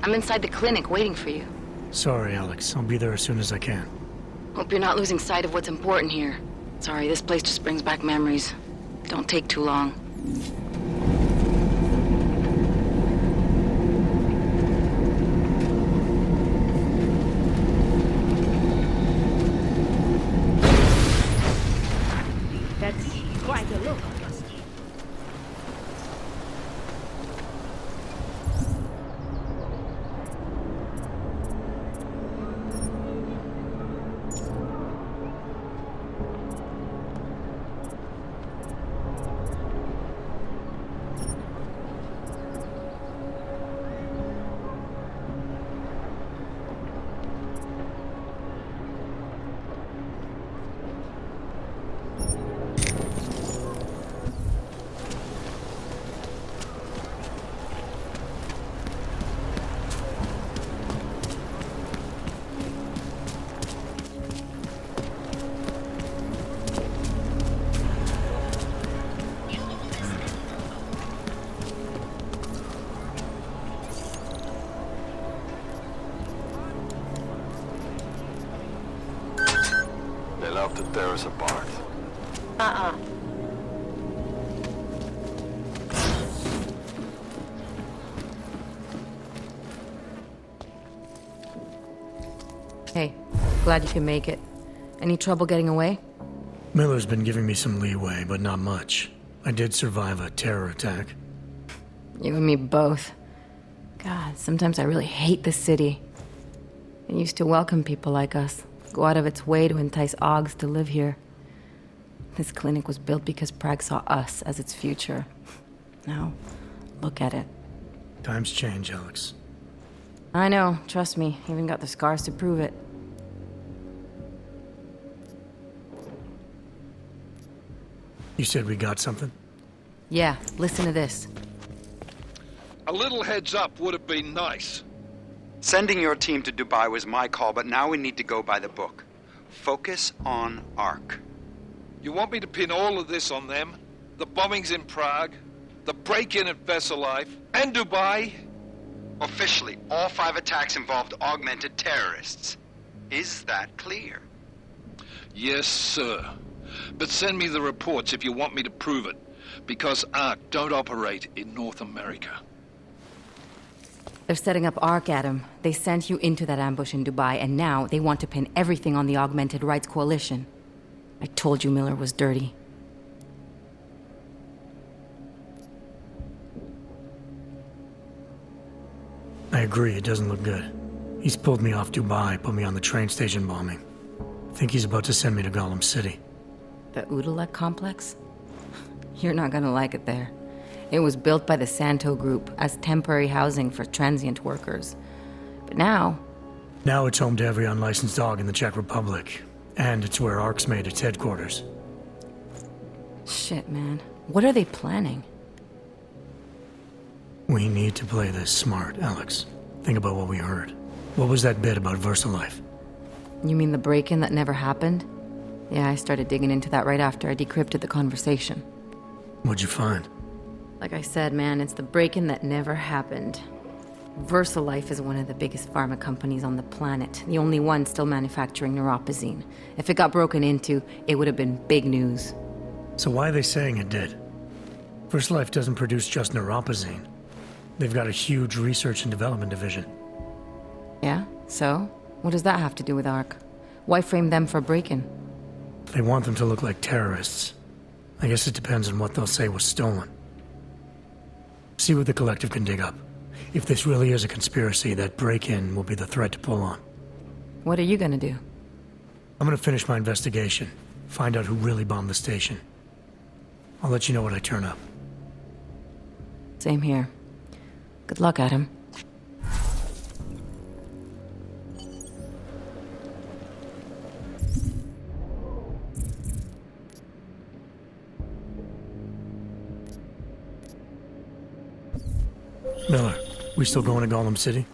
I'm inside the clinic waiting for you. Sorry, Alex. I'll be there as soon as I can. Hope you're not losing sight of what's important here. Sorry, this place just brings back memories. Don't take too long. That's quite a look. They love to tear us apart. Hey, glad you can make it. Any trouble getting away? Miller's been giving me some leeway, but not much. I did survive a terror attack. You and me both. God, sometimes I really hate this city. It used to welcome people like us, go out of its way to entice Augs to live here. This clinic was built because Prague saw us as its future. Now, look at it. Times change, Alex. I know, trust me, even got the scars to prove it. You said we got something? Yeah, listen to this. A little heads up would have been nice. Sending your team to Dubai was my call, but now we need to go by the book. Focus on Ark. You want me to pin all of this on them? The bombings in Prague, the break-in at Versalife, and Dubai? Officially, all 5 attacks involved augmented terrorists. Is that clear? Yes, sir. But send me the reports if you want me to prove it, because Ark don't operate in North America. They're setting up Ark, Adam. They sent you into that ambush in Dubai, and now they want to pin everything on the Augmented Rights Coalition. I told you Miller was dirty. I agree, it doesn't look good. He's pulled me off Dubai, put me on the train station bombing. I think he's about to send me to Gollum City. The Udalek complex? You're not gonna like it there. It was built by the Santo Group as temporary housing for transient workers. But now... Now it's home to every unlicensed dog in the Czech Republic. And it's where Ark's made its headquarters. Shit, man. What are they planning? We need to play this smart, Alex. Think about what we heard. What was that bit about Versalife? You mean the break-in that never happened? Yeah, I started digging into that right after I decrypted the conversation. What'd you find? Like I said, man, it's the break-in that never happened. Versalife is one of the biggest pharma companies on the planet, the only one still manufacturing neuropozyne. If it got broken into, it would have been big news. So why are they saying it did? Versalife doesn't produce just neuropozyne. They've got a huge research and development division. Yeah? So? What does that have to do with Ark? Why frame them for break-in? They want them to look like terrorists. I guess it depends on what they'll say was stolen. See what the collective can dig up. If this really is a conspiracy, that break-in will be the thread to pull on. What are you gonna do? I'm gonna finish my investigation. Find out who really bombed the station. I'll let you know when I turn up. Same here. Good luck, Adam. Miller, we still going to Gollum City?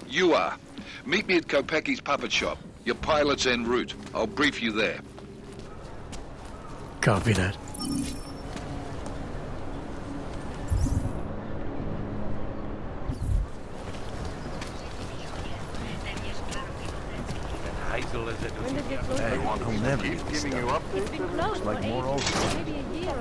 You are. Meet me at Kopecki's puppet shop. Your pilot's en route. I'll brief you there. Copy that. Heisel is it? When did it close? Hey, he'll never keep giving you updates. It's been closed like for more ages, old. maybe a year.